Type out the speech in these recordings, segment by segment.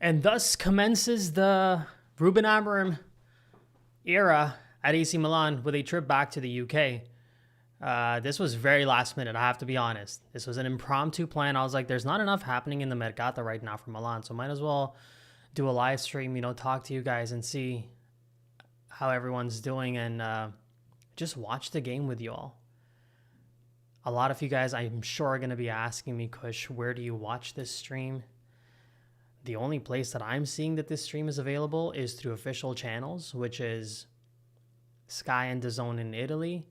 And thus commences the Ruben Amorim era at AC Milan with a trip back to the UK. This was very last minute, I have to be honest. This was an impromptu plan. I was like, there's not enough happening in the Mercato right now for Milan, so might as well do a live stream, talk to you guys and see how everyone's doing and just watch the game with you all. A lot of you guys, I'm sure, are going to be asking me, Kush, where do you watch this stream? The only place that I'm seeing that this stream is available is through official channels, which is Sky and DAZN in Italy,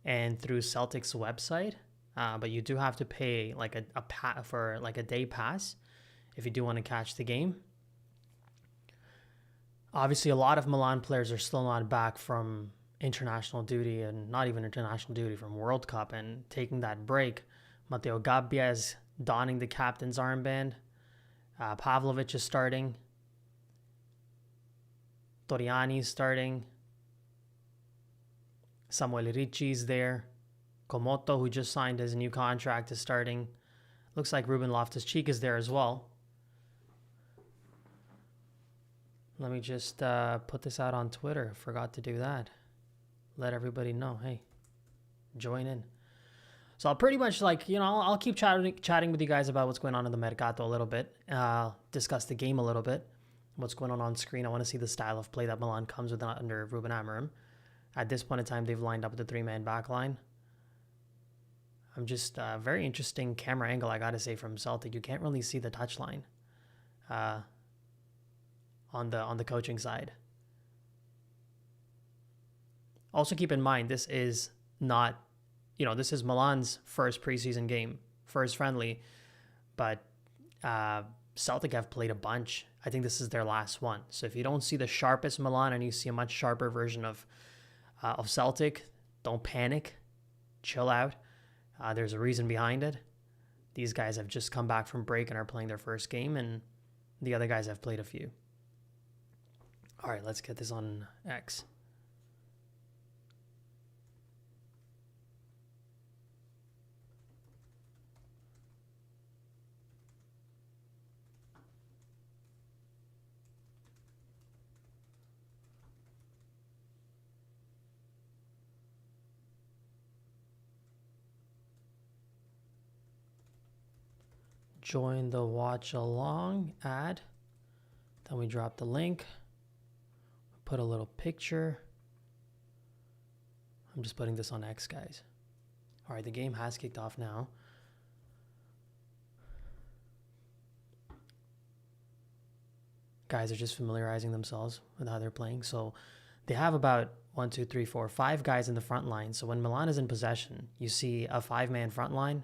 and through Celtic's website. But you do have to pay like a day pass if you do want to catch the game. Obviously, a lot of Milan players are still not back from international duty, and not even international duty, from World Cup and taking that break. Matteo Gabbia is donning the captain's armband. Pavlovic is starting. Toriani is starting. Samuel Ricci is there. Komoto, who just signed his new contract, is starting. Looks like Ruben Loftus-Cheek is there as well. Let me just put this out on Twitter. Forgot to do that. Let everybody know. Hey, join in. So I'll pretty much I'll keep chatting with you guys about what's going on in the Mercato a little bit. Discuss the game a little bit. What's going on screen. I want to see the style of play that Milan comes with under Ruben Amorim. At this point in time, they've lined up with the three-man back line. I'm just very interesting camera angle, I got to say, from Celtic. You can't really see the touchline on the coaching side. Also keep in mind, this is not, this is Milan's first preseason game, first friendly, but Celtic have played a bunch. I think this is their last one. So if you don't see the sharpest Milan and you see a much sharper version of Celtic, don't panic, chill out. There's a reason behind it. These guys have just come back from break and are playing their first game, and the other guys have played a few. All right, let's get this on X. Join the Watchalong ad. Then we drop the link. Put a little picture. I'm just putting this on X, guys. All right, the game has kicked off now. Guys are just familiarizing themselves with how they're playing. So they have about 1, 2, 3, 4, 5 guys in the front line. So when Milan is in possession, you see a 5-man front line,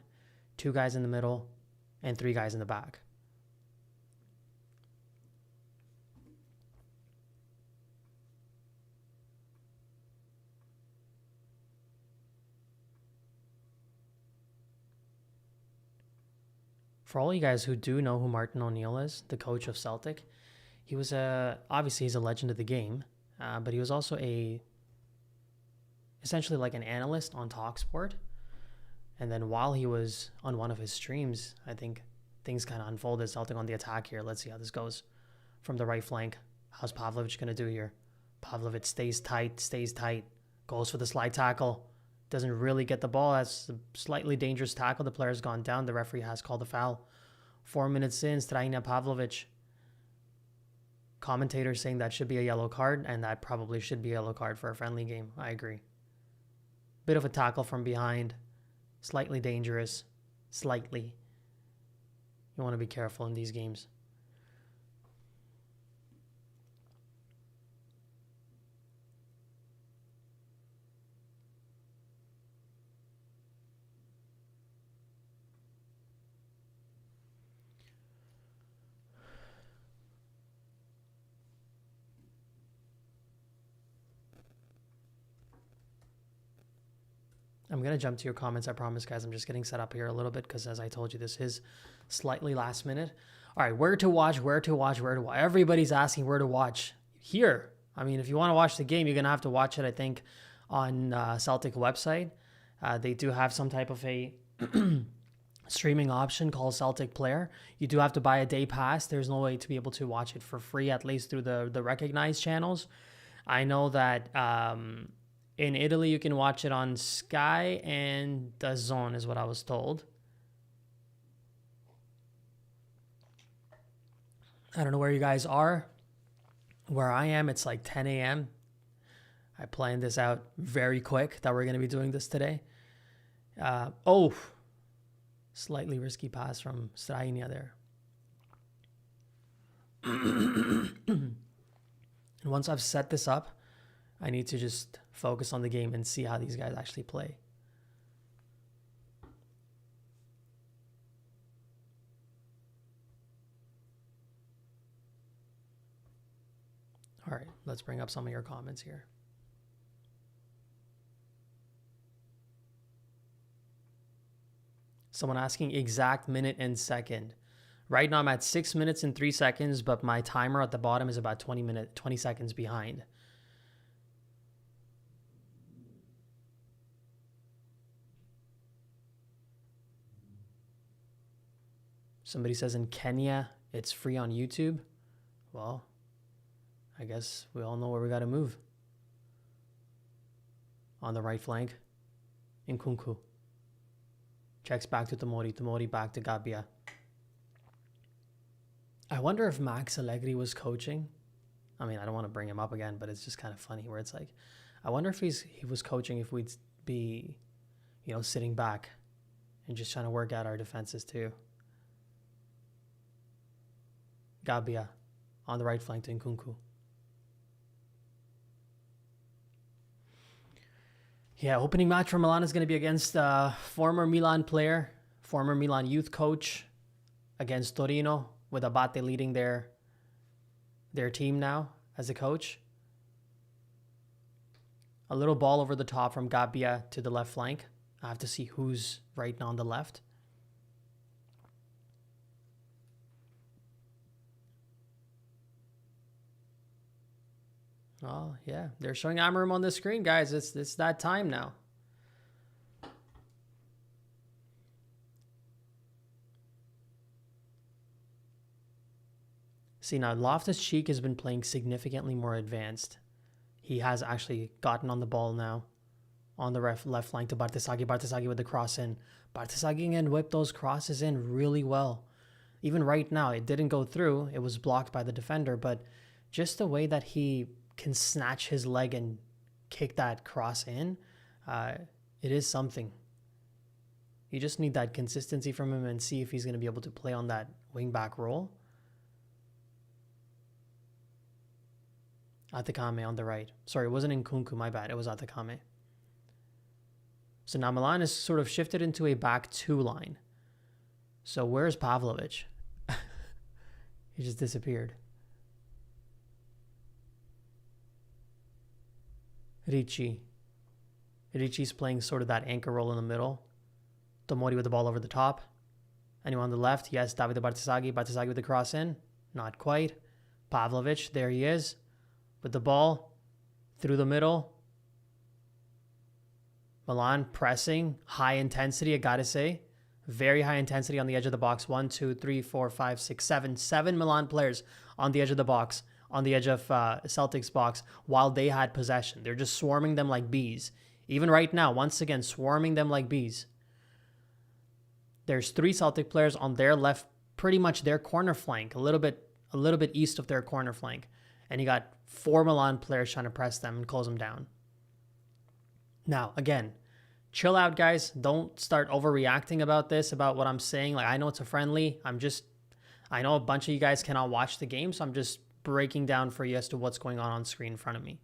2 guys in the middle, and 3 guys in the back. For all you guys who do know who Martin O'Neill is, the coach of Celtic, he was obviously he's a legend of the game, but he was also essentially like an analyst on TalkSport. And then while he was on one of his streams, I think things kind of unfolded. Celtic on the attack here. Let's see how this goes from the right flank. How's Pavlovic going to do here? Pavlovic stays tight, goes for the slide tackle. Doesn't really get the ball. That's a slightly dangerous tackle. The player's gone down. The referee has called a foul. 4 minutes in, Strajna Pavlovic. Commentators saying that should be a yellow card, and that probably should be a yellow card for a friendly game. I agree. Bit of a tackle from behind. Slightly dangerous. Slightly. You want to be careful in these games. I'm going to jump to your comments, I promise, guys. I'm just getting set up here a little bit because, as I told you, this is slightly last minute. All right, where to watch. Everybody's asking where to watch. Here. I mean, if you want to watch the game, you're going to have to watch it, I think, on Celtic website. They do have some type of a streaming option called Celtic Player. You do have to buy a day pass. There's no way to be able to watch it for free, at least through the recognized channels. I know that in Italy you can watch it on Sky and DAZN is what I was told. I don't know where you guys are. Where I am, it's like 10 a.m. I planned this out very quick that we're going to be doing this today. Slightly risky pass from Strainia there. And once I've set this up, I need to just focus on the game and see how these guys actually play. All right, let's bring up some of your comments here. Someone asking exact minute and second. Right now I'm at 6 minutes and 3 seconds, but my timer at the bottom is about 20 seconds behind. Somebody says in Kenya, it's free on YouTube. Well, I guess we all know where we got to move. On the right flank, Nkunku. Checks back to Tomori. Tomori back to Gabbia. I wonder if Max Allegri was coaching. I mean, I don't want to bring him up again, but it's just kind of funny where it's like, I wonder if he was coaching, if we'd be, sitting back and just trying to work out our defenses too. Gabbia on the right flank to Nkunku. Yeah, opening match for Milan is going to be against former Milan player, former Milan youth coach against Torino, with Abate leading their team now as a coach. A little ball over the top from Gabbia to the left flank. I have to see who's right now on the left. Oh, yeah. They're showing Amarim on the screen, guys. It's that time now. See, now Loftus-Cheek has been playing significantly more advanced. He has actually gotten on the ball now on the left flank to Bartesaghi. Bartesaghi with the cross in. Bartesaghi can whip those crosses in really well. Even right now, it didn't go through. It was blocked by the defender, but just the way that he can snatch his leg and kick that cross in, it is something. You just need that consistency from him and see if he's going to be able to play on that wing-back role. Atakame on the right. Sorry, it wasn't Nkunku, my bad. It was Atakame. So now Milan is sort of shifted into a back two line. So where's Pavlovic? He just disappeared. Ricci. Ricci's playing sort of that anchor role in the middle. Tomori with the ball over the top. Anyone on the left? Yes, Davide Bartesaghi. Bartesaghi with the cross in. Not quite. Pavlovic, there he is. With the ball through the middle. Milan pressing. High intensity, I gotta say. Very high intensity on the edge of the box. 1, 2, 3, 4, 5, 6, 7. 7 Milan players on the edge of the box. On the edge of Celtic's box while they had possession. They're just swarming them like bees. Even right now, once again, swarming them like bees. There's 3 Celtic players on their left, pretty much their corner flank, a little bit east of their corner flank. And you got 4 Milan players trying to press them and close them down. Now, again, chill out, guys. Don't start overreacting about this, about what I'm saying. Like, I know it's a friendly. I know a bunch of you guys cannot watch the game, so I'm just breaking down for you as to what's going on screen in front of me.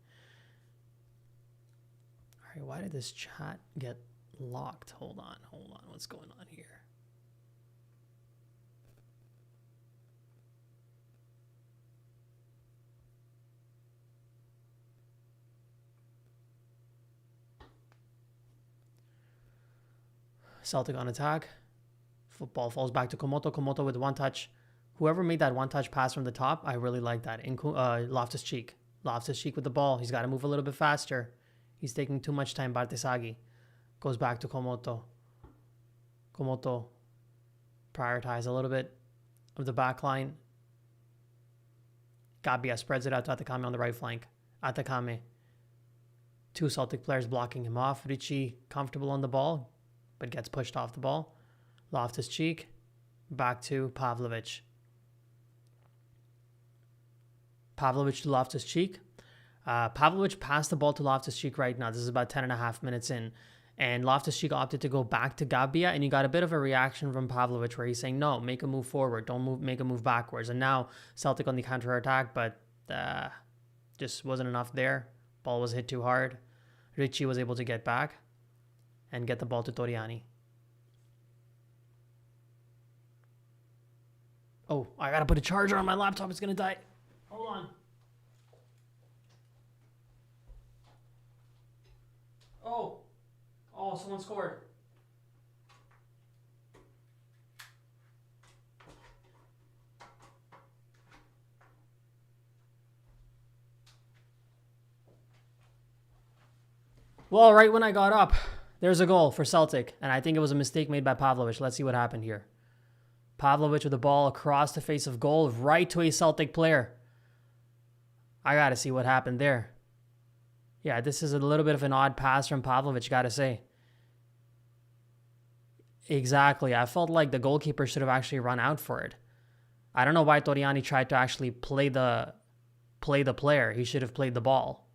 All right, why did this chat get locked? Hold on. What's going on here? Celtic on attack. Football falls back to Komoto. Komoto with one touch. Whoever made that one-touch pass from the top, I really like that. Loftus-Cheek. Loftus-Cheek with the ball. He's got to move a little bit faster. He's taking too much time. Bartesaghi goes back to Komoto. Komoto prioritize a little bit of the back line. Gabbia spreads it out to Atakame on the right flank. Atakame. 2 Celtic players blocking him off. Ricci comfortable on the ball, but gets pushed off the ball. Loftus-Cheek. Back to Pavlovic. Pavlovic to Loftus-Cheek. Pavlovic passed the ball to Loftus-Cheek right now. This is about 10.5 minutes in. And Loftus-Cheek opted to go back to Gabbia, and you got a bit of a reaction from Pavlovic where he's saying, no, make a move forward. Don't make a move backwards. And now Celtic on the counter-attack, but just wasn't enough there. Ball was hit too hard. Ricci was able to get back and get the ball to Toriani. Oh, I got to put a charger on my laptop. It's going to die. Hold on. Oh, someone scored. Well, right when I got up, there's a goal for Celtic, and I think it was a mistake made by Pavlovic. Let's see what happened here. Pavlovic with the ball across the face of goal, right to a Celtic player. I got to see what happened there. Yeah, this is a little bit of an odd pass from Pavlovic, got to say. Exactly. I felt like the goalkeeper should have actually run out for it. I don't know why Toriani tried to actually play the player. He should have played the ball.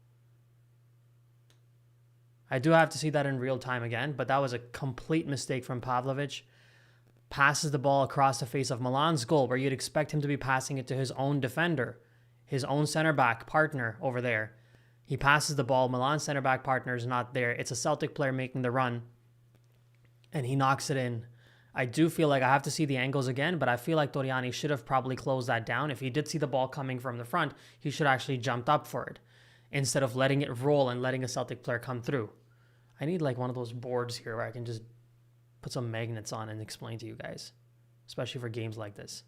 I do have to see that in real time again, but that was a complete mistake from Pavlovic. Passes the ball across the face of Milan's goal, where you'd expect him to be passing it to his own defender, his own center back partner over there. He passes the ball. Milan's center back partner is not there. It's a Celtic player making the run, and he knocks it in. I do feel like I have to see the angles again, but I feel like Toriani should have probably closed that down. If he did see the ball coming from the front, he should actually jumped up for it instead of letting it roll and letting a Celtic player come through. I need like one of those boards here where I can just put some magnets on and explain to you guys, especially for games like this.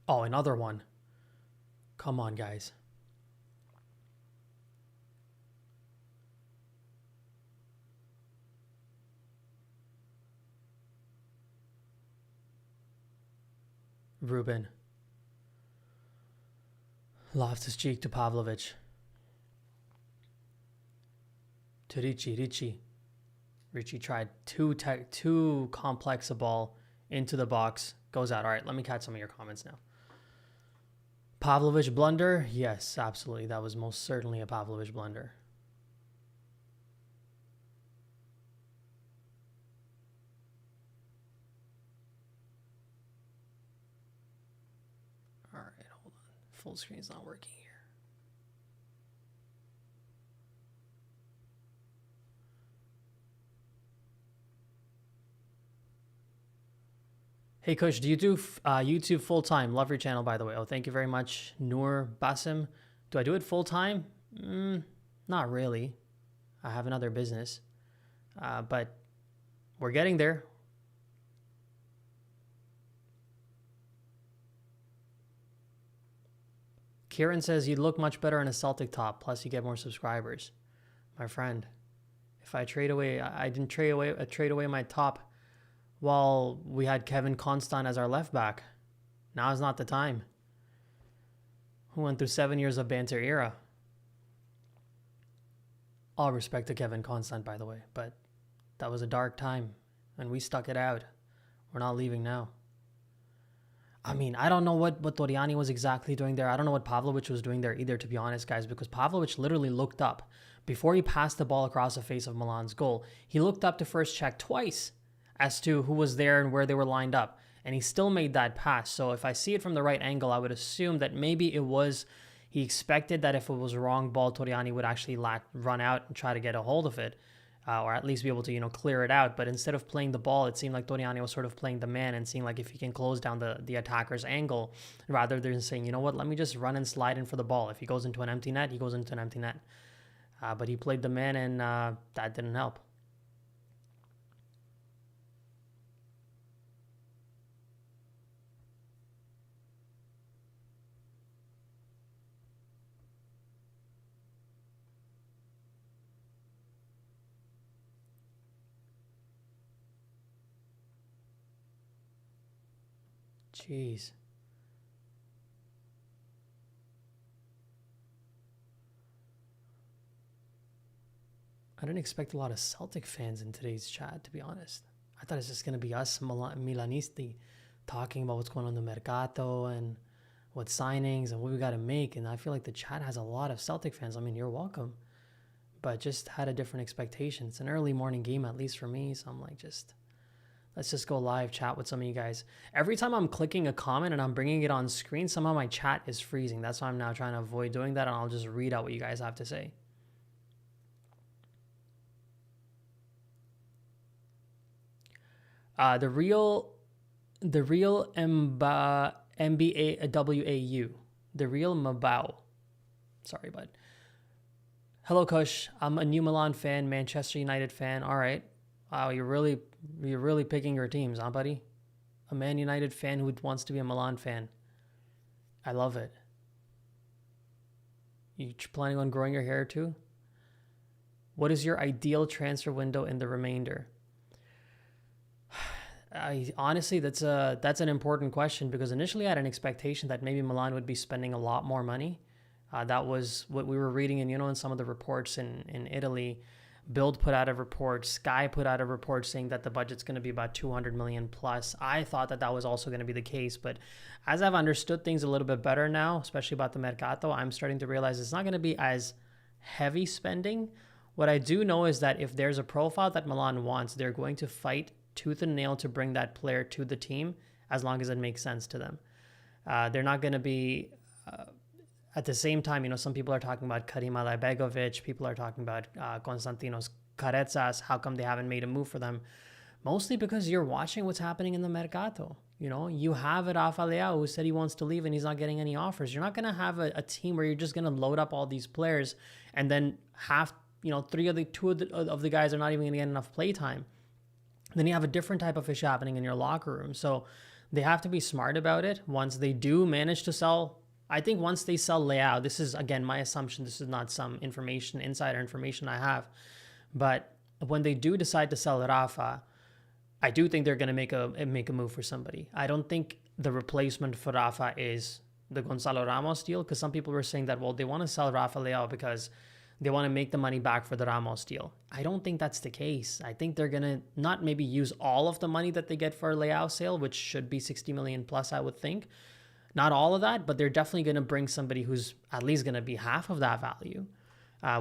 Oh, another one. Come on, guys. Ruben. Loftus-Cheek to Pavlovic. To Ricci. Ricci tried too complex a ball into the box. Goes out. All right, let me catch some of your comments now. Pavlovic blunder? Yes, absolutely. That was most certainly a Pavlovic blunder. All right, hold on. Full screen's not working here. Hey, Kush, do you do YouTube full-time? Love your channel, by the way. Oh, thank you very much, Noor Basim. Do I do it full-time? Not really. I have another business. But we're getting there. Kieran says you'd look much better in a Celtic top, plus you get more subscribers. My friend, if I trade away, I didn't trade away my top while we had Kevin Constant as our left back. Now is not the time. Who went through 7 years of banter era. All respect to Kevin Constant, by the way, but that was a dark time, and we stuck it out. We're not leaving now. I mean, I don't know what Toriani was exactly doing there. I don't know what Pavlovic was doing there either, to be honest, guys, because Pavlovic literally looked up. Before he passed the ball across the face of Milan's goal, he looked up to first check twice as to who was there and where they were lined up. And he still made that pass. So if I see it from the right angle, I would assume that maybe it was, he expected that if it was a wrong ball, Toriani would actually run out and try to get a hold of it. or at least be able to, clear it out. But instead of playing the ball, it seemed like Toriani was sort of playing the man and seeing like if he can close down the attacker's angle rather than saying, you know what, let me just run and slide in for the ball. If he goes into an empty net, he goes into an empty net. But he played the man, and that didn't help. Jeez. I didn't expect a lot of Celtic fans in today's chat, to be honest. I thought it's just going to be us Milanisti talking about what's going on in the Mercato and what signings and what we got to make. And I feel like the chat has a lot of Celtic fans. I mean, you're welcome. But just had a different expectation. It's an early morning game, at least for me. So I'm like, let's just go live chat with some of you guys. Every time I'm clicking a comment and I'm bringing it on screen, somehow my chat is freezing. That's why I'm now trying to avoid doing that. And I'll just read out what you guys have to say. The real MBAWAU. The real Mabao. Sorry, bud. Hello, Kush. I'm a new Milan fan, Manchester United fan. All right. Wow, you're really picking your teams, huh, buddy? A Man United fan who wants to be a Milan fan. I love it. You planning on growing your hair too? What is your ideal transfer window in the remainder? Honestly, that's an important question, because initially I had an expectation that maybe Milan would be spending a lot more money. That was what we were reading in some of the reports in Italy. Bild put out a report, Sky put out a report saying that the budget's going to be about 200 million plus. I thought that was also going to be the case, but as I've understood things a little bit better now, especially about the Mercato, I'm starting to realize it's not going to be as heavy spending. What I do know is that if there's a profile that Milan wants, they're going to fight tooth and nail to bring that player to the team as long as it makes sense to them. They're not going to be... at the same time, some people are talking about Karim Alaibegovic. People are talking about Konstantinos Karetsas. How come they haven't made a move for them? Mostly because you're watching what's happening in the Mercato. You have Rafa Leao who said he wants to leave and he's not getting any offers. You're not going to have a team where you're just going to load up all these players and then two of the guys are not even going to get enough play time. Then you have a different type of fish happening in your locker room. So they have to be smart about it. Once they do manage to sell... I think once they sell Leao, this is, again, my assumption. This is not some insider information I have. But when they do decide to sell Rafa, I do think they're going to make a move for somebody. I don't think the replacement for Rafa is the Gonzalo Ramos deal, because some people were saying that, well, they want to sell Rafa Leao because they want to make the money back for the Ramos deal. I don't think that's the case. I think they're going to not maybe use all of the money that they get for a Leao sale, which should be 60 million plus, I would think. Not all of that, but they're definitely going to bring somebody who's at least going to be half of that value,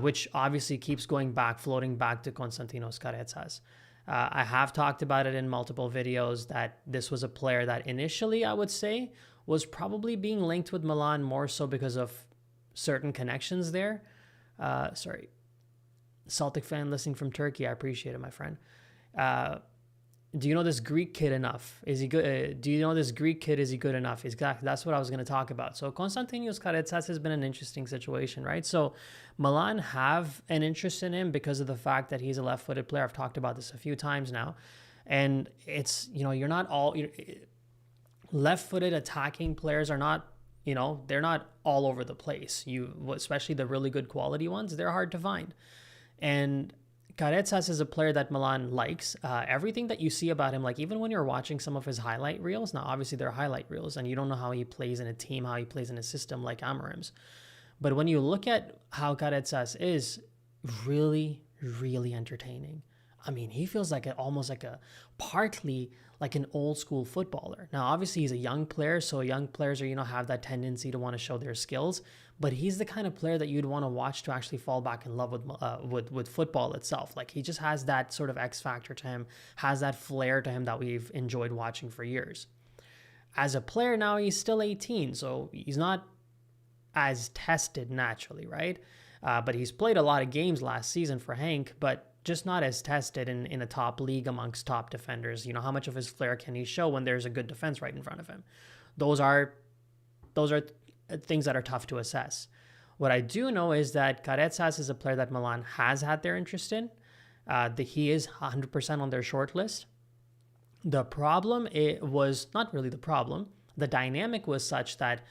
which obviously keeps floating back to Konstantinos Karetsas. I have talked about it in multiple videos that this was a player that initially, I would say, was probably being linked with Milan more so because of certain connections there. Celtic fan listening from Turkey. I appreciate it, my friend. Do you know this Greek kid enough? Is he good? Do you know this Greek kid? Is he good enough? Exactly. That's what I was going to talk about. So Konstantinos Karetsas has been an interesting situation, right? So Milan have an interest in him because of the fact that he's a left-footed player. I've talked about this a few times now. And it's, you're not all... left-footed attacking players are not, they're not all over the place. Especially the really good quality ones, they're hard to find. And Karetsas is a player that Milan likes. Everything that you see about him, like even when you're watching some of his highlight reels, now obviously they're highlight reels and you don't know how he plays in a team, how he plays in a system like Amorim's. But when you look at how Karetsas is, really, really entertaining. I mean, he feels like partly like an old school footballer. Now, obviously he's a young player, so young players are, have that tendency to want to show their skills, but he's the kind of player that you'd want to watch to actually fall back in love with football itself. Like he just has that sort of X factor to him, has that flair to him that we've enjoyed watching for years. As a player now, he's still 18, so he's not as tested naturally, right? But he's played a lot of games last season for Hank, but just not as tested in a top league amongst top defenders. You know, how much of his flair can he show when there's a good defense right in front of him? Those are things that are tough to assess. What I do know is that Carezas is a player that Milan has had their interest in. He is 100% on their short list. The problem, it was not really the problem. The dynamic was such that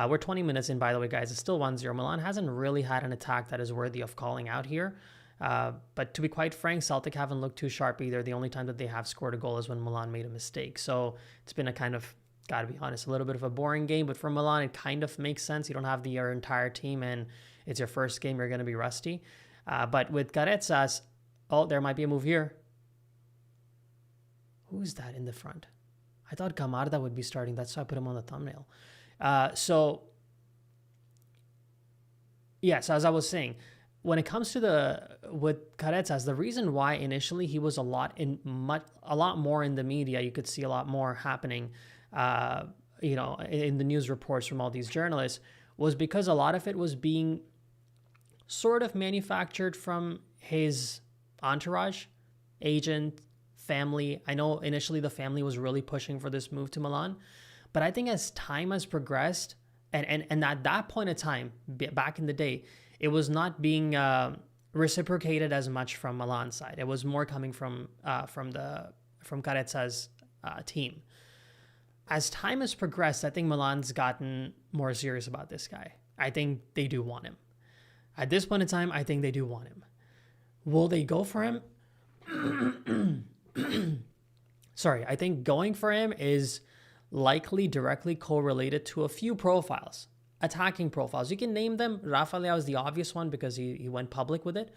we're 20 minutes in, by the way, guys. It's still 1-0. Milan hasn't really had an attack that is worthy of calling out here. But to be quite frank, Celtic haven't looked too sharp either. The only time that they have scored a goal is when Milan made a mistake. So it's been a kind of, gotta be honest, a little bit of a boring game. But for Milan, it kind of makes sense. You don't have your entire team and it's your first game. You're going to be rusty. But with Carezas, oh, there might be a move here. Who's that in the front? I thought Gamarda would be starting. That's why I put him on the thumbnail. So as I was saying, when it comes to with Carezas, the reason why initially he was a lot more in the media, you could see a lot more happening, in the news reports from all these journalists, was because a lot of it was being sort of manufactured from his entourage, agent, family. I know initially the family was really pushing for this move to Milan, but I think as time has progressed, and at that point in time, back in the day, it was not being reciprocated as much from Milan's side. It was more coming from Carezza's team. As time has progressed, I think Milan's gotten more serious about this guy. I think they do want him. At this point in time, I think they do want him. Will they go for him? Sorry, I think going for him is likely directly correlated to a few profiles, attacking profiles. You can name them. Rafa Leao is the obvious one because he went public with it.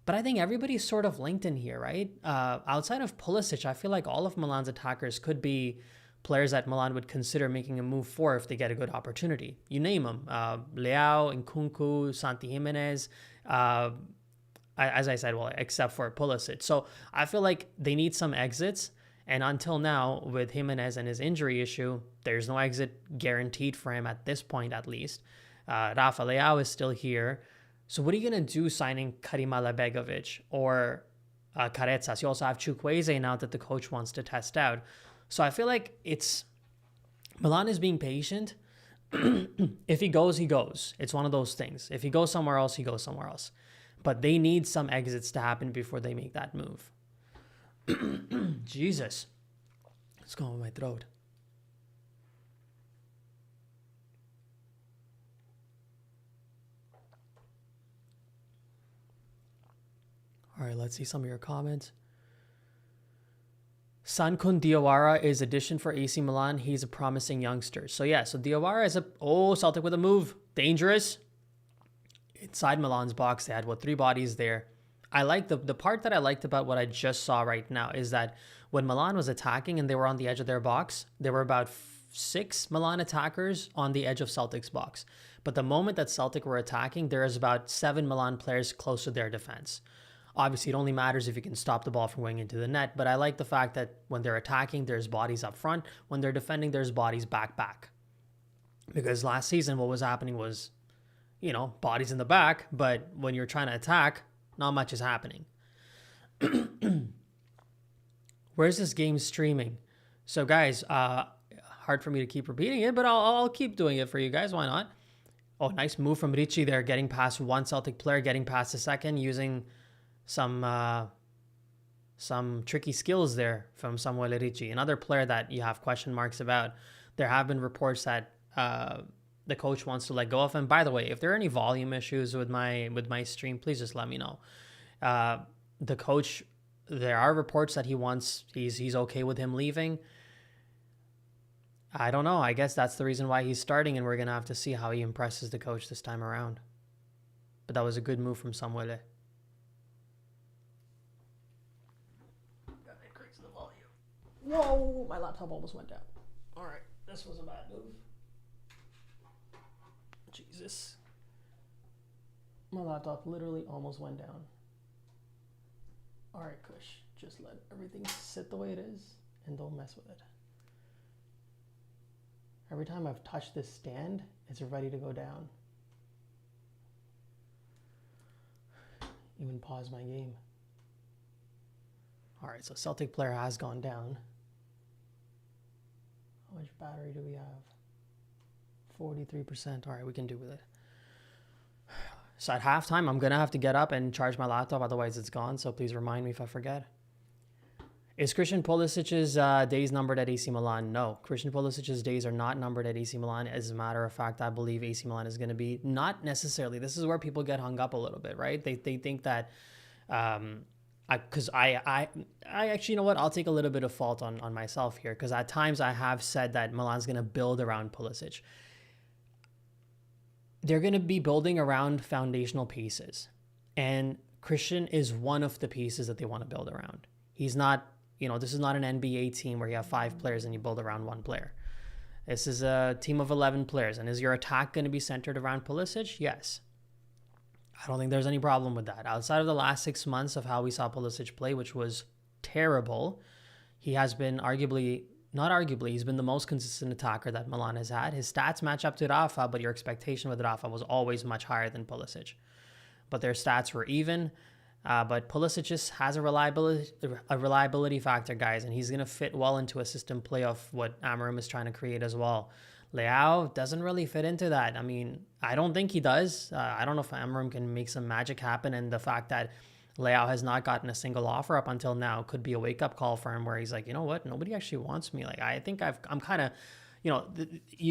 But I think everybody's sort of linked in here, right? Outside of Pulisic, I feel like all of Milan's attackers could be players that Milan would consider making a move for if they get a good opportunity. You name them. Leao, Nkunku, Santi Jimenez, as I said, well, except for Pulisic. So I feel like they need some exits. And until now, with Jimenez and his injury issue, there's no exit guaranteed for him at this point, at least. Rafa Leao is still here. So what are you going to do signing Karim Alabegovic or Carezas? You also have Chukwueze now that the coach wants to test out. So I feel like Milan is being patient. If he goes, he goes. It's one of those things. If he goes somewhere else, he goes somewhere else. But they need some exits to happen before they make that move. Jesus. What's going on with my throat? All right, let's see some of your comments. Sankun Diawara is addition for AC Milan. He's a promising youngster. So Diawara is Celtic with a move. Dangerous. Inside Milan's box, they had 3 bodies there. I like the part that I liked about what I just saw right now is that when Milan was attacking and they were on the edge of their box, there were about 6 Milan attackers on the edge of Celtic's box. But the moment that Celtic were attacking, there is about 7 Milan players close to their defense. Obviously, it only matters if you can stop the ball from going into the net. But I like the fact that when they're attacking, there's bodies up front. When they're defending, there's bodies back. Because last season, what was happening was, bodies in the back. But when you're trying to attack, not much is happening. Where's this game streaming? So guys, hard for me to keep repeating it, but I'll keep doing it for you guys. Why not? Oh, nice move from Ricci there, getting past one Celtic player, getting past the second, using some tricky skills there from Samuel Ricci. Another player that you have question marks about. There have been reports that the coach wants to let go of him. By the way, if there are any volume issues with my stream, please just let me know. The coach, there are reports that he's okay with him leaving. I don't know. I guess that's the reason why he's starting, and we're going to have to see how he impresses the coach this time around. But that was a good move from Samuele. Gotta increase the volume. Whoa, my laptop almost went down. All right, this was a bad move. Jesus. My laptop literally almost went down. All right, Kush. Just let everything sit the way it is and don't mess with it. Every time I've touched this stand, it's ready to go down. Even pause my game. All right, so Celtic player has gone down. How much battery do we have? 43%. All right, we can do with it. So at halftime, I'm going to have to get up and charge my laptop. Otherwise, it's gone. So please remind me if I forget. Is Christian Pulisic's days numbered at AC Milan? No. Christian Pulisic's days are not numbered at AC Milan. As a matter of fact, I believe AC Milan is going to be not necessarily. This is where people get hung up a little bit, right? They think that... because I actually, you know what? I'll take a little bit of fault on myself here, because at times I have said that Milan's going to build around Pulisic. They're going to be building around foundational pieces, and Christian is one of the pieces that they want to build around. He's not, this is not an NBA team where you have 5 players and you build around 1 player. This is a team of 11 players, and is your attack going to be centered around Pulisic? Yes. I don't think there's any problem with that. Outside of the last 6 months of how we saw Pulisic play, which was terrible, he has been he's been the most consistent attacker that Milan has had. His stats match up to Rafa, but your expectation with Rafa was always much higher than Pulisic. But their stats were even. But Pulisic just has a reliability factor, guys, and he's going to fit well into a system play of what Amorim is trying to create as well. Leao doesn't really fit into that. I mean, I don't think he does. I don't know if Amorim can make some magic happen, and the fact that Leao has not gotten a single offer up until now could be a wake-up call for him, where he's like, you know what, nobody actually wants me. Like, I think I'm kind of,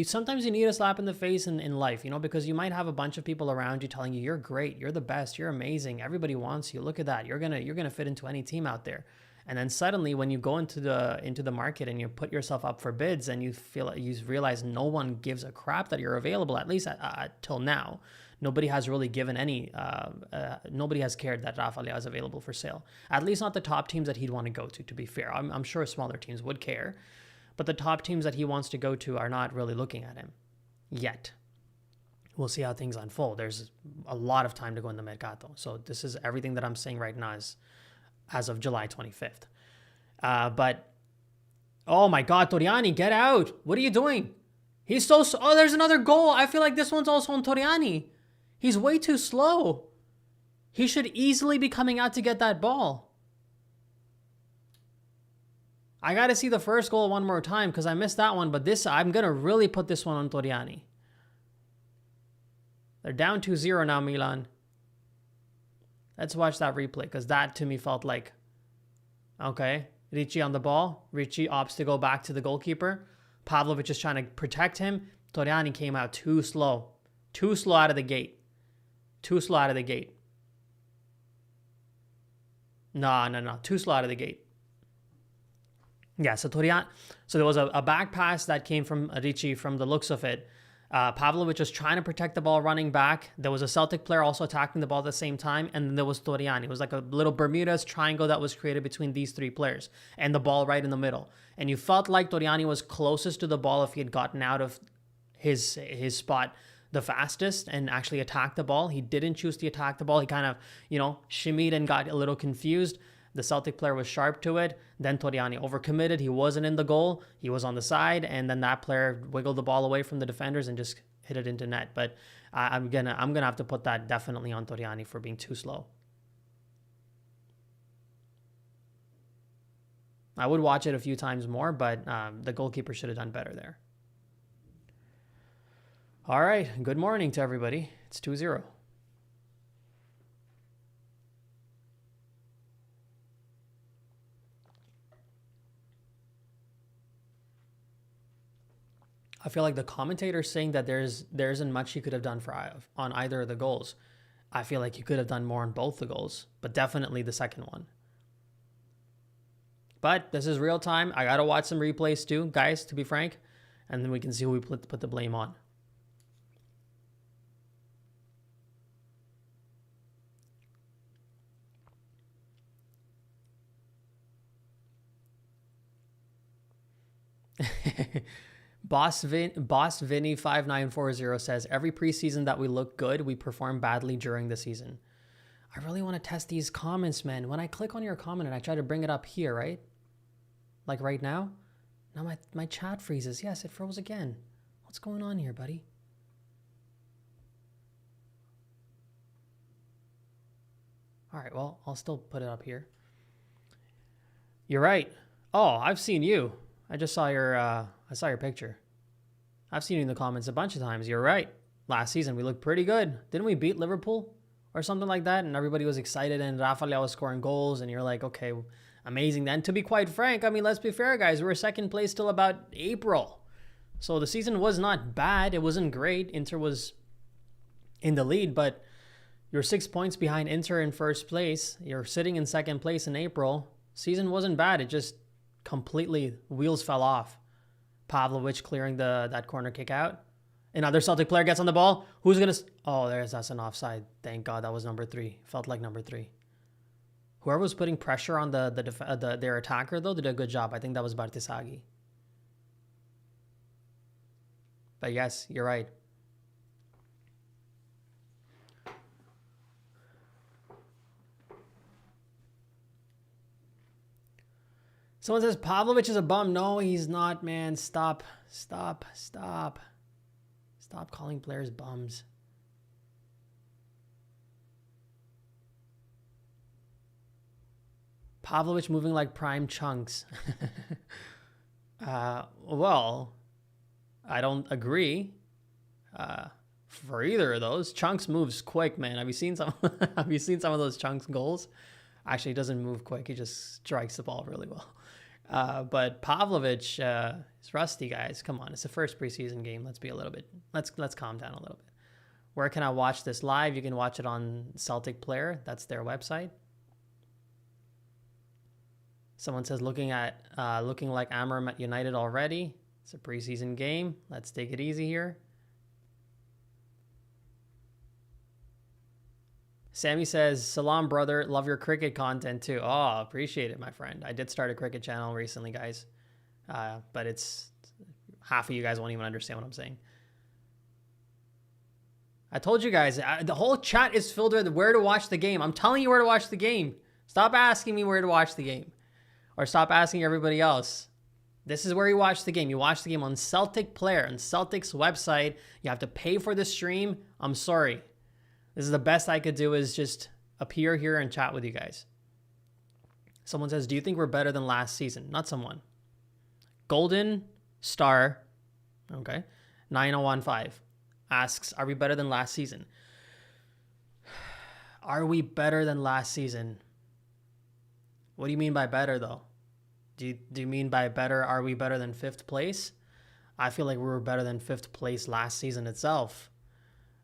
sometimes you need a slap in the face in life, because you might have a bunch of people around you telling you, you're great, you're the best, you're amazing, everybody wants you, look at that, you're gonna fit into any team out there. And then suddenly, when you go into the market and you put yourself up for bids, and you realize no one gives a crap that you're available, at least till now. Nobody has really given nobody has cared that Rafa Leao is available for sale. At least not the top teams that he'd want to go to be fair. I'm sure smaller teams would care. But the top teams that he wants to go to are not really looking at him yet. We'll see how things unfold. There's a lot of time to go in the Mercato. So this is everything that I'm saying right now is as of July 25th. But, oh my God, Torriani, get out. What are you doing? There's another goal. I feel like this one's also on Torriani. He's way too slow. He should easily be coming out to get that ball. I got to see the first goal one more time because I missed that one. But I'm going to really put this one on Torriani. They're down 2-0 now, Milan. Let's watch that replay, because that to me felt like, okay, Ricci on the ball. Ricci opts to go back to the goalkeeper. Pavlovic is trying to protect him. Torriani came out too slow. Too slow out of the gate. Too slow out of the gate. No. Too slow out of the gate. Yeah, so Torriani. So there was a back pass that came from Ricci from the looks of it. Pavlovic was trying to protect the ball running back. There was a Celtic player also attacking the ball at the same time. And then there was Torriani. It was like a little Bermuda's triangle that was created between these 3 players. And the ball right in the middle. And you felt like Torriani was closest to the ball if he had gotten out of his spot the fastest and actually attacked the ball. He didn't choose to attack the ball. He kind of, shimmied and got a little confused. The Celtic player was sharp to it. Then Torriani overcommitted. He wasn't in the goal. He was on the side. And then that player wiggled the ball away from the defenders and just hit it into net. But I'm gonna have to put that definitely on Torriani for being too slow. I would watch it a few times more, but the goalkeeper should have done better there. All right. Good morning to everybody. It's 2-0. I feel like the commentator saying that there isn't much you could have done on either of the goals. I feel like you could have done more on both the goals, but definitely the second one. But this is real time. I got to watch some replays too, guys, to be frank, and then we can see who we put the blame on. Boss Vinny 5940 says, every preseason that we look good, we perform badly during the season. I really want to test these comments, man. When I click on your comment and I try to bring it up here, right? Like right now my chat freezes. Yes, it froze again. What's going on here, buddy? All right, well, I'll still put it up here. You're right. Oh, I've seen you. I just saw I saw your picture. I've seen you in the comments a bunch of times. You're right. Last season we looked pretty good. Didn't we beat Liverpool or something like that? And everybody was excited and Rafael was scoring goals and you're like, okay, amazing. Then to be quite frank, I mean, let's be fair, guys. We were second place till about April. So the season was not bad. It wasn't great. Inter was in the lead, but you're 6 points behind Inter in first place. You're sitting in second place in April. Season wasn't bad. It just completely wheels fell off. Pavlovic clearing that corner kick out. Another Celtic player gets on the ball. Who's going to... Oh, that's an offside. Thank God that was number 3. Felt like number 3. Whoever was putting pressure on their attacker, though, did a good job. I think that was Bartisagi. But yes, you're right. Someone says Pavlovic is a bum. No, he's not, man. Stop calling players bums. Pavlovic moving like prime chunks. Well, I don't agree for either of those. Chunks moves quick, man. Have you seen some have you seen some of those Chunks goals? Actually, he doesn't move quick. He just strikes the ball really well. But Pavlovic is rusty, guys. Come on, it's the first preseason game. Let's calm down a little bit. Where can I watch this live? You can watch it on Celtic Player. That's their website. Someone says looking like Amarim at United already. It's a preseason game. Let's take it easy here. Sammy says, Salam, brother. Love your cricket content, too. Oh, appreciate it, my friend. I did start a cricket channel recently, guys. But it's... half of you guys won't even understand what I'm saying. I told you guys, the whole chat is filled with where to watch the game. I'm telling you where to watch the game. Stop asking me where to watch the game. Or stop asking everybody else. This is where you watch the game. You watch the game on Celtic Player, on Celtic's website. You have to pay for the stream. I'm sorry. This is the best I could do is just appear here and chat with you guys. Someone says, do you think we're better than last season? Not someone. Golden Star, okay, 9015 asks, are we better than last season? Are we better than last season? What do you mean by better, though? Do you mean by better, are we better than 5th place? I feel like we were better than 5th place last season itself.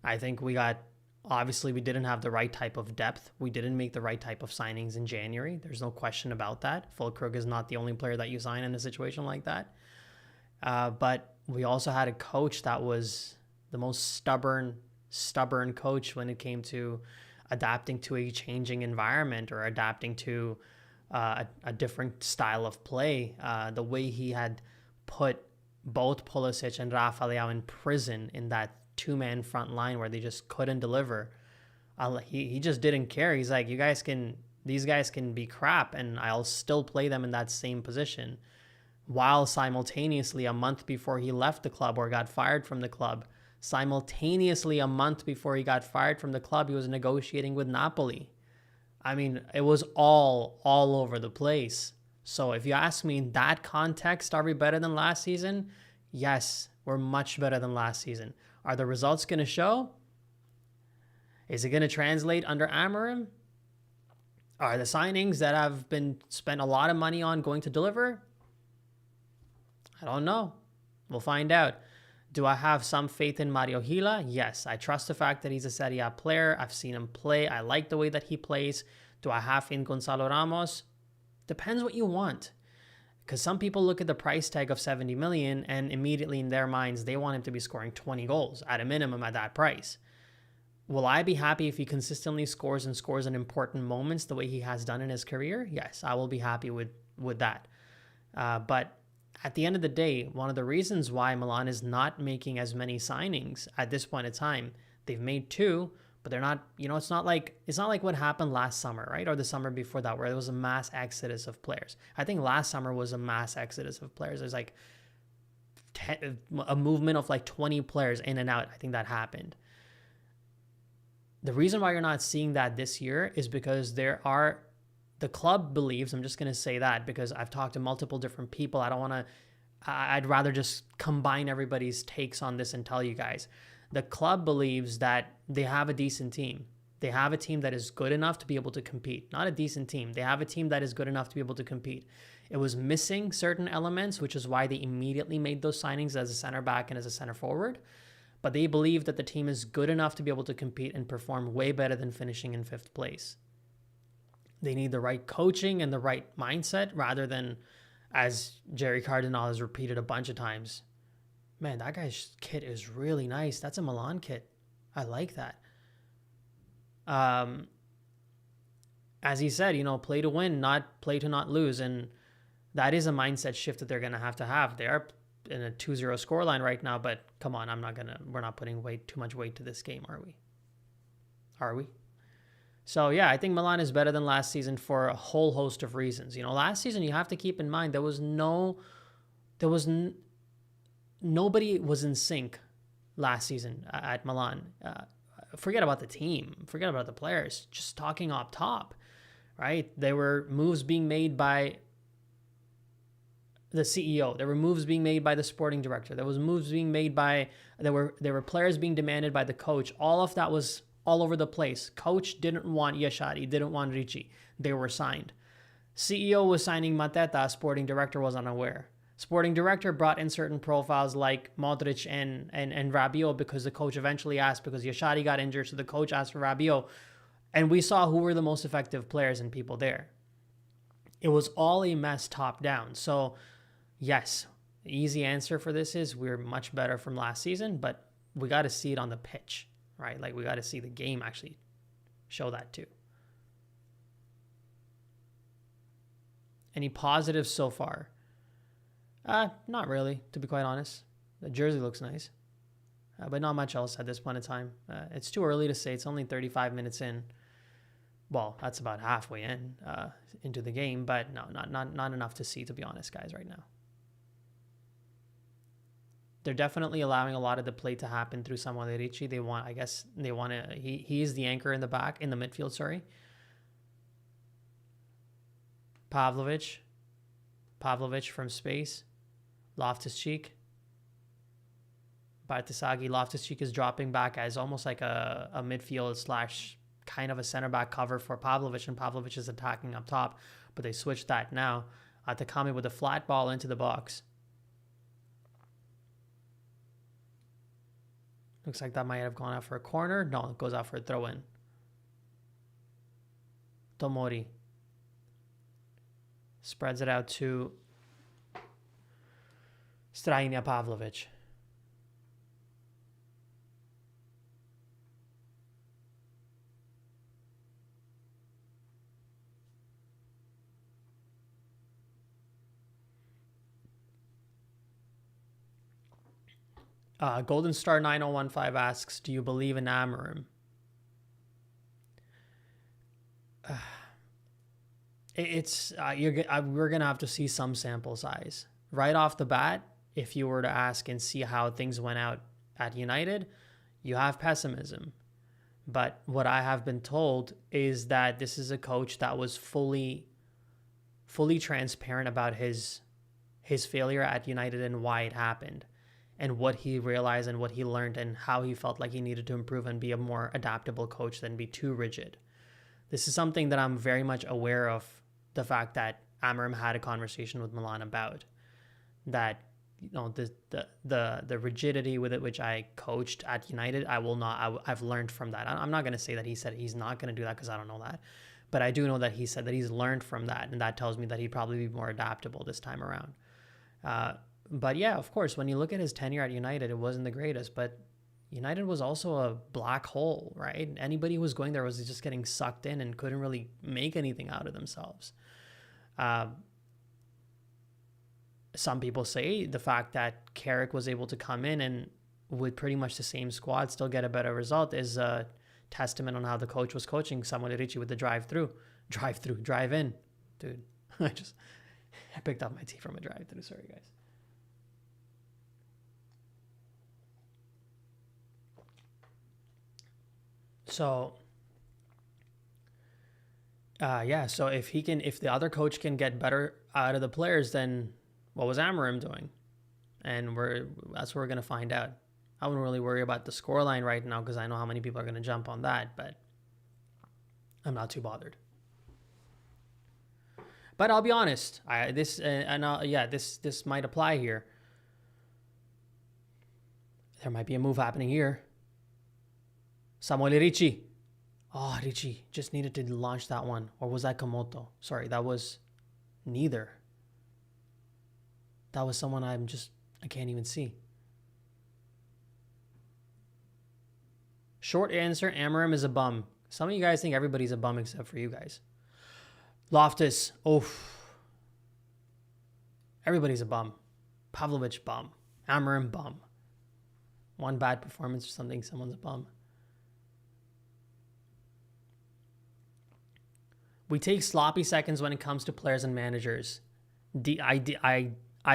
I think obviously we didn't have the right type of depth. We didn't make the right type of signings in January. There's no question about that. Fulkrug is not the only player that you sign in a situation like that. But we also had a coach that was the most stubborn coach when it came to adapting to a changing environment or adapting to a different style of play. The way he had put both Pulisic and Rafael in prison in that two-man front line where they just couldn't deliver. He just didn't care. He's like, these guys can be crap and I'll still play them in that same position. While simultaneously a month before he left the club or got fired from the club, he was negotiating with Napoli. I mean, it was all over the place. So if you ask me in that context, are we better than last season? Yes, we're much better than last season. Are the results going to show? Is it going to translate under Amarim? Are the signings that have been spent a lot of money on going to deliver? I don't know. We'll find out. Do I have some faith in Mario Gila? Yes. I trust the fact that he's a Serie A player. I've seen him play. I like the way that he plays. Do I have faith in Gonzalo Ramos? Depends what you want. Because some people look at the price tag of 70 million and immediately in their minds, they want him to be scoring 20 goals at a minimum at that price. Will I be happy if he consistently scores in important moments the way he has done in his career? Yes, I will be happy with that. But at the end of the day, one of the reasons why Milan is not making as many signings at this point in time, they've made 2, but they're not, it's not like what happened last summer, right? Or the summer before that, where there was a mass exodus of players. I think last summer was a mass exodus of players. There's like a movement of like 20 players in and out. I think that happened. The reason why you're not seeing that this year is because there are the club believes, I'm just going to say that because I've talked to multiple different people. I'd rather just combine everybody's takes on this and tell you guys. The club believes that they have a decent team. They have a team that is good enough to be able to compete. Not a decent team. They have a team that is good enough to be able to compete. It was missing certain elements, which is why they immediately made those signings as a center back and as a center forward. But they believe that the team is good enough to be able to compete and perform way better than finishing in 5th place. They need the right coaching and the right mindset rather than, as Jerry Cardinal has repeated a bunch of times, man, that guy's kit is really nice. That's a Milan kit. I like that. As he said, play to win, not play to not lose. And that is a mindset shift that they're going to have. They are in a 2-0 scoreline right now, but come on, we're not putting too much weight to this game, are we? Are we? So yeah, I think Milan is better than last season for a whole host of reasons. Last season, you have to keep in mind, nobody was in sync last season at Milan. Forget about the team. Forget about the players. Just talking up top, right? There were moves being made by the CEO. There were moves being made by the sporting director. There were players being demanded by the coach. All of that was all over the place. Coach didn't want Yashari, didn't want Ricci. They were signed. CEO was signing Mateta. Sporting director was unaware. Sporting director brought in certain profiles like Modric and Rabiot because the coach eventually asked, because Yashari got injured, so the coach asked for Rabiot. And we saw who were the most effective players and people there. It was all a mess top down. So yes, the easy answer for this is we're much better from last season, but we got to see it on the pitch, right? Like we got to see the game actually show that too. Any positives so far? Not really, to be quite honest. The jersey looks nice, but not much else at this point in time. It's too early to say. It's only 35 minutes in. Well, that's about halfway into the game, but no, not enough to see, to be honest, guys, right now. They're definitely allowing a lot of the play to happen through Samuel Ricci. He is the anchor in the midfield, sorry. Pavlovic from space. Loftus-Cheek. Bartisagi. Loftus-Cheek is dropping back as almost like a midfield / kind of a center back cover for Pavlovic, and Pavlovic is attacking up top, but they switched that now. Takami with a flat ball into the box. Looks like that might have gone out for a corner. No, it goes out for a throw-in. Tomori spreads it out to Strajnia Pavlovic. Golden Star 9015 asks, do you believe in Amorim? We're going to have to see some sample size. Right off the bat, if you were to ask and see how things went out at United, you have pessimism. But what I have been told is that this is a coach that was fully transparent about his failure at United and why it happened, and what he realized and what he learned and how he felt like he needed to improve and be a more adaptable coach than be too rigid. This is something that I'm very much aware of, the fact that Amorim had a conversation with Milan about, that the rigidity with which I coached at United, I've learned from that. I'm not going to say that he said he's not going to do that, because I don't know that, but I do know that he said that he's learned from that, and that tells me that he'd probably be more adaptable this time around. But yeah, of course, when you look at his tenure at United, it wasn't the greatest, but United was also a black hole, right? Anybody who was going there was just getting sucked in and couldn't really make anything out of themselves. Some people say the fact that Carrick was able to come in and with pretty much the same squad still get a better result is a testament on how the coach was coaching Samuel Ricci with the drive-in. Dude, I picked up my tea from a drive-through. Sorry, guys. So Yeah, so if the other coach can get better out of the players, then what was Amarim doing? And that's what we're gonna find out. I wouldn't really worry about the scoreline right now because I know how many people are gonna jump on that, but I'm not too bothered. But I'll be honest, this might apply here. There might be a move happening here. Samuel Ricci. Oh, Ricci just needed to launch that one. Or was that Komoto? Sorry, that was neither. That was someone I can't even see. Short answer, Amarim is a bum. Some of you guys think everybody's a bum except for you guys. Loftus, everybody's a bum. Pavlovic, bum. Amarim, bum. One bad performance or something, someone's a bum. We take sloppy seconds when it comes to players and managers. I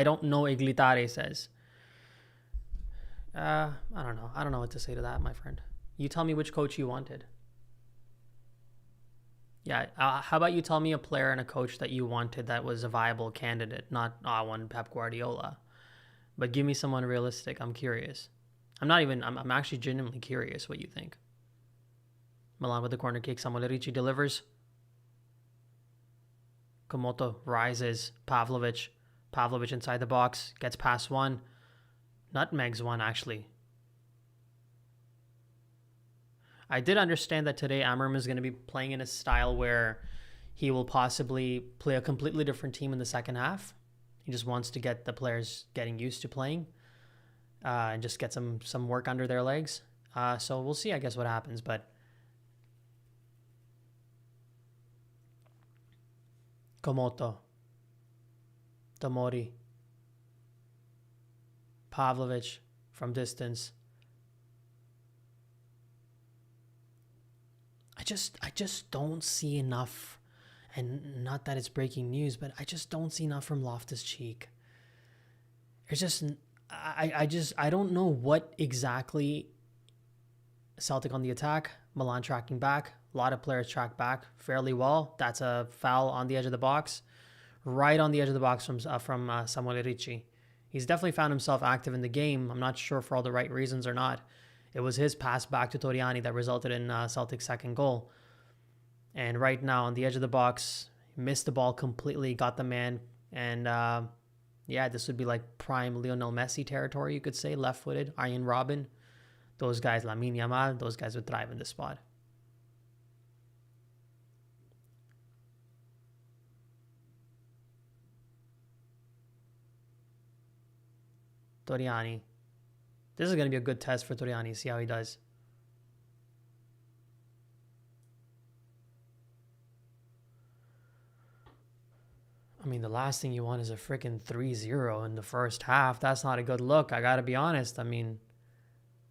don't know, Iglitare says. I don't know. I don't know what to say to that, my friend. You tell me which coach you wanted. Yeah, how about you tell me a player and a coach that you wanted that was a viable candidate, not, I want Pep Guardiola. But give me someone realistic. I'm curious. I'm actually genuinely curious what you think. Milan with the corner kick. Samuel Ricci delivers. Komoto rises. Pavlovic inside the box. Gets past one. Nutmegs one, actually. I did understand that today Amarim is going to be playing in a style where he will possibly play a completely different team in the second half. He just wants to get the players getting used to playing and just get some work under their legs. So we'll see, I guess, what happens. But Komoto, Tomori, Pavlovic from distance. I just don't see enough, and not that it's breaking news, but I just don't see enough from Loftus-Cheek. It's just, I don't know what exactly. Celtic on the attack, Milan tracking back. A lot of players track back fairly well. That's a foul on the edge of the box, right on the edge of the box from Samuel Ricci. He's definitely found himself active in the game. I'm not sure for all the right reasons or not. It was his pass back to Toriani that resulted in Celtic's second goal. And right now on the edge of the box, missed the ball completely, got the man. And this would be like prime Lionel Messi territory, you could say. Left-footed, Arjen Robben. Those guys, Lamine Yamal, those guys would thrive in this spot. Toriani. This is going to be a good test for Toriani. See how he does. I mean, the last thing you want is a freaking 3-0 in the first half. That's not a good look. I got to be honest. I mean,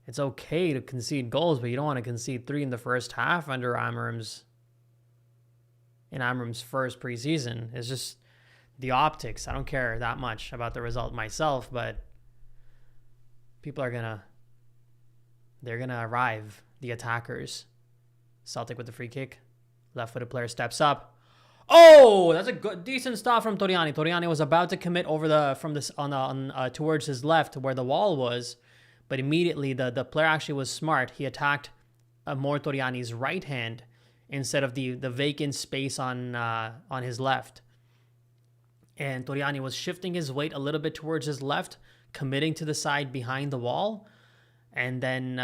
it's okay to concede goals, but you don't want to concede 3 in the first half under Amarim's first preseason. It's just the optics. I don't care that much about the result myself, but people are they're gonna arrive, the attackers. Celtic with the free kick. Left-footed player steps up. Oh, that's a decent stop from Toriani. Toriani was about to commit over towards his left where the wall was, but immediately the player actually was smart. He attacked more Toriani's right hand instead of the vacant space on his left. And Toriani was shifting his weight a little bit towards his left, committing to the side behind the wall. And then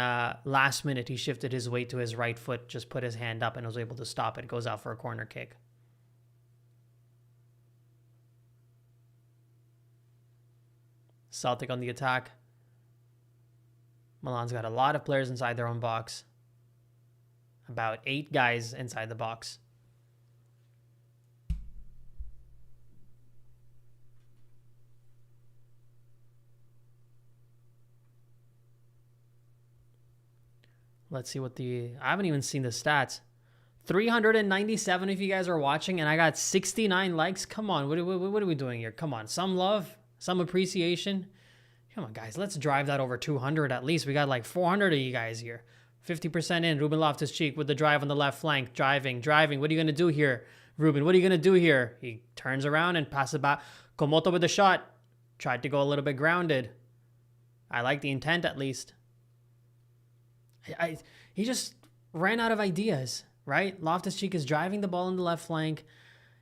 last minute, he shifted his weight to his right foot, just put his hand up and was able to stop it. It goes out for a corner kick. Celtic on the attack. Milan's got a lot of players inside their own box. About 8 guys inside the box. Let's see I haven't even seen the stats. 397 if you guys are watching, and I got 69 likes. Come on, what are we doing here? Come on, some love, some appreciation. Come on, guys, let's drive that over 200 at least. We got like 400 of you guys here. 50% in. Ruben Loftus-Cheek with the drive on the left flank. Driving. What are you going to do here, Ruben? What are you going to do here? He turns around and passes it back. Komoto with the shot. Tried to go a little bit grounded. I like the intent at least. He just ran out of ideas, right? Loftus-Cheek is driving the ball in the left flank.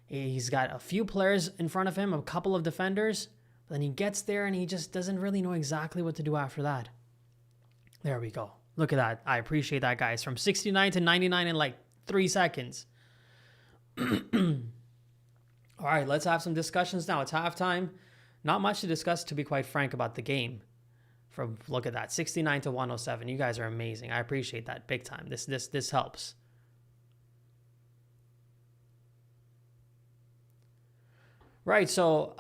He's got a few players in front of him, a couple of defenders. But then he gets there and he just doesn't really know exactly what to do after that. There we go. Look at that. I appreciate that, guys. From 69 to 99 in like 3 seconds. All right, let's have some discussions now. It's halftime. Not much to discuss, to be quite frank, about the game. Look at that, 69 to 107. You guys are amazing. I appreciate that big time. This helps. Right, so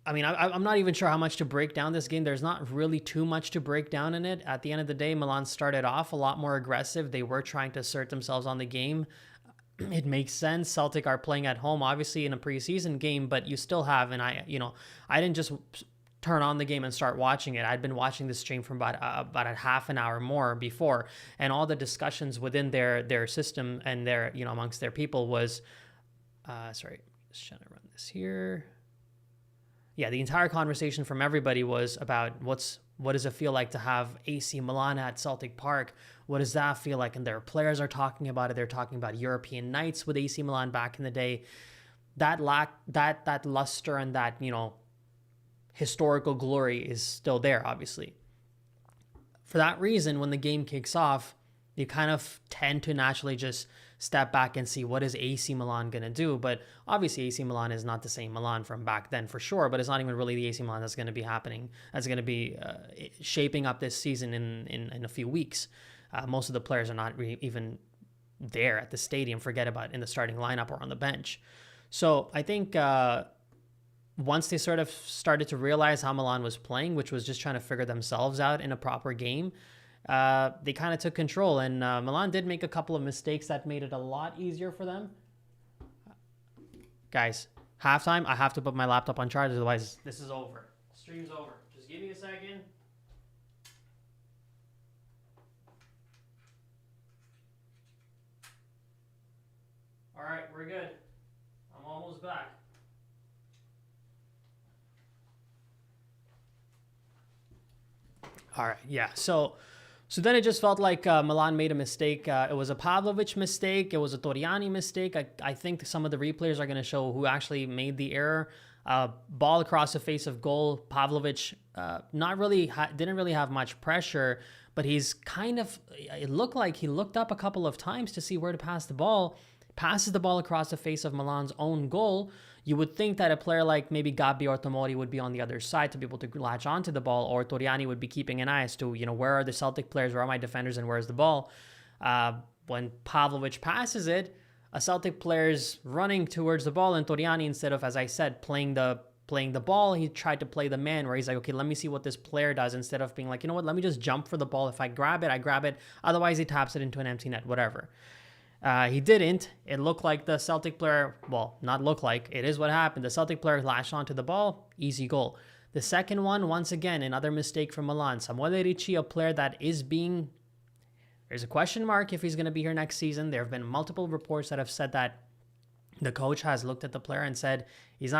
I'm not even sure how much to break down this game. There's not really too much to break down in it. At the end of the day, Milan started off a lot more aggressive. They were trying to assert themselves on the game. It makes sense. Celtic are playing at home, obviously in a preseason game, but you still have, and I didn't just turn on the game and start watching it. I'd been watching the stream for about a half an hour more before, and all the discussions within their system and their, amongst their people was, sorry, just trying to run this here. Yeah, the entire conversation from everybody was about what does it feel like to have AC Milan at Celtic Park? What does that feel like? And their players are talking about it. They're talking about European nights with AC Milan back in the day. That luster and that, historical glory is still there, obviously. For that reason, when the game kicks off, you kind of tend to naturally just step back and see what is AC Milan going to do. But obviously AC Milan is not the same Milan from back then for sure, but it's not even really the AC Milan that's going to be happening, that's going to be shaping up this season in a few weeks. Most of the players are not even there at the stadium, forget about in the starting lineup or on the bench. So I think once they sort of started to realize how Milan was playing, which was just trying to figure themselves out in a proper game, they kind of took control, and Milan did make a couple of mistakes that made it a lot easier for them. Guys, halftime, I have to put my laptop on charge, otherwise this is over. Stream's over. Just give me a second. All right, we're good. I'm almost back. All right, yeah. So then it just felt like Milan made a mistake. It was a Pavlovic mistake. It was a Toriani mistake. I think some of the replays are going to show who actually made the error. Ball across the face of goal. Pavlovic didn't really have much pressure, but it looked like he looked up a couple of times to see where to pass the ball. Passes the ball across the face of Milan's own goal. You would think that a player like maybe Gabby or Tomori would be on the other side to be able to latch onto the ball, or Toriani would be keeping an eye as to, where are the Celtic players, where are my defenders, and where's the ball. When Pavlovic passes it, a Celtic player's running towards the ball, and Toriani, instead of, as I said, playing the ball, he tried to play the man, where he's like, okay, let me see what this player does, instead of being like, you know what, let me just jump for the ball. If I grab it, I grab it. Otherwise, he taps it into an empty net, whatever. He didn't. It looked like the Celtic player, well, not look like, it is what happened. The Celtic player latched onto the ball, easy goal. The second one, once again, another mistake from Milan. Samuele Ricci, a player that is there's a question mark if he's going to be here next season. There have been multiple reports that have said that the coach has looked at the player and said he's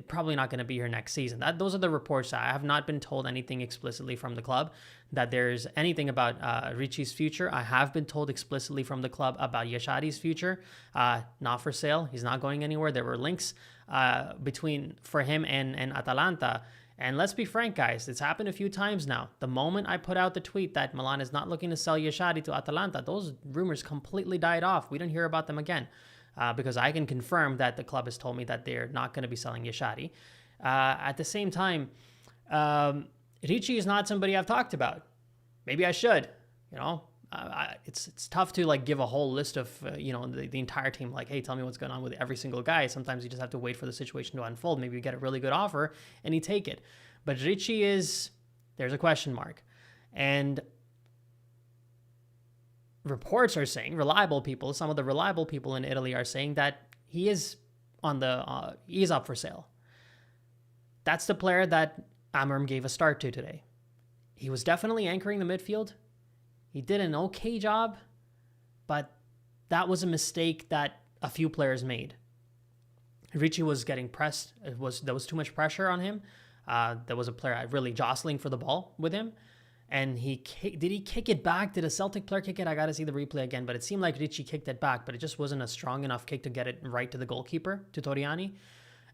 probably not going to be here next season. Those are the reports. I have not been told anything explicitly from the club that there's anything about Ricci's future. I have been told explicitly from the club about Yashadi's future. Not for sale. He's not going anywhere. There were links for him and Atalanta. And let's be frank, guys, it's happened a few times now. The moment I put out the tweet that Milan is not looking to sell Yashadi to Atalanta, those rumors completely died off. We didn't hear about them again. Because I can confirm that the club has told me that they're not going to be selling Yashadi. At the same time, Ricci is not somebody I've talked about. Maybe I should. It's tough to give a whole list of the entire team. Like, hey, tell me what's going on with every single guy. Sometimes you just have to wait for the situation to unfold. Maybe you get a really good offer and you take it. But Ricci there's a question mark, and reports are saying, some of the reliable people in Italy are saying that he is up for sale. That's the player that Amorim gave a start to today. He was definitely anchoring the midfield. He did an okay job, but that was a mistake that a few players made. Ricci was getting pressed. There was too much pressure on him. There was a player really jostling for the ball with him. And did he kick it back? Did a Celtic player kick it? I got to see the replay again. But it seemed like Ricci kicked it back, but it just wasn't a strong enough kick to get it right to the goalkeeper, to Toriani.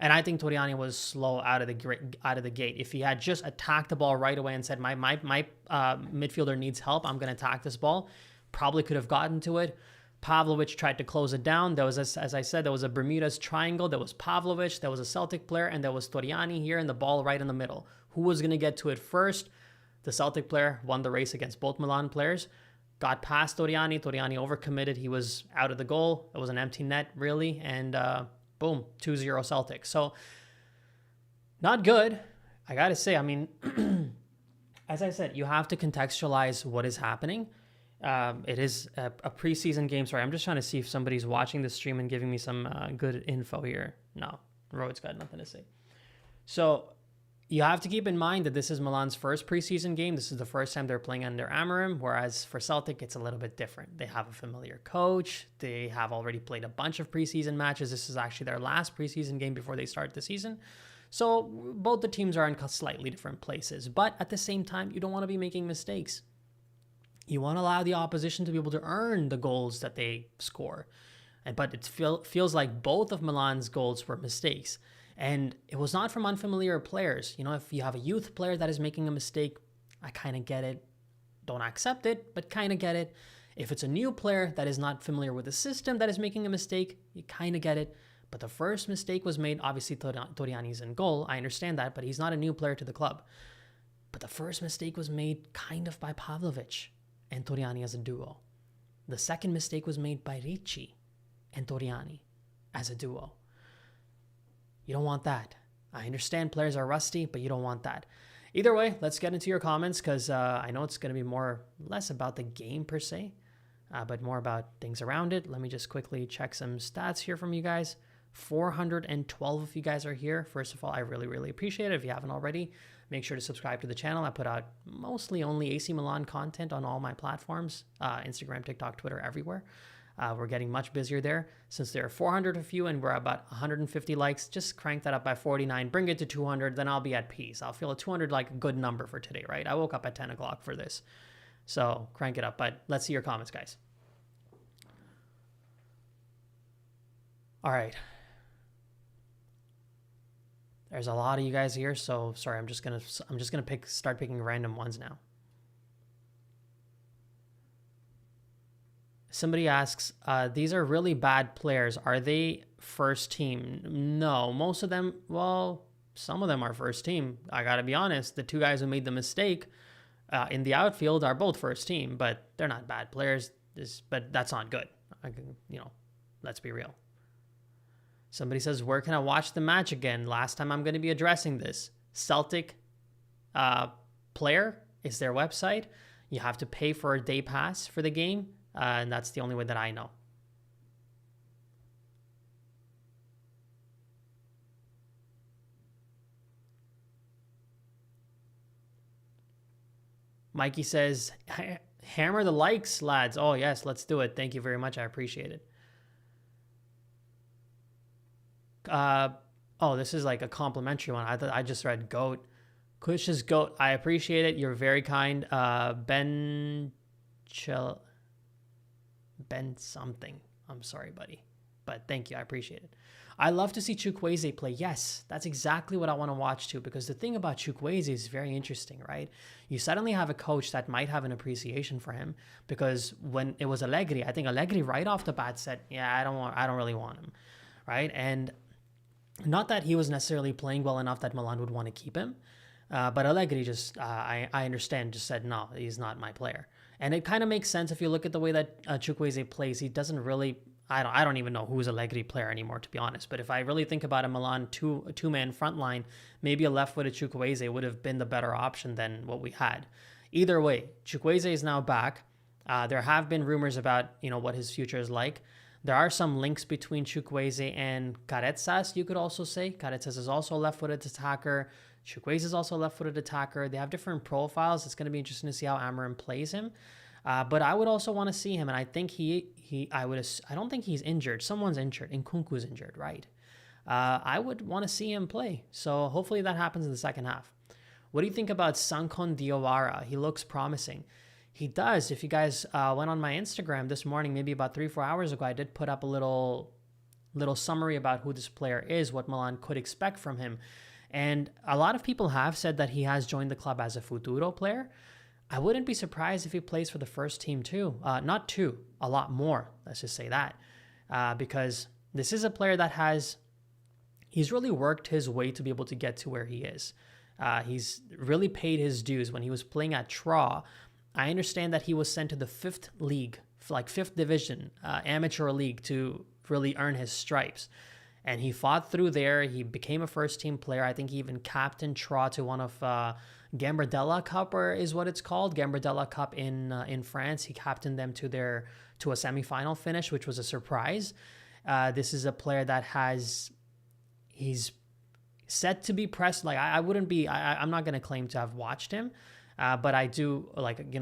And I think Toriani was slow out of the gate. If he had just attacked the ball right away and said, my midfielder needs help, I'm going to attack this ball, probably could have gotten to it. Pavlovic tried to close it down. There was, as I said, there was a Bermuda's triangle. There was Pavlovic, there was a Celtic player, and there was Toriani here, and the ball right in the middle. Who was going to get to it first? The Celtic player won the race against both Milan players, got past Toriani. Toriani overcommitted. He was out of the goal. It was an empty net, really, and boom, 2-0 Celtic. So, not good. I got to say, I mean, as I said, you have to contextualize what is happening. It is a preseason game. Sorry, I'm just trying to see if somebody's watching the stream and giving me some good info here. No, Road's got nothing to say. So you have to keep in mind that this is Milan's first preseason game. This is the first time they're playing under Amorim, whereas for Celtic, it's a little bit different. They have a familiar coach. They have already played a bunch of preseason matches. This is actually their last preseason game before they start the season. So both the teams are in slightly different places. But at the same time, you don't want to be making mistakes. You want to allow the opposition to be able to earn the goals that they score. But it feels like both of Milan's goals were mistakes. And it was not from unfamiliar players. You know, if you have a youth player that is making a mistake, I kind of get it. Don't accept it, but kind of get it. If it's a new player that is not familiar with the system that is making a mistake, you kind of get it. But the first mistake was made, obviously Toriani's in goal. I understand that, but he's not a new player to the club. But the first mistake was made kind of by Pavlovic and Toriani as a duo. The second mistake was made by Ricci and Toriani as a duo. You don't want that. I understand players are rusty, but you don't want that. Either way, let's get into your comments because I know it's going to be less about the game per se, but more about things around it. Let me just quickly check some stats here from you guys. 412 of you guys are here. First of all, I really, really appreciate it. If you haven't already, make sure to subscribe to the channel. I put out mostly only AC Milan content on all my platforms, Instagram, TikTok, Twitter, everywhere. We're getting much busier there. Since there are 400 of you and we're about 150 likes, just crank that up by 49, bring it to 200, then I'll be at peace. I'll feel a 200 like a good number for today, right? I woke up at 10 o'clock for this. So crank it up, but let's see your comments, guys. All right. There's a lot of you guys here, so sorry, I'm just gonna start picking random ones now. Somebody asks, these are really bad players. Are they first team? No, most of them, well, some of them are first team. I gotta be honest, the two guys who made the mistake in the outfield are both first team, but they're not bad players. But that's not good. Let's be real. Somebody says, where can I watch the match again? Last time I'm going to be addressing this. Celtic player is their website. You have to pay for a day pass for the game, and that's the only way that I know. Mikey says, hammer the likes, lads. Oh, yes, let's do it. Thank you very much. I appreciate it. This is like a complimentary one. I just read goat. Kush's goat. I appreciate it. You're very kind. Ben something. I'm sorry, buddy. But thank you. I appreciate it. I love to see Chukwueze play. Yes, that's exactly what I want to watch too, because the thing about Chukwueze is very interesting, right? You suddenly have a coach that might have an appreciation for him, because when it was Allegri, I think Allegri right off the bat said, yeah, I don't really want him, right? And not that he was necessarily playing well enough that Milan would want to keep him, but Allegri just, I understand, just said, no, he's not my player. And it kind of makes sense if you look at the way that Chukwueze plays. He doesn't really, I don't even know who's a Allegri player anymore, to be honest. But if I really think about a Milan two-man front line, maybe a left-footed Chukwueze would have been the better option than what we had. Either way, Chukwueze is now back. There have been rumors about, what his future is like. There are some links between Chukwueze and Carezas, you could also say. Carezas is also a left-footed attacker. Chukwueze is also a left-footed attacker. They have different profiles. It's going to be interesting to see how Amorim plays him. But I would also want to see him, and I think I don't think he's injured. Someone's injured. Nkunku's injured, right? I would want to see him play. So hopefully that happens in the second half. What do you think about Sankon Diawara? He looks promising. He does. If you guys went on my Instagram this morning, maybe about 3-4 hours ago, I did put up a little summary about who this player is, what Milan could expect from him. And a lot of people have said that he has joined the club as a Futuro player. I wouldn't be surprised if he plays for the first team too. Not two, a lot more. Let's just say that. Because this is a player that he's really worked his way to be able to get to where he is. He's really paid his dues. When he was playing at Tra, I understand that he was sent to the 5th league, like 5th division, amateur league, to really earn his stripes. And he fought through there. He became a first-team player. I think he even captained Tra to one of Gambardella Cup, or is what it's called, Gambardella Cup in France. He captained them to a semifinal finish, which was a surprise. This is a player that he's set to be pressed. Like I'm not going to claim to have watched him, but I do,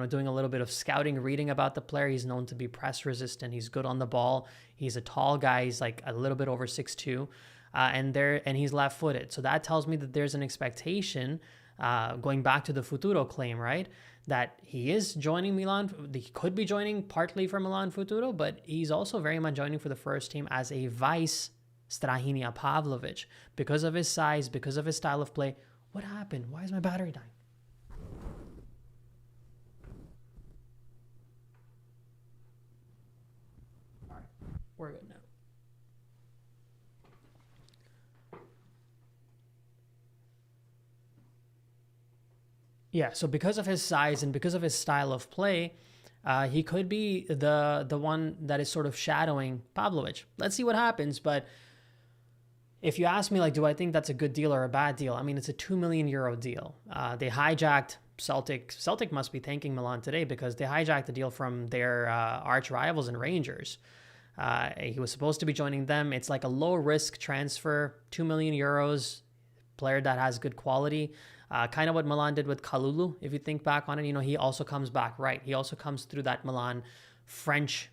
doing a little bit of scouting, reading about the player. He's known to be press resistant. He's good on the ball. He's a tall guy. He's like a little bit over 6'2", and he's left-footed. So that tells me that there's an expectation, going back to the Futuro claim, right? That he is joining Milan. He could be joining partly for Milan Futuro, but he's also very much joining for the first team as a vice Strahinja Pavlovic, because of his size, because of his style of play. What happened? Why is my battery dying? All right, we're good now. Yeah, so because of his size and because of his style of play, he could be the one that is sort of shadowing Pavlovic. Let's see what happens, but if you ask me, do I think that's a good deal or a bad deal? I mean, it's a €2 million deal. They hijacked Celtic. Celtic must be thanking Milan today because they hijacked the deal from their arch rivals and Rangers. He was supposed to be joining them. It's like a low-risk transfer, €2 million, player that has good quality. Kind of what Milan did with Kalulu, if you think back on it. He also comes back right. He also comes through that Milan French,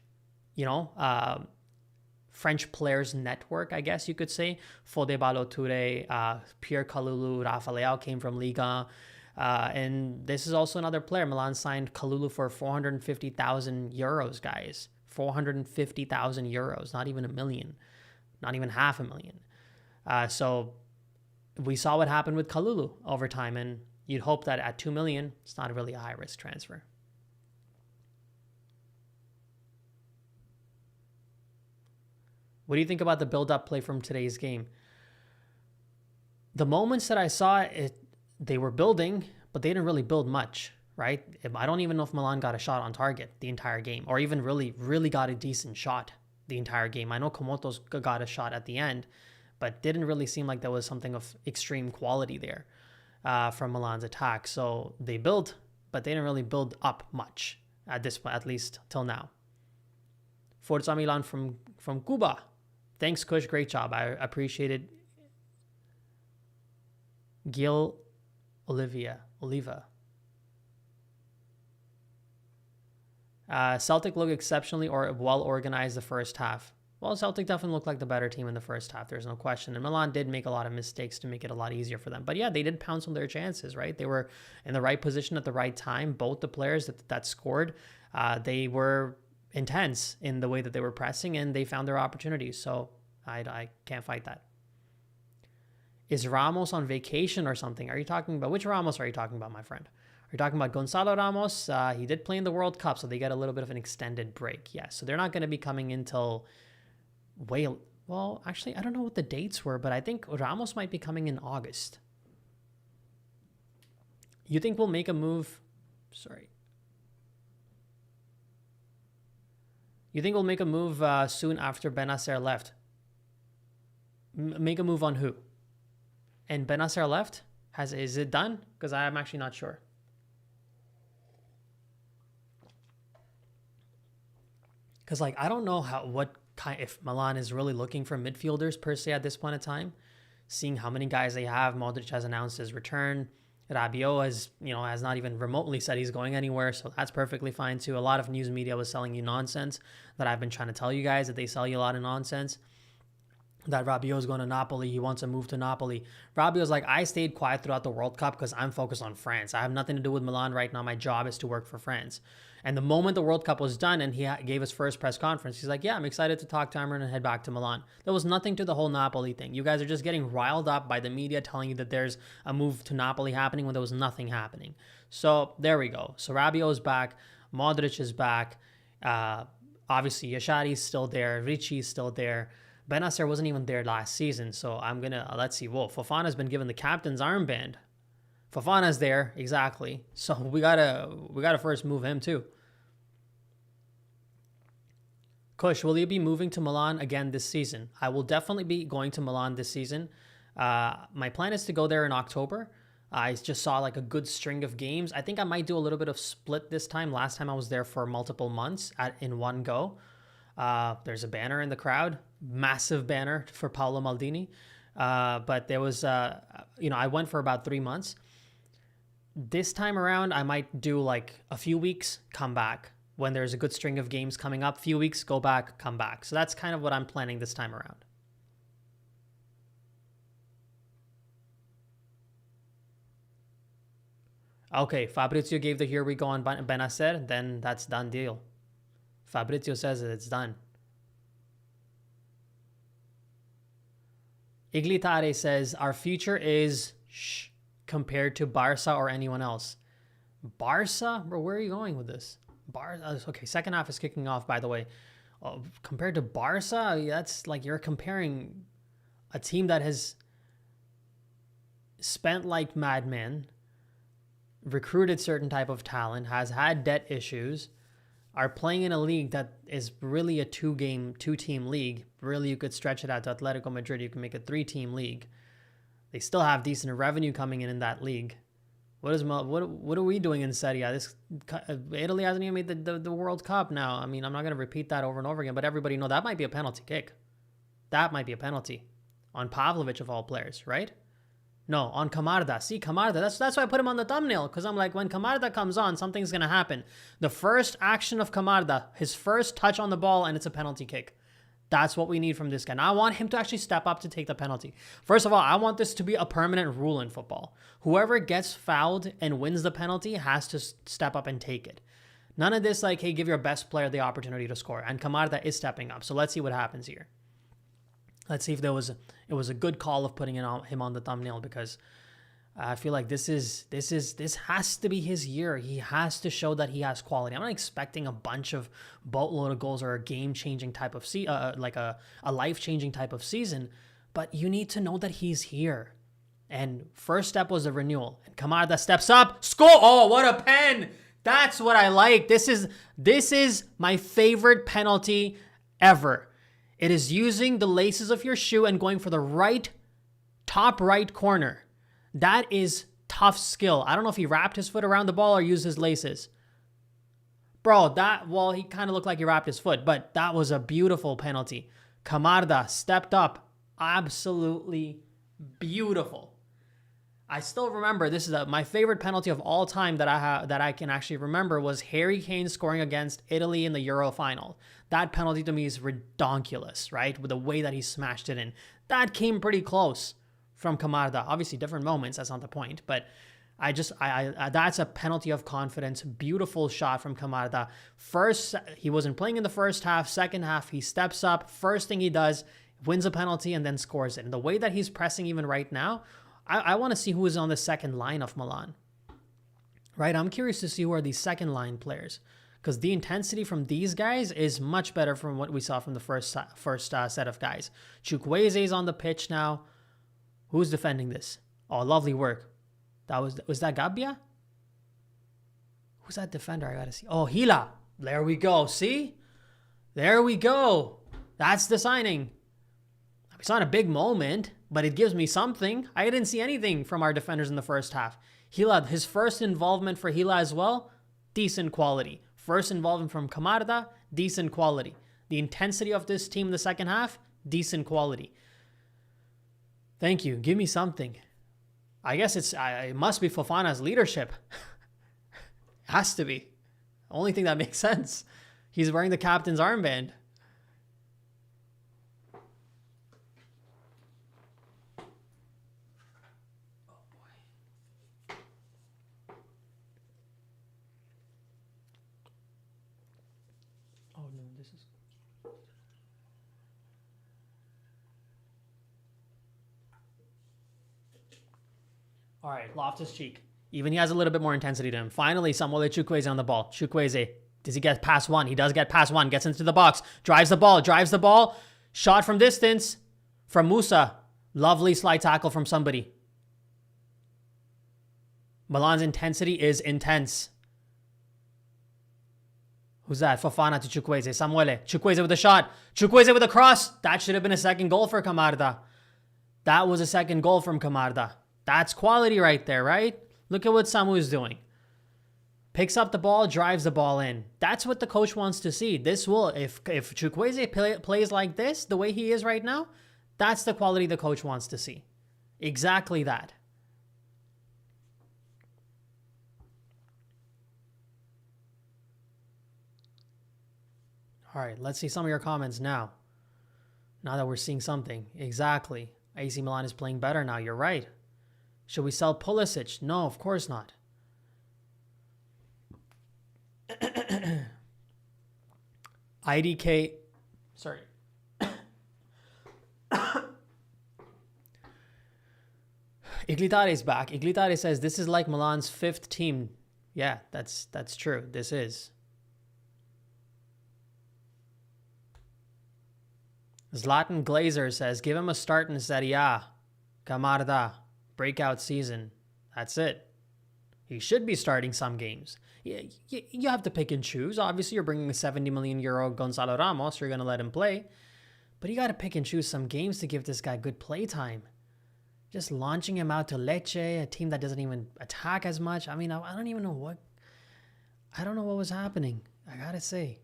French players network, I guess you could say. Fode Ballo-Touré, Pierre Kalulu, Rafa Leao came from Liga. And this is also another player. Milan signed Kalulu for €450,000, guys. €450,000, not even $1 million, not even $500,000. So we saw what happened with Kalulu over time, and you'd hope that at $2 million, it's not really a high-risk transfer. What do you think about the build-up play from today's game? The moments that I saw it, they were building, but they didn't really build much, right? I don't even know if Milan got a shot on target the entire game, or even really, really got a decent shot the entire game. I know Komoto's got a shot at the end, but didn't really seem like there was something of extreme quality there from Milan's attack. So they built, but they didn't really build up much at this point, at least till now. Forza Milan from Cuba. Thanks, Kush. Great job. I appreciate it. Gil Oliva. Celtic look exceptionally or well organized the first half. Well, Celtic definitely looked like the better team in the first half. There's no question. And Milan did make a lot of mistakes to make it a lot easier for them. But yeah, they did pounce on their chances, right? They were in the right position at the right time. Both the players that scored, they were intense in the way that they were pressing, and they found their opportunities. So I can't fight that. Is Ramos on vacation or something? Are you talking about, which Ramos are you talking about, my friend? Are you talking about Gonzalo Ramos? He did play in the World Cup, so they get a little bit of an extended break. Yes, so they're not going to be coming in till well, actually, I don't know what the dates were, but I think Ramos might be coming in August. You think we'll make a move? Sorry. You think we'll make a move soon after Benacer left? Make a move on who? And Benacer left? Is it done? Because I'm actually not sure. Because I don't know if Milan is really looking for midfielders per se at this point in time, seeing how many guys they have. Modric has announced his return. Rabiot has not even remotely said he's going anywhere, so that's perfectly fine too. A lot of news media was selling you nonsense that I've been trying to tell you guys, that they sell you a lot of nonsense. That Rabiot's going to Napoli. He wants to move to Napoli. Rabiot's like, I stayed quiet throughout the World Cup because I'm focused on France. I have nothing to do with Milan right now. My job is to work for France. And the moment the World Cup was done and he gave his first press conference, he's like, yeah, I'm excited to talk to Amran and head back to Milan. There was nothing to the whole Napoli thing. You guys are just getting riled up by the media telling you that there's a move to Napoli happening when there was nothing happening. So there we go. So Rabiot is back. Modric is back. Obviously, Yashari's still there. Ricci's still there. Benacer wasn't even there last season, so I'm going to, let's see. Whoa, Fofana's been given the captain's armband. Fofana's there, exactly. So we gotta first move him too. Kush, will you be moving to Milan again this season? I will definitely be going to Milan this season. My plan is to go there in October. I just saw like a good string of games. I think I might do a little bit of split this time. Last time I was there for multiple months in one go. There's a banner in the crowd, massive banner for Paolo Maldini. But there was, I went for about 3 months. This time around, I might do like a few weeks, come back. When there's a good string of games coming up, few weeks, go back, come back. So that's kind of what I'm planning this time around. Okay, Fabrizio gave the here we go on Benacer, then that's done deal. Fabrizio says it's done. Iglitare says, our future is compared to Barca or anyone else. Barca? Bro, where are you going with this? Okay, second half is kicking off, by the way. Compared to Barca, that's like you're comparing a team that has spent like madmen, recruited certain type of talent, has had debt issues, are playing in a league that is really a two-team league. Really, you could stretch it out to Atletico Madrid. You can make a 3-team league. They still have decent revenue coming in that league. What are we doing in Serie A? Italy hasn't even made the World Cup now. I mean, I'm not going to repeat that over and over again, but everybody know that might be a penalty kick. That might be a penalty on Pavlovic of all players, right? No, on Camarda. See, Camarda, that's why I put him on the thumbnail, because I'm like, when Camarda comes on, something's going to happen. The first action of Camarda, his first touch on the ball, and it's a penalty kick. That's what we need from this guy. Now, I want him to actually step up to take the penalty. First of all, I want this to be a permanent rule in football. Whoever gets fouled and wins the penalty has to step up and take it. None of this like, hey, give your best player the opportunity to score. And Camarda is stepping up. So let's see what happens here. Let's see if it was a good call of putting him on the thumbnail, because I feel like this has to be his year. He has to show that he has quality. I'm not expecting a bunch of boatload of goals or a game-changing type of like a life-changing type of season, but you need to know that he's here. And first step was a renewal. And Camarda steps up, score! Oh, what a pen! That's what I like. This is my favorite penalty ever. It is using the laces of your shoe and going for the top right corner. That is tough skill. I don't know if he wrapped his foot around the ball or used his laces. Bro, he kind of looked like he wrapped his foot, but that was a beautiful penalty. Camarda stepped up. Absolutely beautiful. I still remember, this is my favorite penalty of all time that I can actually remember, was Harry Kane scoring against Italy in the Euro final. That penalty to me is redonkulous, right? With the way that he smashed it in. That came pretty close from Camarda. Obviously different moments, that's not the point, but that's a penalty of confidence. Beautiful shot from Camarda. First, he wasn't playing in the first half. Second half, he steps up. First thing he does, wins a penalty and then scores it. And the way that he's pressing even right now, I want to see who is on the second line of Milan. Right? I'm curious to see who are these second line players, because the intensity from these guys is much better from what we saw from the first set of guys. Chukwueze is on the pitch now. Who's defending this? Oh, lovely work. Was that Gabbia? Who's that defender? I gotta see. Oh, Hila. There we go. See? There we go. That's the signing. It's not a big moment, but it gives me something. I didn't see anything from our defenders in the first half. Hila, his first involvement for Hila as well, decent quality. First involvement from Camarda, decent quality. The intensity of this team in the second half, decent quality. Thank you. Give me something. I guess it must be Fofana's leadership. Has to be. Only thing that makes sense. He's wearing the captain's armband. Oh no, this is... All right, Loftus-Cheek. Even he has a little bit more intensity to him. Finally, Samuel Chukwueze on the ball. Chukwueze, does he get past one? He does get past one. Gets into the box. Drives the ball. Shot from distance from Musa. Lovely slide tackle from somebody. Milan's intensity is intense. Who's that? Fofana to Chukwueze. Samuele. Chukwueze with a shot. Chukwueze with a cross. That should have been a second goal for Camarda. That was a second goal from Camarda. That's quality right there, right? Look at what Samu is doing. Picks up the ball, drives the ball in. That's what the coach wants to see. This will, if Chukwueze plays like this, the way he is right now, that's the quality the coach wants to see. Exactly that. All right, let's see some of your comments now. Now that we're seeing something. Exactly. AC Milan is playing better now. You're right. Should we sell Pulisic? No, of course not. IDK. Sorry. Iglitare is back. Iglitare says this is like Milan's 5th team. Yeah, that's true. This is. Zlatan Glazer says, give him a start in Serie A. Camarda. Breakout season. That's it. He should be starting some games. You have to pick and choose. Obviously, you're bringing a 70 million euro Gonzalo Ramos. You're going to let him play. But you got to pick and choose some games to give this guy good play time. Just launching him out to Lecce, a team that doesn't even attack as much. I mean, I don't even know what... I don't know what was happening. I got to say.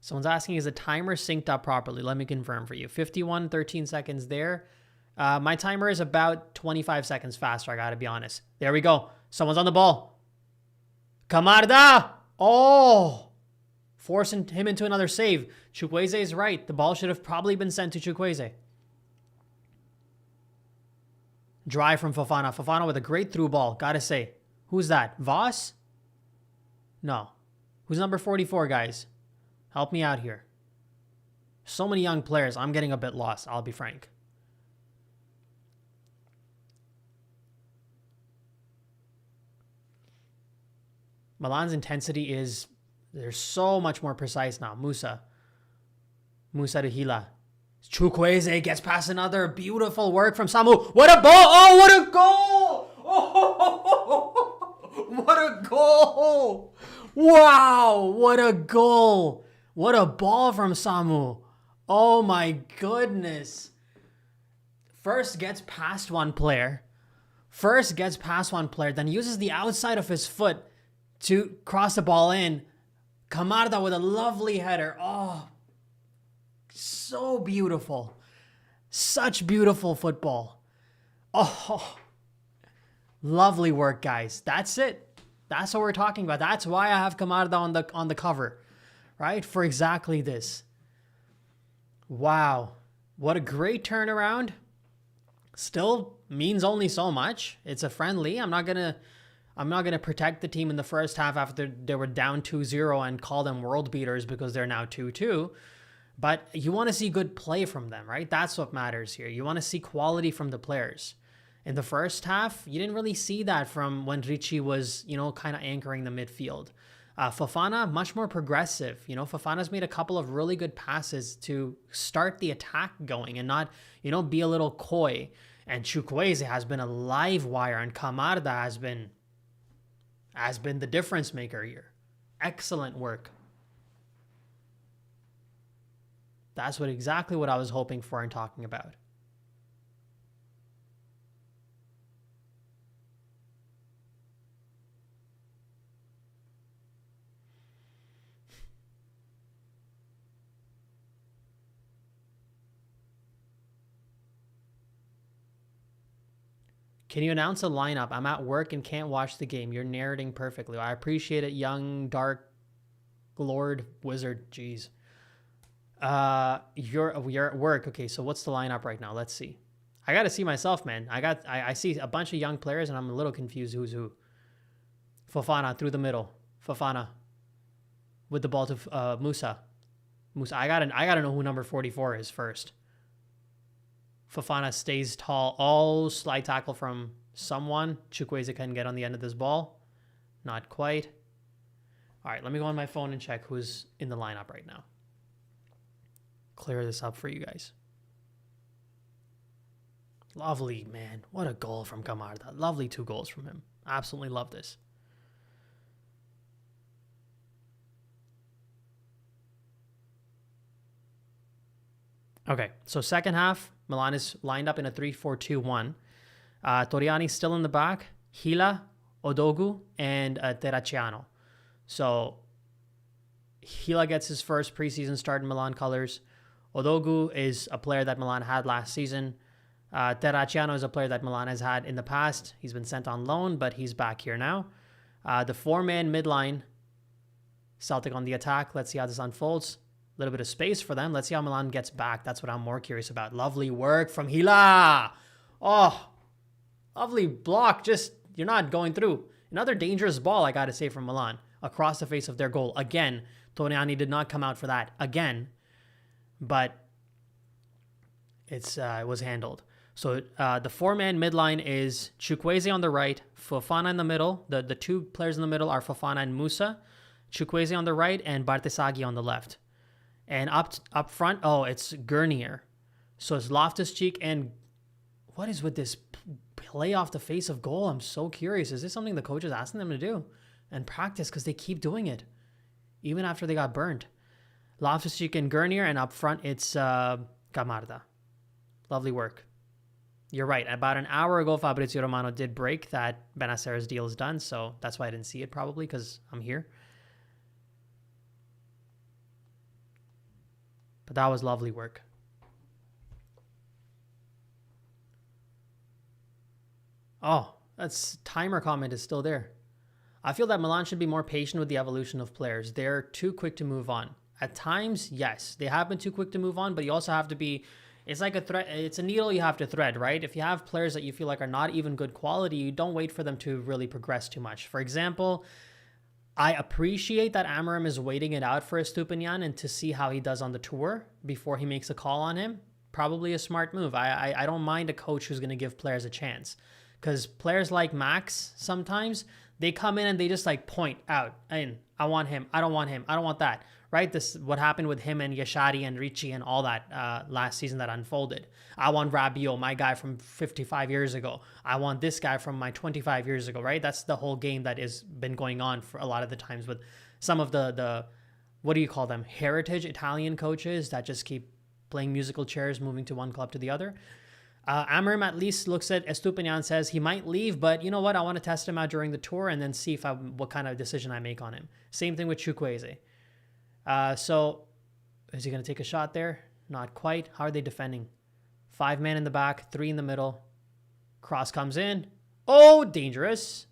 Someone's asking, is the timer synced up properly? Let me confirm for you. 51, 13 seconds there. My timer is about 25 seconds faster, I gotta be honest. There we go. Someone's on the ball. Camarda! Oh! Forcing him into another save. Chukwueze is right. The ball should have probably been sent to Chukwueze. Drive from Fofana. Fofana with a great through ball, gotta say. Who's that? Voss? No. Who's number 44, guys? Help me out here. So many young players. I'm getting a bit lost. I'll be frank. Milan's intensity is... They're so much more precise now. Musa to Hila. Chukwueze gets past another. Beautiful work from Samu. What a ball! Oh, what a goal! Oh, what a goal! Wow, what a goal! What a ball from Samu. Oh my goodness. First gets past one player, then uses the outside of his foot to cross the ball in. Camarda with a lovely header. Oh, so beautiful. Such beautiful football. Oh, lovely work, guys. That's it. That's what we're talking about. That's why I have Camarda on the cover. Right? For exactly this. Wow. What a great turnaround. Still means only so much. It's a friendly. I'm not gonna protect the team in the first half after they were down 2-0 and call them world beaters because they're now 2-2. But you want to see good play from them, right? That's what matters here. You want to see quality from the players. In the first half, you didn't really see that from when Ricci was, kind of anchoring the midfield. Fofana, much more progressive. Fofana's made a couple of really good passes to start the attack going and not, be a little coy. And Chukwueze has been a live wire, and Camarda has been the difference maker here. Excellent work. That's exactly what I was hoping for and talking about. Can you announce a lineup? I'm at work and can't watch the game. You're narrating perfectly. I appreciate it, young dark lord wizard. Jeez. You're at work. Okay, so what's the lineup right now? Let's see. I got to see myself, man. I see a bunch of young players and I'm a little confused who's who. Fofana through the middle. Fofana with the ball to Musa. I gotta know who number 44 is first. Fofana stays tall. Oh, slide tackle from someone. Chukwueze can get on the end of this ball. Not quite. All right, let me go on my phone and check who's in the lineup right now. Clear this up for you guys. Lovely, man. What a goal from Camarda. Lovely 2 goals from him. Absolutely love this. Okay, so second half, Milan is lined up in a 3-4-2-1. Toriani's still in the back. Hila, Odogu, and Terracciano. So Hila gets his first preseason start in Milan colors. Odogu is a player that Milan had last season. Terracciano is a player that Milan has had in the past. He's been sent on loan, but he's back here now. The 4-man midline, Celtic on the attack. Let's see how this unfolds. A little bit of space for them. Let's see how Milan gets back. That's what I'm more curious about. Lovely work from Hila. Oh, lovely block. Just, you're not going through. Another dangerous ball, I got to say, from Milan. Across the face of their goal. Again, Toriani did not come out for that. Again. But it was handled. So the 4-man midline is Chukwueze on the right, Fofana in the middle. The 2 players in the middle are Fofana and Musa. Chukwueze on the right and Bartesaghi on the left. And up front, it's Gurnier. So it's Loftus-Cheek and what is with this play off the face of goal? I'm so curious. Is this something the coach is asking them to do and practice because they keep doing it even after they got burnt? Loftus-Cheek and Gurnier, and up front it's Camarda. Lovely work. You're right. About an hour ago, Fabrizio Romano did break that Benacer's deal is done, so that's why I didn't see it probably because I'm here. But that was lovely work. Oh, that's timer comment is still there. I feel that Milan should be more patient with the evolution of players. They're too quick to move on. At times, yes, they have been too quick to move on, but you also have to be, it's like a thread, it's a needle you have to thread, right? If you have players that you feel like are not even good quality, you don't wait for them to really progress too much. For example, I appreciate that Amorim is waiting it out for Estupiñán and to see how he does on the tour before he makes a call on him. Probably a smart move. I don't mind a coach who's going to give players a chance. Because players like Max, sometimes, they come in and they just like point out, I want him, I don't want him, I don't want that, right? This what happened with him and Yashadi and Ricci and all that last season that unfolded. I want Rabiot, my guy from 55 years ago. I want this guy from my 25 years ago, right? That's the whole game that has been going on for a lot of the times with some of the what do you call them? Heritage Italian coaches that just keep playing musical chairs, moving to one club to the other. Amorim at least looks at Estupiñán, says he might leave, but you know what? I want to test him out during the tour and then see what kind of decision I make on him. Same thing with Chukwueze. So is he going to take a shot there? Not quite. How are they defending? 5 men in the back, 3 in the middle. Cross comes in. Oh, dangerous.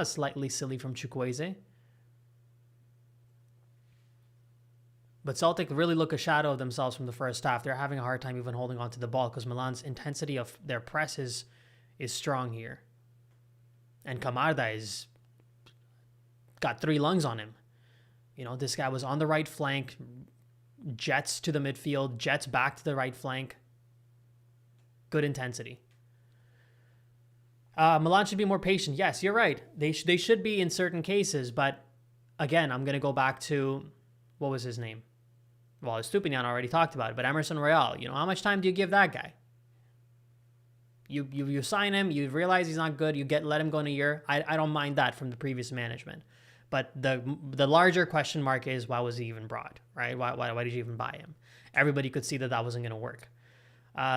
Slightly silly from Chukwueze. But Celtic really look a shadow of themselves from the first half. They're having a hard time even holding on to the ball because Milan's intensity of their press is strong here. And Camarda is got 3 lungs on him. You know, this guy was on the right flank, jets to the midfield, jets back to the right flank. Good intensity. Milan should be more patient. Yes, you're right. They should be in certain cases, but again, I'm going to go back to, what was his name? Well, Estupiñán already talked about it, but Emerson Royal, you know, how much time do you give that guy? You sign him, you realize he's not good, let him go in a year. I don't mind that from the previous management. But the larger question mark is, why was he even brought, right? Why did you even buy him? Everybody could see that wasn't going to work.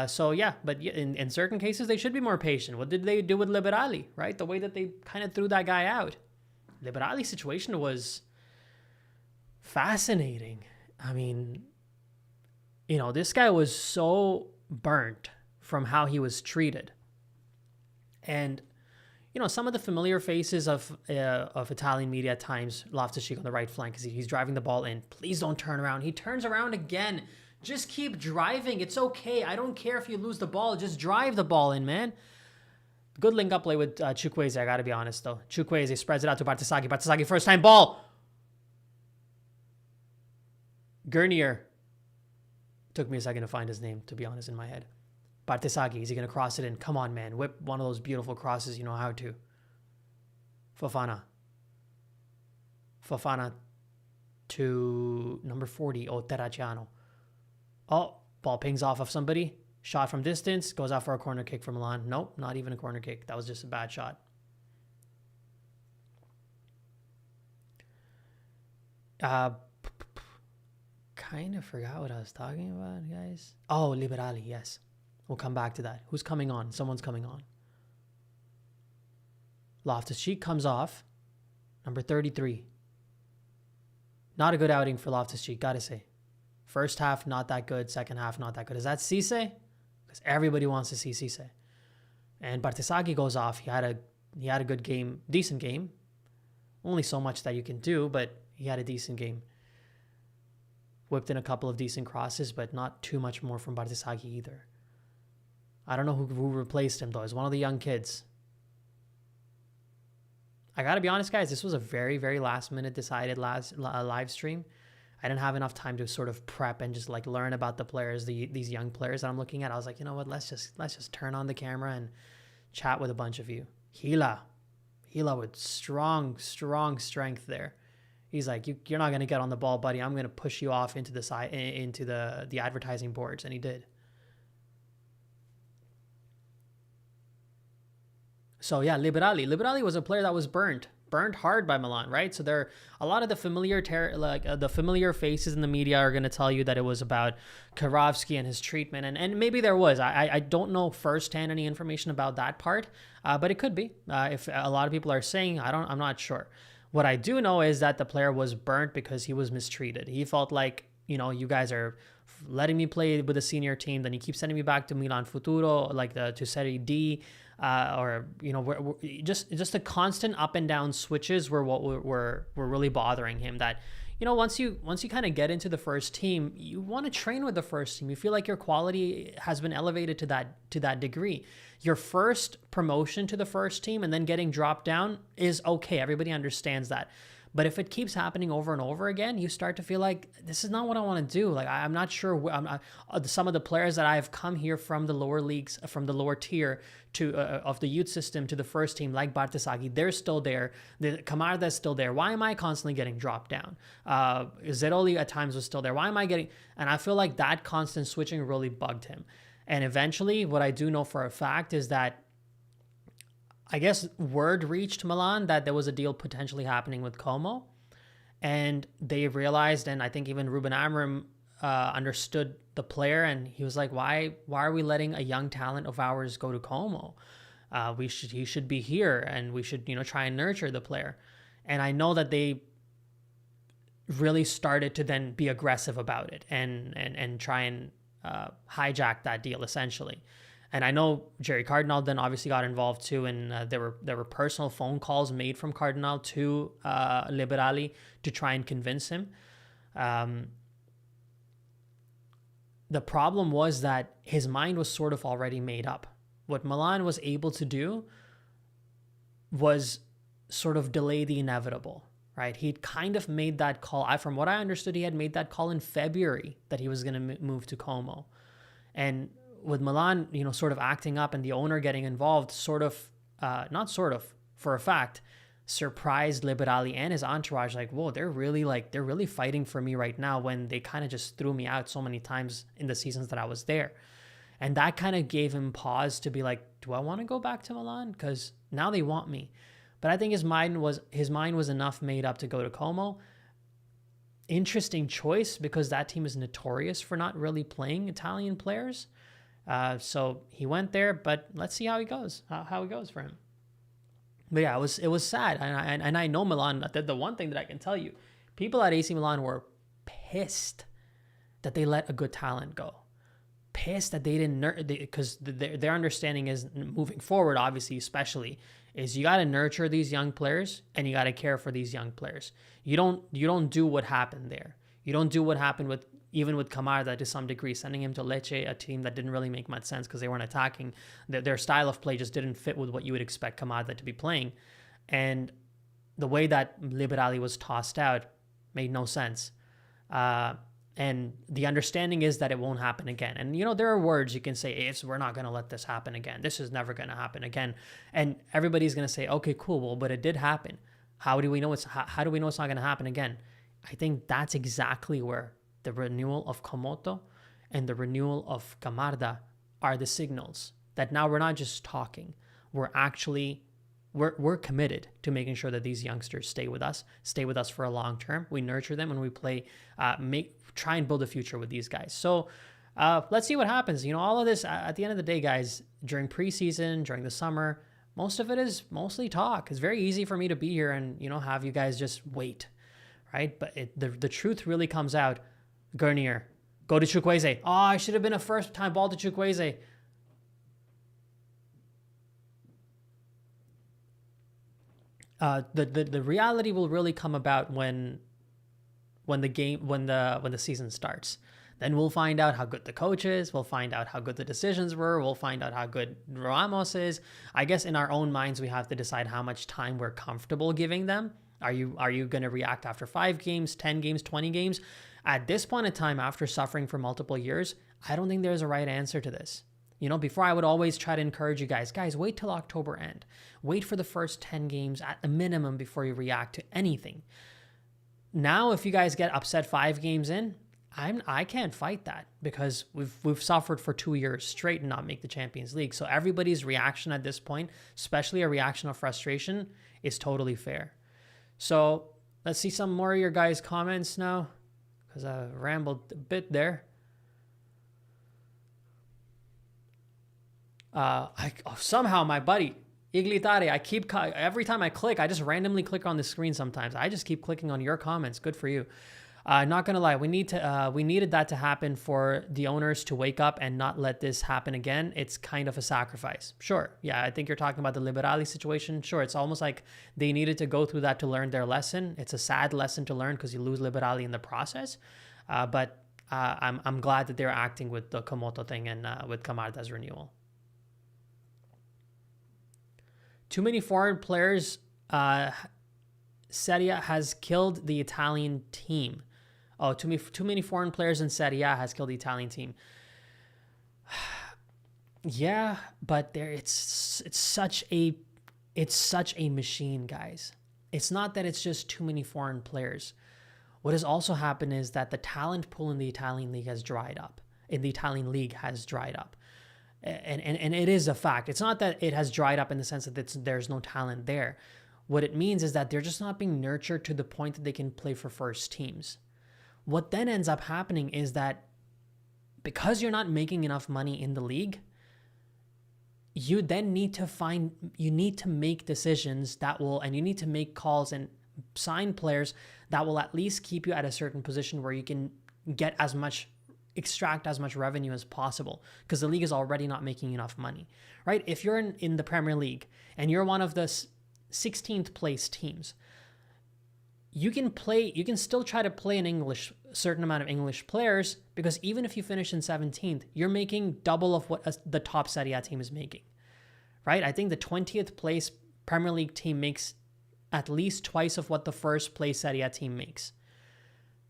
So yeah, but in certain cases, they should be more patient. What did they do with Liberali, right? The way that they kind of threw that guy out. Liberali's situation was fascinating. I mean, you know, this guy was so burnt from how he was treated. And some of the familiar faces of Italian media at times, Loftus-Cheek on the right flank, because he's driving the ball in. Please don't turn around. He turns around again. Just keep driving. It's okay. I don't care if you lose the ball. Just drive the ball in, man. Good link-up play with Chukwueze, I got to be honest, though. Chukwueze spreads it out to Bartisagi. Bartisagi, first-time ball. Gurnier. Took me a second to find his name, to be honest, in my head. Bartisagi, is he going to cross it in? Come on, man. Whip one of those beautiful crosses you know how to. Fofana to number 40, Terracciano. Oh, ball pings off of somebody. Shot from distance. Goes out for a corner kick for Milan. Nope, not even a corner kick. That was just a bad shot. Kind of forgot what I was talking about, guys. Oh, Liberali, yes. We'll come back to that. Who's coming on? Someone's coming on. Loftus-Cheek comes off. Number 33. Not a good outing for Loftus-Cheek, gotta say. First half, not that good. Second half, not that good. Is that Cisse? Because everybody wants to see Cisse. And Bartisagi goes off. He had a good game, decent game. Only so much that you can do, but he had a decent game. Whipped in a couple of decent crosses, but not too much more from Bartisagi either. I don't know who replaced him, though. It's one of the young kids. I got to be honest, guys. This was a very, very last-minute decided live stream. I didn't have enough time to sort of prep and just learn about the players, these young players that I'm looking at. I was like, you know what? Let's just turn on the camera and chat with a bunch of you. Gila with strong strength there. He's like, you're not going to get on the ball, buddy. I'm going to push you off into the side, into the advertising boards. And he did. So yeah, Liberali was a player that was burnt hard by Milan, right? So there, a lot of the familiar faces in the media are going to tell you that it was about Karofsky and his treatment, and maybe there was. I don't know firsthand any information about that part, but it could be. If a lot of people are saying, I'm not sure. What I do know is that the player was burnt because he was mistreated. He felt like, you guys are letting me play with a senior team, then you keep sending me back to Milan Futuro, to Serie D, we're just the constant up and down switches were what were really bothering him. That, once you kind of get into the first team, you want to train with the first team. You feel like your quality has been elevated to that degree. Your first promotion to the first team and then getting dropped down is okay. Everybody understands that. But if it keeps happening over and over again, you start to feel like this is not what I want to do. I'm not sure. Some of the players that I have come here from the lower leagues, from the lower tier to of the youth system to the first team, like Bartisagi, they're still there. The Camarda's still there. Why am I constantly getting dropped down? Zeroli at times was still there. Why am I getting? And I feel like that constant switching really bugged him. And eventually, what I do know for a fact is that, I guess, word reached Milan that there was a deal potentially happening with Como, and they realized, and I think even Ruben Amorim understood the player, and he was like, why are we letting a young talent of ours go to Como? He should be here, and we should try and nurture the player. And I know that they really started to then be aggressive about it and try and hijack that deal essentially. And I know Jerry Cardinal then obviously got involved too, and there were personal phone calls made from Cardinal to Liberali to try and convince him. The problem was that his mind was sort of already made up. What Milan was able to do was sort of delay the inevitable, right? He'd kind of made that call. From what I understood, he had made that call in February that he was going to move to Como. And with Milan, sort of acting up and the owner getting involved, for a fact, surprised Liberali and his entourage. Like, whoa, they're really fighting for me right now, when they kind of just threw me out so many times in the seasons that I was there. And that kind of gave him pause to be like, do I want to go back to Milan? Because now they want me. But I think his mind was enough made up to go to Como. Interesting choice, because that team is notorious for not really playing Italian players. So he went there, but let's see how he goes. How it goes for him. But yeah, it was sad, and I know Milan. The one thing that I can tell you, people at AC Milan were pissed that they let a good talent go. pissed that they didn't because their understanding is moving forward, obviously, especially is you got to nurture these young players and you got to care for these young players. You don't do what happened there. You don't do what happened with even with Camarda to some degree, sending him to Lecce, a team that didn't really make much sense because they weren't attacking. Their style of play just didn't fit with what you would expect Camarda to be playing. And the way that Liberali was tossed out made no sense. And the understanding is that it won't happen again. And, there are words you can say, we're not going to let this happen again. This is never going to happen again. And everybody's going to say, okay, cool. Well, but it did happen. How do we know it's not going to happen again? I think that's exactly where the renewal of Komoto and the renewal of Camarda are the signals that now we're not just talking. We're committed to making sure that these youngsters stay with us for a long term. We nurture them and we play, try and build a future with these guys. So let's see what happens. All of this at the end of the day, guys, during preseason, during the summer, most of it is mostly talk. It's very easy for me to be here and, have you guys just wait, right? But the truth really comes out. Garnier, go to Chukwueze. Oh, I should have been a first-time ball to Chukwueze. The reality will really come about when the season starts. Then we'll find out how good the coach is. We'll find out how good the decisions were. We'll find out how good Ramos is. I guess in our own minds, we have to decide how much time we're comfortable giving them. Are you going to react after 5 games, 10 games, 20 games? At this point in time, after suffering for multiple years, I don't think there's a right answer to this. Before I would always try to encourage you guys, wait till October end. Wait for the first 10 games at a minimum before you react to anything. Now, if you guys get upset 5 games in, I can't fight that because we've suffered for 2 years straight and not make the Champions League. So everybody's reaction at this point, especially a reaction of frustration, is totally fair. So let's see some more of your guys' comments now because I rambled a bit there. Somehow my buddy Iglitare, every time I click, I just randomly click on the screen sometimes. I just keep clicking on your comments. Good for you. Not gonna lie, we needed that to happen for the owners to wake up and not let this happen again. It's kind of a sacrifice. Sure. Yeah, I think you're talking about the Liberali situation. Sure, it's almost like they needed to go through that to learn their lesson. It's a sad lesson to learn because you lose Liberali in the process. But I'm glad that they're acting with the Komoto thing and with Camarda's renewal. Too many foreign players. Serie A has killed the Italian team. Oh, too many foreign players in Serie A has killed the Italian team. Yeah, but it's such a machine, guys. It's not that it's just too many foreign players. What has also happened is that the talent pool in the Italian league has dried up. And it is a fact. It's not that it has dried up in the sense that there's no talent there. What it means is that they're just not being nurtured to the point that they can play for first teams. What then ends up happening is that because you're not making enough money in the league, you then need to make decisions and you need to make calls and sign players that will at least keep you at a certain position where you can extract as much revenue as possible because the league is already not making enough money, right? If you're in the Premier League and you're one of the 16th place teams, you can still try to play certain amount of English players because even if you finish in 17th, you're making double of what the top Serie A team is making, right? I think the 20th place Premier League team makes at least twice of what the first place Serie A team makes.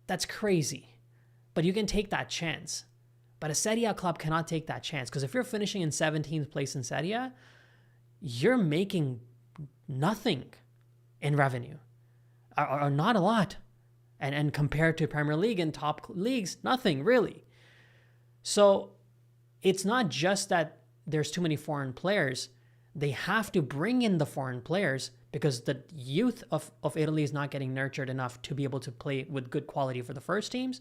That's crazy. But you can take that chance. But a Serie A club cannot take that chance because if you're finishing in 17th place in Serie A, you're making nothing in revenue, or not a lot. And compared to Premier League and top leagues, nothing really. So it's not just that there's too many foreign players. They have to bring in the foreign players because the youth of Italy is not getting nurtured enough to be able to play with good quality for the first teams.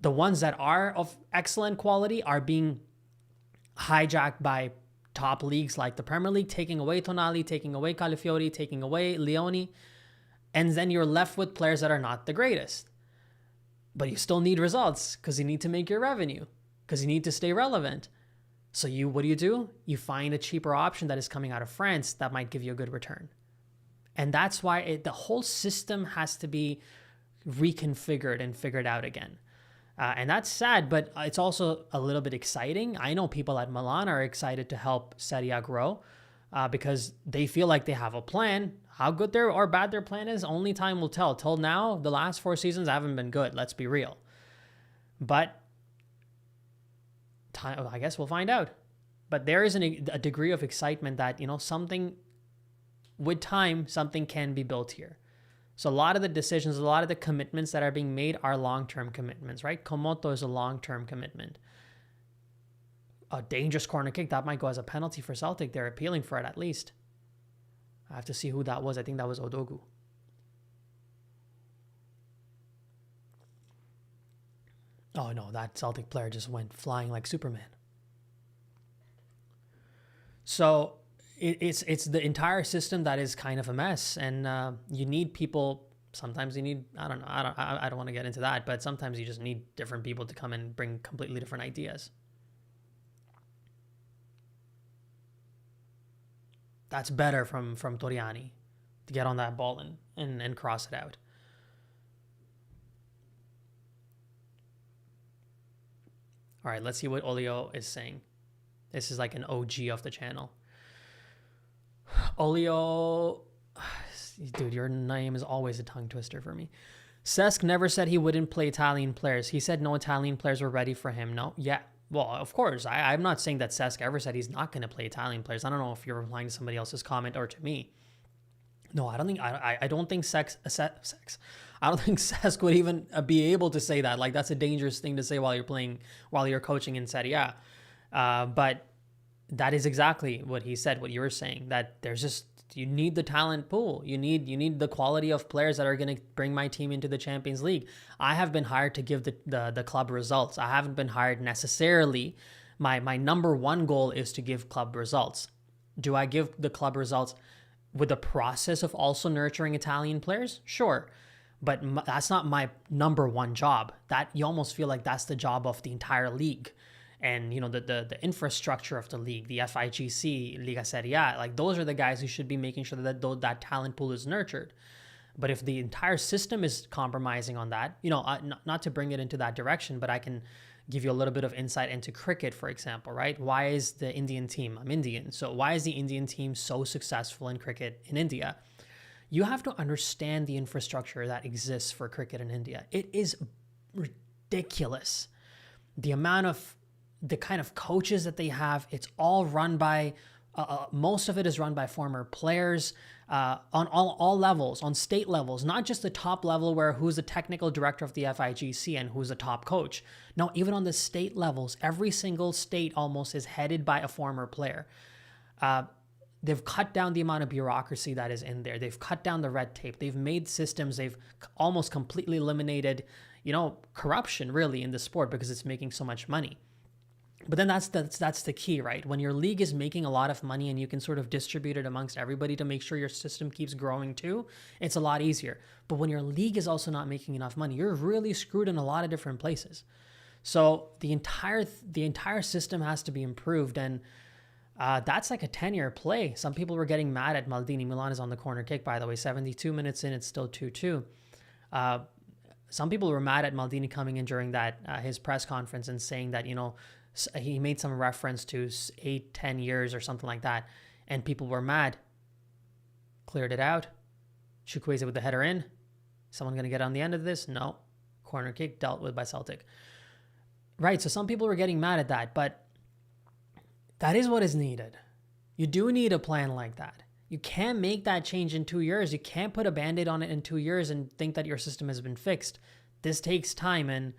The ones that are of excellent quality are being hijacked by top leagues like the Premier League, taking away Tonali, taking away Calafiori, taking away Leoni, and then you're left with players that are not the greatest. But you still need results because you need to make your revenue. because you need to stay relevant. So what do? You find a cheaper option that is coming out of France that might give you a good return. And that's why the whole system has to be reconfigured and figured out again. And that's sad, but it's also a little bit exciting. I know people at Milan are excited to help Serie A grow because they feel like they have a plan. How good or bad their plan is, only time will tell. Till now, the last 4 seasons haven't been good. Let's be real. But I guess we'll find out. But there is a degree of excitement that, with time, something can be built here. So a lot of the decisions, a lot of the commitments that are being made are long-term commitments, right? Komoto is a long-term commitment. A dangerous corner kick, that might go as a penalty for Celtic. They're appealing for it at least. I have to see who that was. I think that was Odogu. Oh no, that Celtic player just went flying like Superman. So it's the entire system that is kind of a mess, and you need people. Sometimes you need, I don't want to get into that, but sometimes you just need different people to come and bring completely different ideas. That's better from Toriani to get on that ball and cross it out. All right, let's see what Olio is saying. This is like an OG of the channel. Olio, dude, your name is always a tongue twister for me. Cesc never said he wouldn't play Italian players. He said no Italian players were ready for him. No, yeah. Well, of course. I'm not saying that Cesc ever said he's not going to play Italian players. I don't know if you're replying to somebody else's comment or to me. No, I don't think Cesc would even be able to say that. Like, that's a dangerous thing to say while you're coaching in Serie A. But that is exactly what he said, what you were saying, that you need the talent pool. You need the quality of players that are going to bring my team into the Champions League. I have been hired to give the club results. I haven't been hired necessarily. My number one goal is to give club results. Do I give the club results with the process of also nurturing Italian players? Sure. But that's not my number one job. That you almost feel like that's the job of the entire league. And, the infrastructure of the league, the FIGC, Liga Serie A, like those are the guys who should be making sure that talent pool is nurtured. But if the entire system is compromising on that, not to bring it into that direction, but I can give you a little bit of insight into cricket, for example, right? Why is the Indian team, I'm Indian, so why is the Indian team so successful in cricket in India? You have to understand the infrastructure that exists for cricket in India. It is ridiculous. The kind of coaches that they have, it's all run by, most of it is run by former players on all levels, on state levels, not just the top level where who's the technical director of the FIGC and who's the top coach. No, even on the state levels, every single state almost is headed by a former player. They've cut down the amount of bureaucracy that is in there. They've cut down the red tape. They've made systems. They've almost completely eliminated, corruption really in the sport because it's making so much money. But then that's the key, right? When your league is making a lot of money and you can sort of distribute it amongst everybody to make sure your system keeps growing too, it's a lot easier. But when your league is also not making enough money, you're really screwed in a lot of different places. So the entire system has to be improved, and that's like a 10-year play. Some people were getting mad at Maldini. Milan is on the corner kick, by the way. 72 minutes in, it's still 2-2. Some people were mad at Maldini coming in during that his press conference and saying that, he made some reference to 8-10 years or something like that, and people were mad. Cleared it out. Chukwueze with the header in. Someone going to get on the end of this? No. Corner kick dealt with by Celtic. Right, so some people were getting mad at that, but that is what is needed. You do need a plan like that. You can't make that change in 2 years. You can't put a Band-Aid on it in 2 years and think that your system has been fixed. This takes time and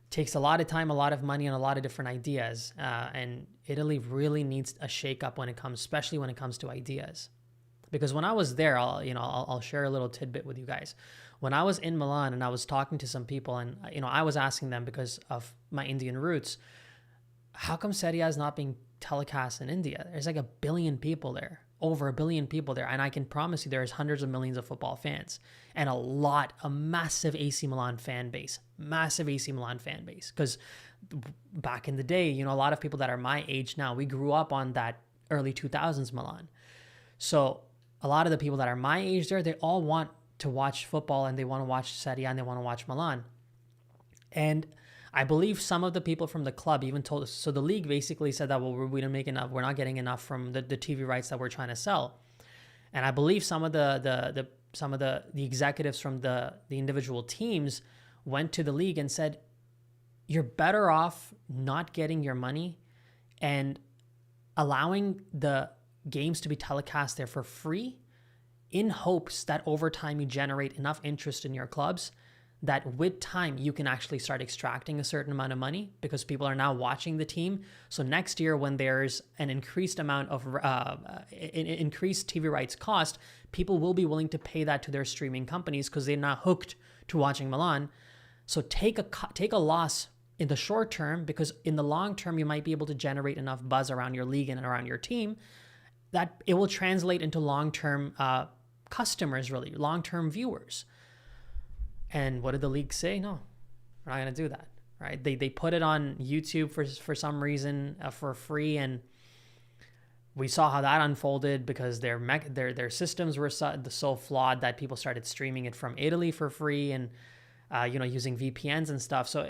takes a lot of time, a lot of money, and a lot of different ideas. And Italy really needs a shake-up especially when it comes to ideas. Because when I was there, I'll share a little tidbit with you guys. When I was in Milan and I was talking to some people, and I was asking them because of my Indian roots, how come Serie A is not being telecast in India? There's like 1 billion people there, over 1 billion people there, and I can promise you there's hundreds of millions of football fans and a massive AC Milan fan base, because back in the day, you know, a lot of people that are my age now, we grew up on that early 2000s Milan. So a lot of the people that are my age there, they all want to watch football and they want to watch Serie A and they want to watch Milan. And I believe some of the people from the club even told us, so the league basically said that, well, we don't make enough, we're not getting enough from the TV rights that we're trying to sell. And I believe some of the executives from the individual teams went to the league and said, you're better off not getting your money and allowing the games to be telecast there for free in hopes that over time you generate enough interest in your clubs that with time you can actually start extracting a certain amount of money because people are now watching the team. So next year when there's an increased amount of increased TV rights cost, people will be willing to pay that to their streaming companies because they're not hooked to watching Milan. So take a loss in the short term because in the long term you might be able to generate enough buzz around your league and around your team that it will translate into long-term customers, really, long-term viewers. And what did the league say? No, we're not going to do that, right? They put it on YouTube for some reason for free, and we saw how that unfolded because their systems were so flawed that people started streaming it from Italy for free and using VPNs and stuff. So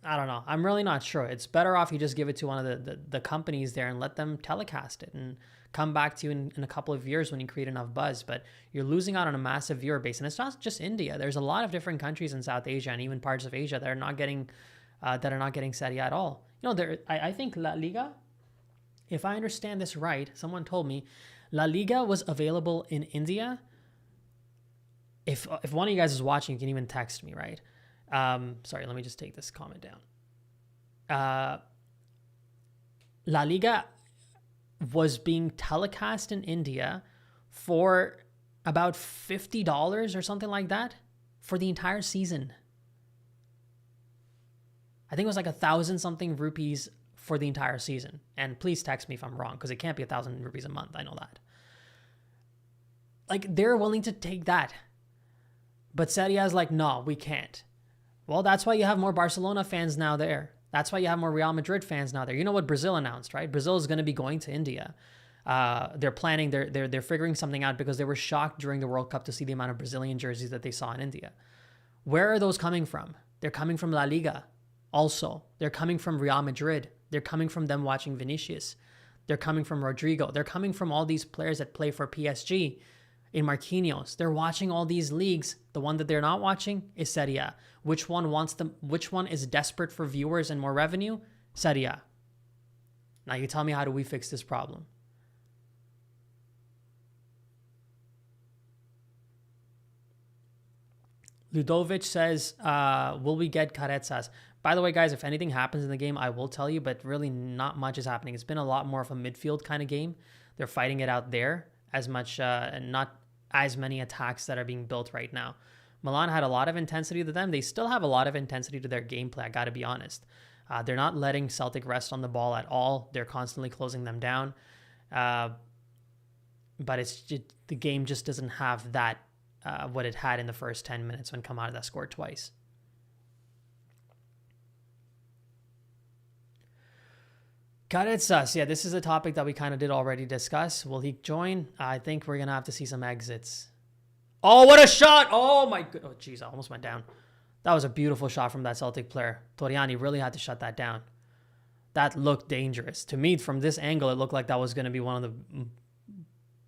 I don't know. I'm really not sure. It's better off you just give it to one of the companies there and let them telecast it and come back to you in a couple of years when you create enough buzz. But you're losing out on a massive viewer base. And it's not just India. There's a lot of different countries in South Asia and even parts of Asia that are not getting Serie A at all. You know, I think La Liga, if I understand this right, someone told me La Liga was available in India. If one of you guys is watching, you can even text me, right? Sorry, let me just take this comment down. La Liga was being telecast in India for about $50 or something like that for the entire season. I think it was like 1,000 something rupees for the entire season. And please text me if I'm wrong because it can't be 1,000 rupees a month. I know that. Like they're willing to take that. But Serie A is like, no, we can't. Well, that's why you have more Barcelona fans now there. That's why you have more Real Madrid fans now there. You know what Brazil announced, right? Brazil is going to be going to India. They're planning, they're figuring something out because they were shocked during the World Cup to see the amount of Brazilian jerseys that they saw in India. Where are those coming from? They're coming from La Liga also. They're coming from Real Madrid. They're coming from them watching Vinicius. They're coming from Rodrigo. They're coming from all these players that play for PSG. In Marquinhos, they're watching all these leagues. The one that they're not watching is Serie A. Which one is desperate for viewers and more revenue? Serie A. Now you tell me, how do we fix this problem? Ludovic says, will we get Carezas? By the way, guys, if anything happens in the game, I will tell you, but really not much is happening. It's been a lot more of a midfield kind of game. They're fighting it out there as much, and not as many attacks that are being built right now. Milan had a lot of intensity to them. They still have a lot of intensity to their gameplay, I got to be honest. They're not letting Celtic rest on the ball at all. They're constantly closing them down. But the game just doesn't have that, what it had in the first 10 minutes when Kamada scored twice. Carezas, yeah, this is a topic that we kind of did already discuss. Will he join? I think we're going to have to see some exits. Oh, what a shot! Oh, my God. Oh, jeez, I almost went down. That was a beautiful shot from that Celtic player. Toriani really had to shut that down. That looked dangerous. To me, from this angle, it looked like that was going to be one of the,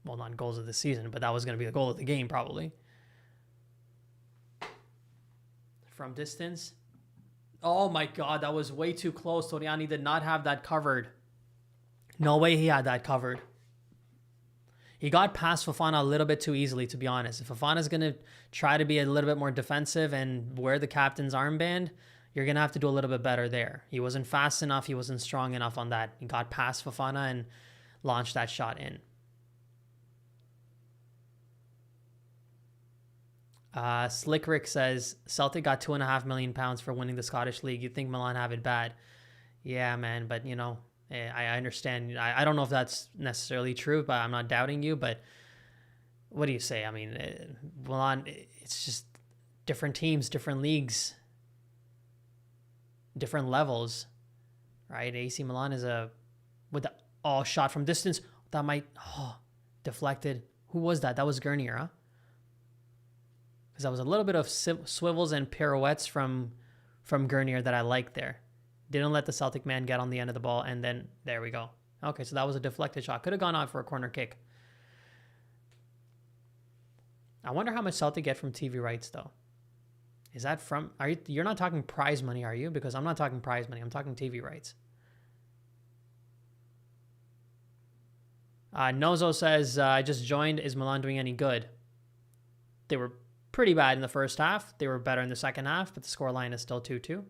well, not goals of the season, but that was going to be the goal of the game, probably. From distance. Oh my God, that was way too close. Toriani did not have that covered. No way he had that covered. He got past Fofana a little bit too easily, to be honest. If Fofana's going to try to be a little bit more defensive and wear the captain's armband, you're going to have to do a little bit better there. He wasn't fast enough. He wasn't strong enough on that. He got past Fofana and launched that shot in. Slick Rick says, Celtic got £2.5 million for winning the Scottish League. You'd think Milan have it bad. Yeah, man, but you know, I understand. I don't know if that's necessarily true, but I'm not doubting you. But what do you say? I mean, Milan, it's just different teams, different leagues. different levels, right? AC Milan is with the shot from distance. That might, deflected. Who was that? That was Gurnier, huh? Because that was a little bit of swivels and pirouettes from Gurnier that I liked there. Didn't let the Celtic man get on the end of the ball, and then there we go. Okay, so that was a deflected shot. Could have gone on for a corner kick. I wonder how much Celtic get from TV rights, though. Is that from... You're not talking prize money, are you? Because I'm not talking prize money. I'm talking TV rights. Nozo says, I just joined. Is Milan doing any good? They were pretty bad in the first half. They were better in the second half, but the scoreline is still 2-2. All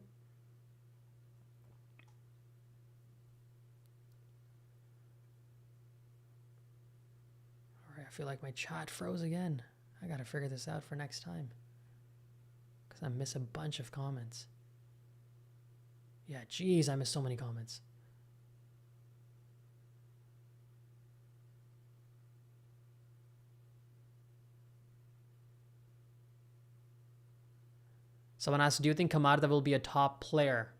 right, I feel like my chat froze again. I got to figure this out for next time, because I miss a bunch of comments. Yeah, geez, I miss so many comments. Someone asked, do you think Kamada will be a top player?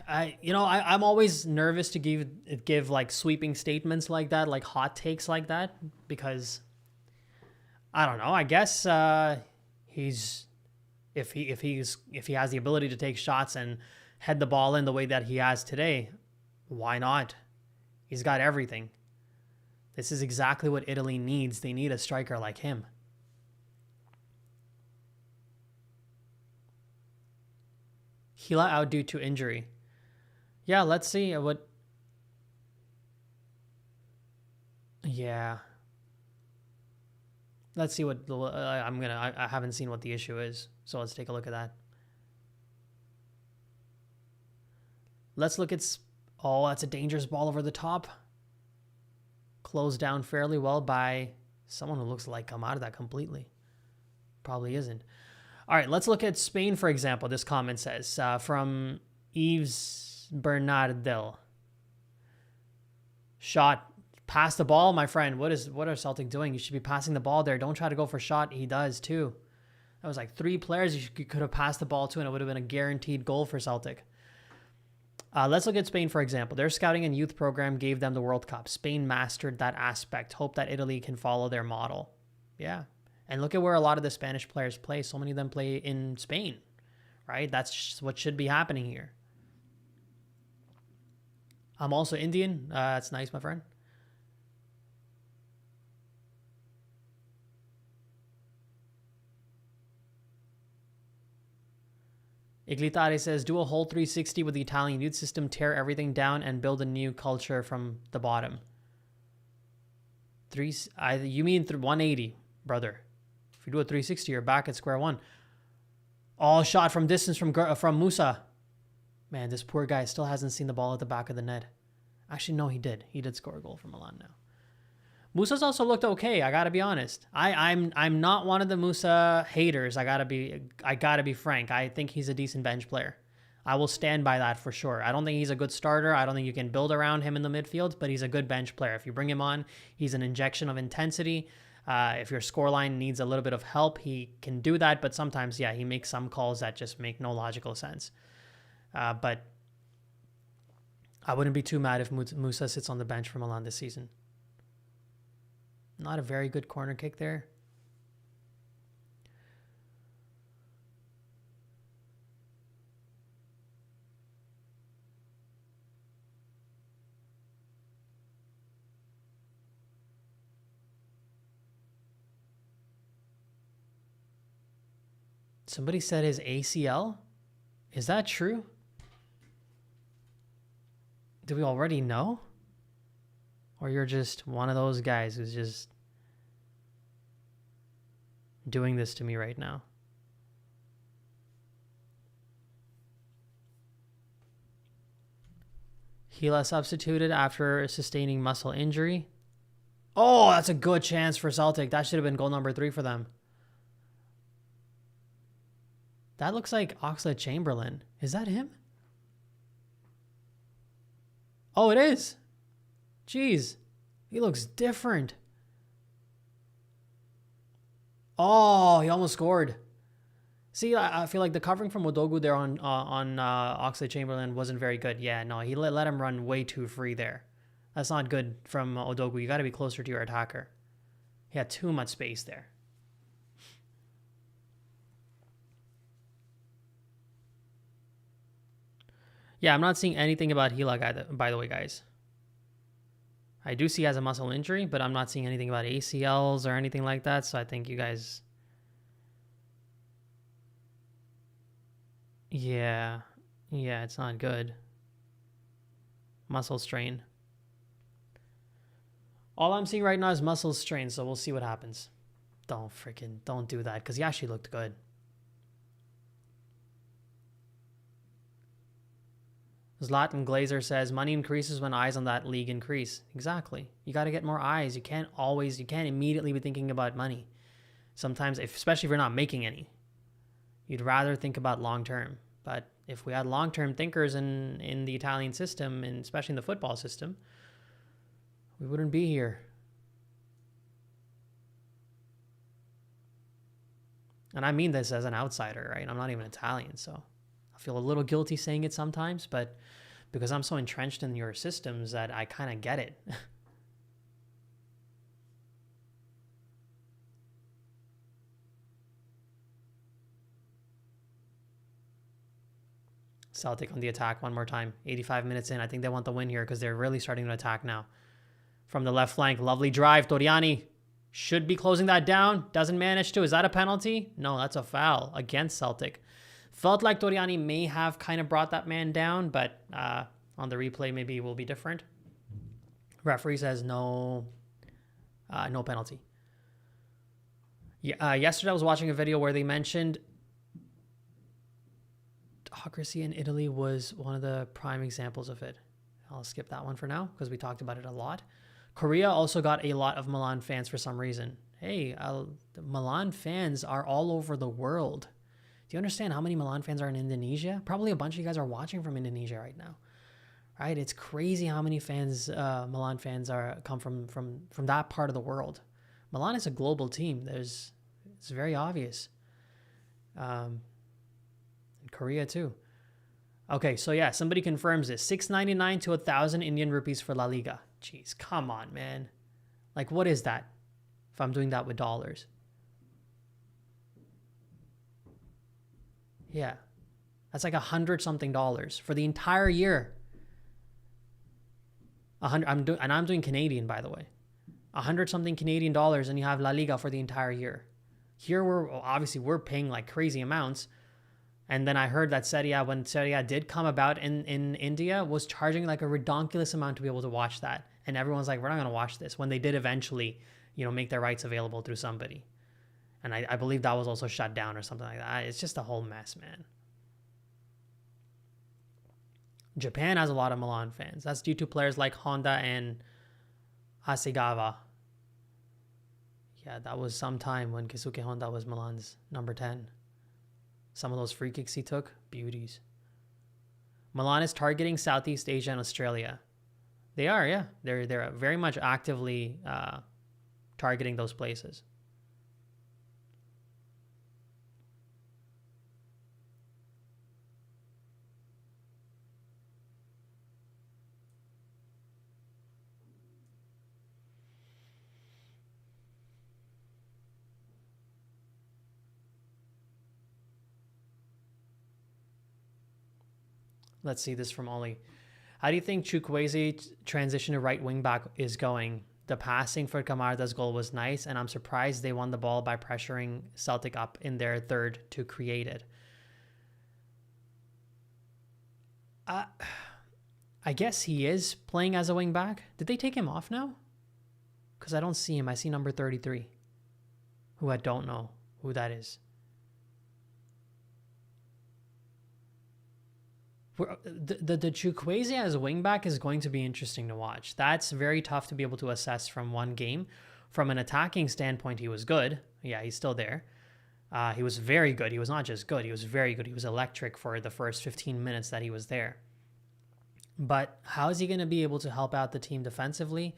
I'm always nervous to give like sweeping statements like that, like hot takes like that, because I don't know. I guess if he has the ability to take shots and head the ball in the way that he has today, why not? He's got everything. This is exactly what Italy needs. They need a striker like him. Gila out due to injury. Yeah, let's see what... Yeah. Let's see what... I haven't seen what the issue is, so let's take a look at that. Let's look at... Oh, that's a dangerous ball over the top. Closed down fairly well by someone who looks like Kamada completely. Probably isn't. All right, let's look at Spain, for example. This comment says, from Yves Bernardel. Shot, pass the ball, my friend. What are Celtic doing? You should be passing the ball there. Don't try to go for shot. He does, too. That was like 3 players you could have passed the ball to, and it would have been a guaranteed goal for Celtic. Let's look at Spain, for example. Their scouting and youth program gave them the World Cup. Spain mastered that aspect. Hope that Italy can follow their model. Yeah. And look at where a lot of the Spanish players play. So many of them play in Spain, right? That's what should be happening here. I'm also Indian. That's nice, my friend. Iglitare says, do a whole 360 with the Italian youth system, tear everything down, and build a new culture from the bottom. You mean 180, brother. If you do a 360, you're back at square one. All shot from distance from Musa. Man, this poor guy still hasn't seen the ball at the back of the net. Actually, no, he did. He did score a goal for Milan now. Musa's also looked okay. I gotta be honest. I'm not one of the Musa haters. I gotta be frank. I think he's a decent bench player. I will stand by that for sure. I don't think he's a good starter. I don't think you can build around him in the midfield, but he's a good bench player. If you bring him on, he's an injection of intensity. If your scoreline needs a little bit of help, he can do that. But sometimes, yeah, he makes some calls that just make no logical sense. But I wouldn't be too mad if Musa sits on the bench for Milan this season. Not a very good corner kick there. Somebody said his ACL? Is that true? Do we already know? Or you're just one of those guys who's just doing this to me right now? Gila substituted after sustaining muscle injury. Oh, that's a good chance for Celtic. That should have been goal number 3 for them. That looks like Oxlade-Chamberlain. Is that him? Oh, it is. Jeez. He looks different. Oh, he almost scored. See, I feel like the covering from Odogu there on Oxlade-Chamberlain wasn't very good. Yeah, no, he let him run way too free there. That's not good from Odogu. You got to be closer to your attacker. He had too much space there. Yeah, I'm not seeing anything about Hila, by the way, guys. I do see he has a muscle injury, but I'm not seeing anything about ACLs or anything like that. So I think you guys... Yeah, it's not good. Muscle strain. All I'm seeing right now is muscle strain, so we'll see what happens. Don't do that, because he actually looked good. Zlatan Glazer says, money increases when eyes on that league increase. Exactly. You got to get more eyes. You can't immediately be thinking about money. Sometimes, especially if you're not making any. You'd rather think about long-term. But if we had long-term thinkers in the Italian system, and especially in the football system, we wouldn't be here. And I mean this as an outsider, right? I'm not even Italian, so I feel a little guilty saying it sometimes, but because I'm so entrenched in your systems that I kind of get it. Celtic on the attack one more time. 85 minutes in. I think they want the win here because they're really starting to attack now. From the left flank, lovely drive. Toriani should be closing that down. Doesn't manage to. Is that a penalty? No, that's a foul against Celtic. Felt like Toriani may have kind of brought that man down, but on the replay maybe it will be different. Referee says no penalty. Yesterday I was watching a video where they mentioned democracy in Italy was one of the prime examples of it. I'll skip that one for now because we talked about it a lot. Korea also got a lot of Milan fans for some reason. Hey, the Milan fans are all over the world. Do you understand how many Milan fans are in Indonesia? Probably a bunch of you guys are watching from Indonesia right now. Right? It's crazy how many fans, Milan fans come from that part of the world. Milan is a global team. It's very obvious. Korea too. Okay, so yeah, somebody confirms this. 699 to 1,000 Indian rupees for La Liga. Jeez, come on, man. Like, what is that? If I'm doing that with dollars. Yeah. That's like $100-something for the entire year. I'm doing Canadian, by the way. $100-something Canadian dollars, and you have La Liga for the entire year. Here we're paying like crazy amounts. And then I heard that when Serie A did come about in India, was charging like a redonkulous amount to be able to watch that. And everyone's like, we're not going to watch this, when they did eventually, make their rights available through somebody. And I believe that was also shut down or something like that. It's just a whole mess, man. Japan has a lot of Milan fans. That's due to players like Honda and Hasegawa. Yeah, that was some time when Keisuke Honda was Milan's number 10. Some of those free kicks he took, beauties. Milan is targeting Southeast Asia and Australia. They are, yeah. They're very much actively targeting those places. Let's see this from Ollie. How do you think Chukwueze transition to right wing back is going? The passing for Camarda's goal was nice, and I'm surprised they won the ball by pressuring Celtic up in their third to create it. I guess he is playing as a wing back. Did they take him off now? Because I don't see him. I see number 33, who I don't know who that is. The Chukwueze as a wingback is going to be interesting to watch. That's very tough to be able to assess from one game. From an attacking standpoint, he was good. Yeah, he's still there. He was very good. He was not just good. He was very good. He was electric for the first 15 minutes that he was there. But how is he going to be able to help out the team defensively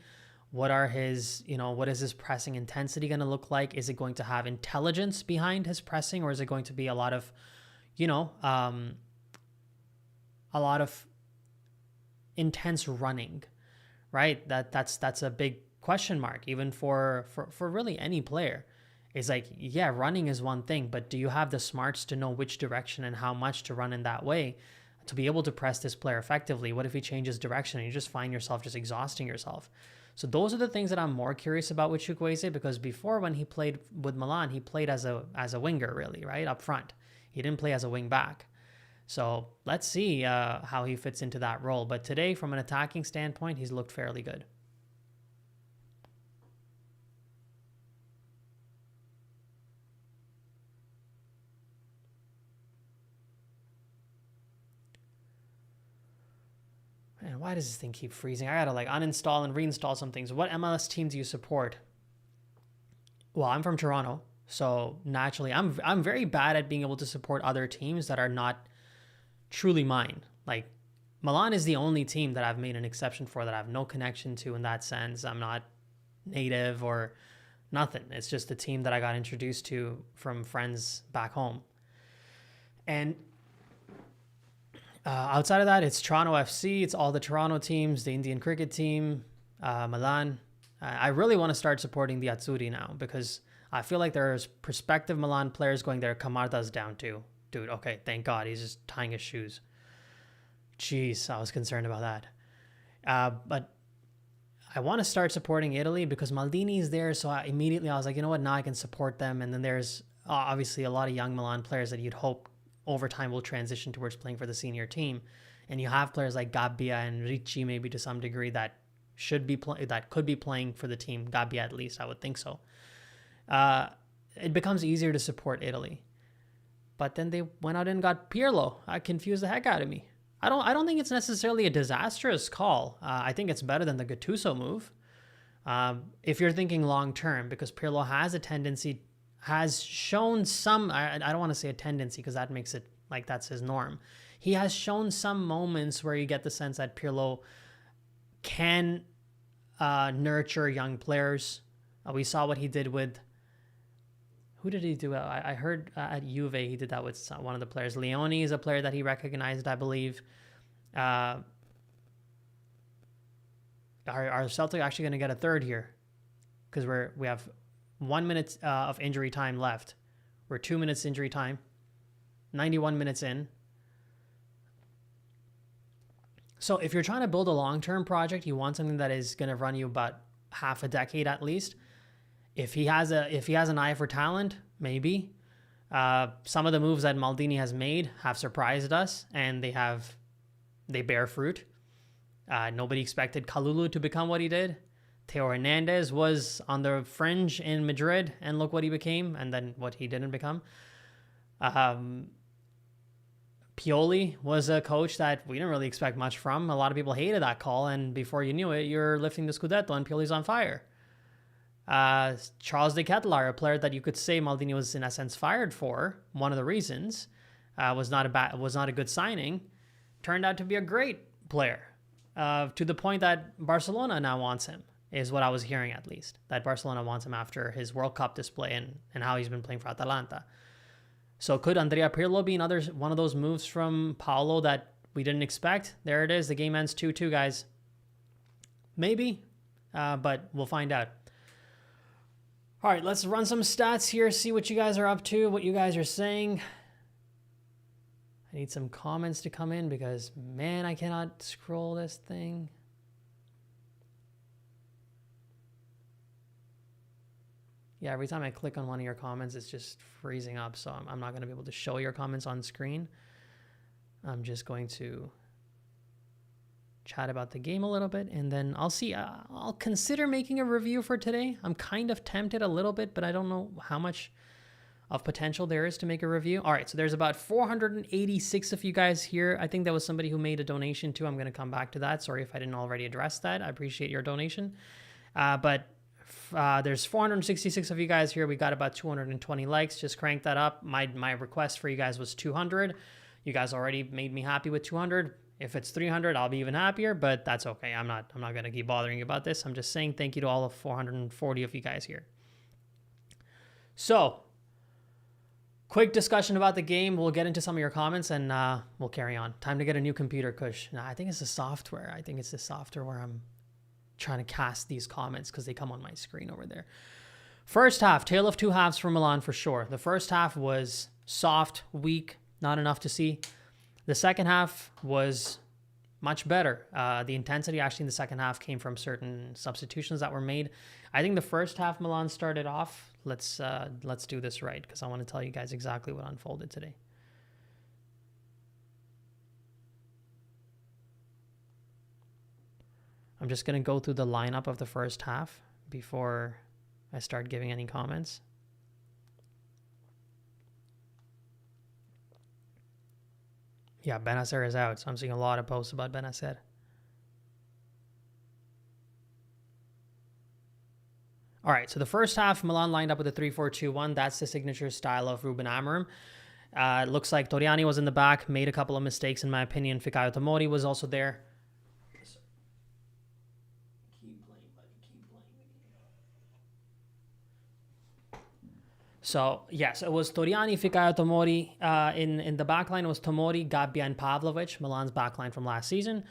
What are his, what is his pressing intensity going to look like? Is it going to have intelligence behind his pressing, or is it going to be a lot of, a lot of intense running, right? That's a big question mark, even for really any player. It's like, yeah, running is one thing, but do you have the smarts to know which direction and how much to run in that way to be able to press this player effectively? What if he changes direction and you just find yourself just exhausting yourself? So those are the things that I'm more curious about with Chukwueze, because before, when he played with Milan, he played as a winger, really, right, up front. He didn't play as a wing back. So let's see how he fits into that role. But today, from an attacking standpoint, he's looked fairly good. Man, why does this thing keep freezing? I gotta uninstall and reinstall some things. What MLS team do you support? Well, I'm from Toronto, so naturally, I'm very bad at being able to support other teams that are not truly mine. Like, Milan is the only team that I've made an exception for, that I have no connection to in that sense. I'm not native or nothing. It's just a team that I got introduced to from friends back home. And outside of that, it's Toronto FC. It's all the Toronto teams, the Indian cricket team, Milan. I really want to start supporting the Azzurri now, because I feel like there's prospective Milan players going there. Camarda's down too. Dude, okay, thank God. He's just tying his shoes. Jeez, I was concerned about that. But I want to start supporting Italy because Maldini's there. So I was like, you know what? Now I can support them. And then there's obviously a lot of young Milan players that you'd hope over time will transition towards playing for the senior team. And you have players like Gabbia and Ricci, maybe to some degree, that could be playing for the team. Gabbia, at least, I would think so. It becomes easier to support Italy. But then they went out and got Pirlo. I confused the heck out of me. I don't think it's necessarily a disastrous call. I think it's better than the Gattuso move. If you're thinking long term, because Pirlo has shown some, I don't want to say a tendency because that makes it like that's his norm. He has shown some moments where you get the sense that Pirlo can nurture young players. We saw what he did with, who did he do? I heard at Juve he did that with one of the players. Leone is a player that he recognized, I believe. Are Celtic actually going to get a third here? Because we have 1 minute of injury time left. We're 2 minutes injury time. 91 minutes in. So if you're trying to build a long-term project, you want something that is going to run you about half a decade at least. If he has an eye for talent, maybe. Some of the moves that Maldini has made have surprised us, and they bear fruit. Nobody expected Kalulu to become what he did. Theo Hernandez was on the fringe in Madrid, and look what he became, and then what he didn't become. Pioli was a coach that we didn't really expect much from. A lot of people hated that call, and before you knew it, you're lifting the Scudetto, and Pioli's on fire. Charles de Ketelaere, a player that you could say Maldini was in a sense fired for, one of the reasons, was not a good signing, turned out to be a great player, to the point that Barcelona now wants him, is what I was hearing, at least, that Barcelona wants him after his World Cup display and how he's been playing for Atalanta. So could Andrea Pirlo be another one of those moves from Paolo that we didn't expect? There it is. The game ends 2-2, guys. Maybe, but we'll find out. All right, let's run some stats here, see what you guys are up to, what you guys are saying. I need some comments to come in because, man, I cannot scroll this thing. Yeah, every time I click on one of your comments, it's just freezing up, so I'm not going to be able to show your comments on screen. I'm just going to chat about the game a little bit, and then I'll see. I'll consider making a review for today. I'm kind of tempted a little bit, but I don't know how much of potential there is to make a review. All right, so there's about 486 of you guys here. I think that was somebody who made a donation too. I'm going to come back to that. Sorry if I didn't already address that. I appreciate your donation. But there's 466 of you guys here. We got about 220 likes. Just crank that up. My request for you guys was 200. You guys already made me happy with 200. If it's 300, I'll be even happier, but that's okay. I'm not going to keep bothering you about this. I'm just saying thank you to all of 440 of you guys here. So, quick discussion about the game. We'll get into some of your comments and we'll carry on. Time to get a new computer, Kush. Nah, I think it's the software. I think it's the software where I'm trying to cast these comments because they come on my screen over there. First half, tale of two halves for Milan for sure. The first half was soft, weak, not enough to see. The second half was much better. The intensity actually in the second half came from certain substitutions that were made. I think the first half Milan started off. Let's do this right because I want to tell you guys exactly what unfolded today. I'm just going to go through the lineup of the first half before I start giving any comments. Yeah, Benacer is out, so I'm seeing a lot of posts about Benacer. All right, so the first half, Milan lined up with a 3-4-2-1. That's the signature style of Ruben Amorim. It looks like Toriani was in the back, made a couple of mistakes, in my opinion. Fikayo Tomori was also there. Keep playing, buddy. Keep playing. So, yes, it was Toriani, Fikayo Tomori. In the back line, it was Tomori, Gabbia, and Pavlovic, Milan's back line from last season.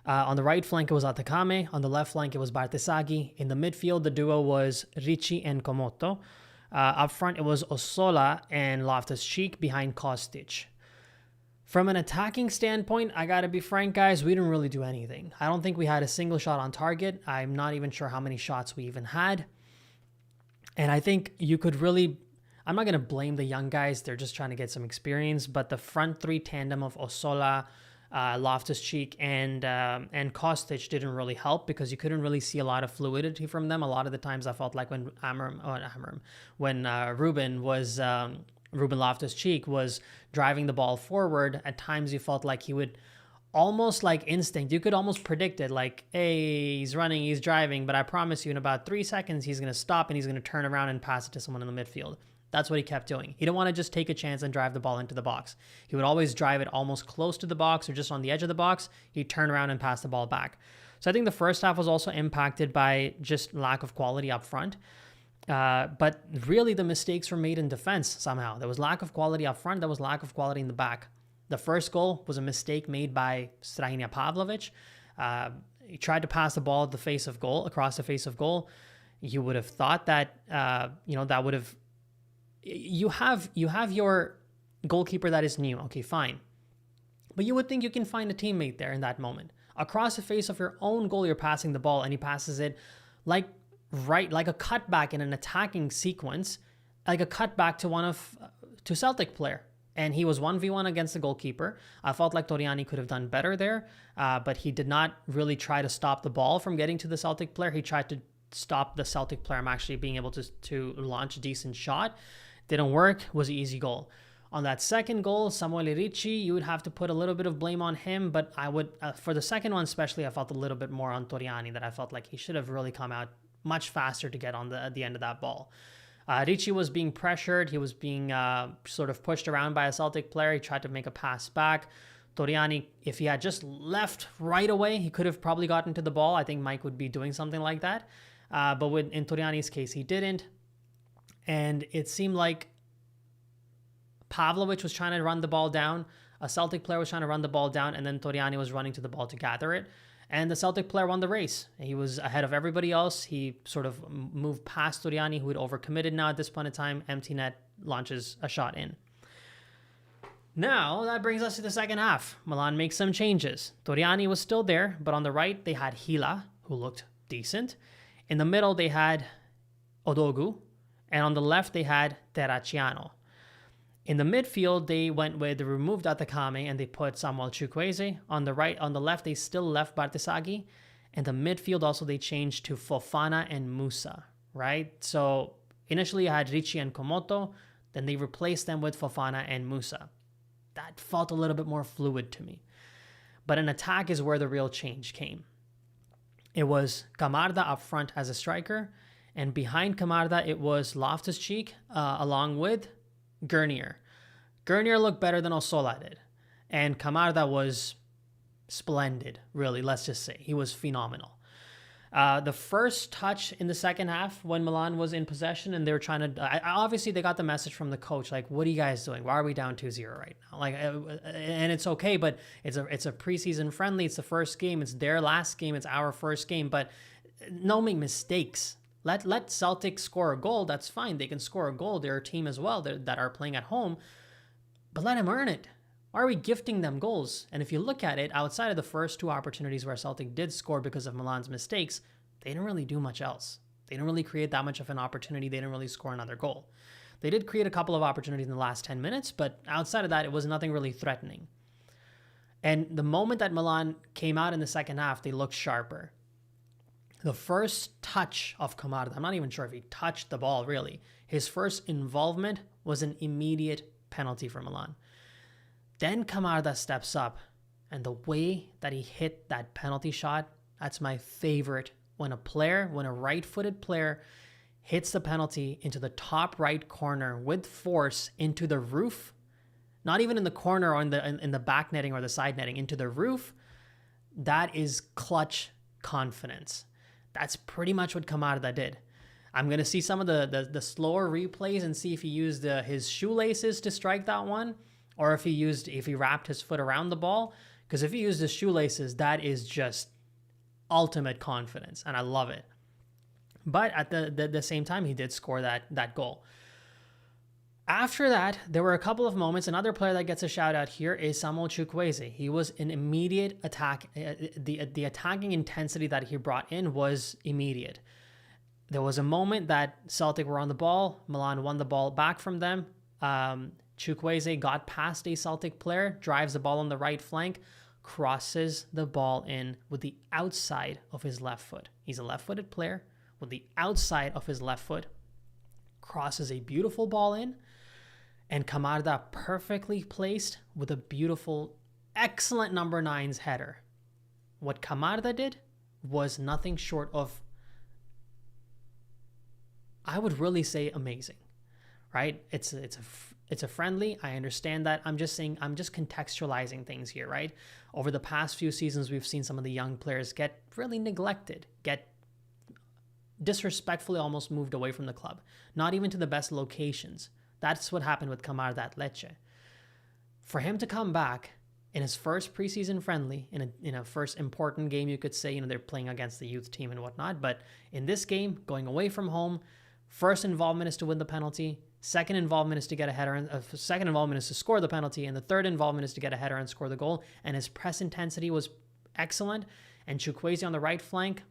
On the right flank, it was Atakame. On the left flank, it was Bartesaghi. In the midfield, the duo was Ricci and Komoto. Up front, it was Ossola and Loftus-Cheek behind Kostic. From an attacking standpoint, I got to be frank, guys, we didn't really do anything. I don't think we had a single shot on target. I'm not even sure how many shots we even had. And I think you could really... I'm not going to blame the young guys. They're just trying to get some experience. But the front three tandem of Ossola, Loftus-Cheek, and Kostic didn't really help because you couldn't really see a lot of fluidity from them. A lot of the times I felt like when Ruben Loftus-Cheek was driving the ball forward, at times you felt like he would almost like instinct. You could almost predict it like, hey, he's running, he's driving, but I promise you in about 3 seconds, he's going to stop and he's going to turn around and pass it to someone in the midfield. That's what he kept doing. He didn't want to just take a chance and drive the ball into the box. He would always drive it almost close to the box or just on the edge of the box. He'd turn around and pass the ball back. So I think the first half was also impacted by just lack of quality up front. But really the mistakes were made in defense somehow. There was lack of quality up front. There was lack of quality in the back. The first goal was a mistake made by Strahinja Pavlovic. He tried to pass the ball at the face of goal, across the face of goal. You would have thought that, that would have... You have your goalkeeper that is new. Okay, fine. But you would think you can find a teammate there in that moment. Across the face of your own goal, you're passing the ball, and he passes it like a cutback in an attacking sequence, like a cutback to Celtic player. And he was 1v1 against the goalkeeper. I felt like Toriani could have done better there, but he did not really try to stop the ball from getting to the Celtic player. He tried to stop the Celtic player from actually being able to launch a decent shot. Didn't work, was an easy goal. On that second goal, Samuele Ricci, you would have to put a little bit of blame on him, but I would, for the second one especially, I felt a little bit more on Toriani, that I felt like he should have really come out much faster to get on the end of that ball. Ricci was being pressured. He was being sort of pushed around by a Celtic player. He tried to make a pass back. Toriani, if he had just left right away, he could have probably gotten to the ball. I think Mike would be doing something like that. But in Toriani's case, he didn't. And it seemed like Pavlovic was trying to run the ball down. A Celtic player was trying to run the ball down, and then Toriani was running to the ball to gather it. And the Celtic player won the race. He was ahead of everybody else. He sort of moved past Toriani, who had overcommitted now at this point in time. Empty net, launches a shot in. Now, that brings us to the second half. Milan makes some changes. Toriani was still there, but on the right, they had Hila, who looked decent. In the middle, they had Odogu. And on the left, they had Terracciano. In the midfield, they removed Atakame and they put Samuel Chukwueze. On the left, they still left Bartesaghi. And the midfield also, they changed to Fofana and Musa, right? So initially, you had Ricci and Komoto. Then they replaced them with Fofana and Musa. That felt a little bit more fluid to me. But an attack is where the real change came. It was Camarda up front as a striker. And behind Camarda, it was Loftus-Cheek along with Gurnier. Gurnier looked better than Ossola did. And Camarda was splendid, really. Let's just say he was phenomenal. The first touch in the second half when Milan was in possession and they were trying to, obviously they got the message from the coach, like, what are you guys doing? Why are we down 2-0 right now? Like, and it's okay, but it's a preseason friendly. It's the first game. It's their last game. It's our first game, but no make mistakes. Let Celtic score a goal. That's fine. They can score a goal. They're a team as well that are playing at home, but let them earn it. Why are we gifting them goals? And if you look at it, outside of the first two opportunities where Celtic did score because of Milan's mistakes, they didn't really do much else. They didn't really create that much of an opportunity. They didn't really score another goal. They did create a couple of opportunities in the last 10 minutes, but outside of that, it was nothing really threatening. And the moment that Milan came out in the second half, they looked sharper. The first touch of Camarda, I'm not even sure if he touched the ball really. His first involvement was an immediate penalty for Milan. Then Camarda steps up, and the way that he hit that penalty shot, that's my favorite. When a right-footed player hits the penalty into the top right corner with force into the roof, not even in the corner or in the back netting or the side netting, into the roof, that is clutch confidence. That's pretty much what Camarda did. I'm going to see some of the slower replays and see if he used his shoelaces to strike that one, or if he wrapped his foot around the ball. Because if he used his shoelaces, that is just ultimate confidence, and I love it. But at the same time, he did score that goal. After that, there were a couple of moments. Another player that gets a shout out here is Samuel Chukwueze. He was an immediate attack. The attacking intensity that he brought in was immediate. There was a moment that Celtic were on the ball. Milan won the ball back from them. Chukwueze got past a Celtic player, drives the ball on the right flank, crosses the ball in with the outside of his left foot. He's a left-footed player with the outside of his left foot, crosses a beautiful ball in, and Camarda perfectly placed with a beautiful, excellent number 9's header. What Camarda did was nothing short of, I would really say, amazing, right? It's a friendly. I understand that. I'm just contextualizing things here, right? Over the past few seasons, we've seen some of the young players get really neglected, get disrespectfully almost moved away from the club, not even to the best locations. That's what happened with Camarda at Lecce. For him to come back in his first preseason friendly, in a first important game, you could say, they're playing against the youth team and whatnot, but in this game, going away from home, first involvement is to win the penalty. Second involvement is to get a header, and second involvement is to score the penalty, and the third involvement is to get a header and score the goal. And his press intensity was excellent. And Chukwueze on the right flank,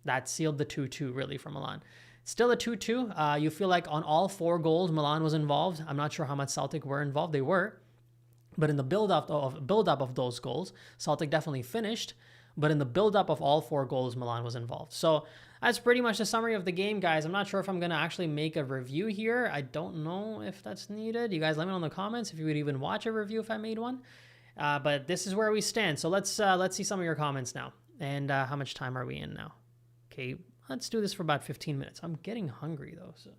that sealed the 2-2 really for Milan. Still a 2-2. You feel like on all 4 goals, Milan was involved. I'm not sure how much Celtic were involved. They were, but in the build-up of those goals, Celtic definitely finished. But in the build-up of all 4 goals, Milan was involved. So that's pretty much the summary of the game, guys. I'm not sure if I'm going to actually make a review here. I don't know if that's needed. You guys let me know in the comments if you would even watch a review if I made one. But this is where we stand. So let's see some of your comments now. And how much time are we in now? Okay, let's do this for about 15 minutes. I'm getting hungry, though. So.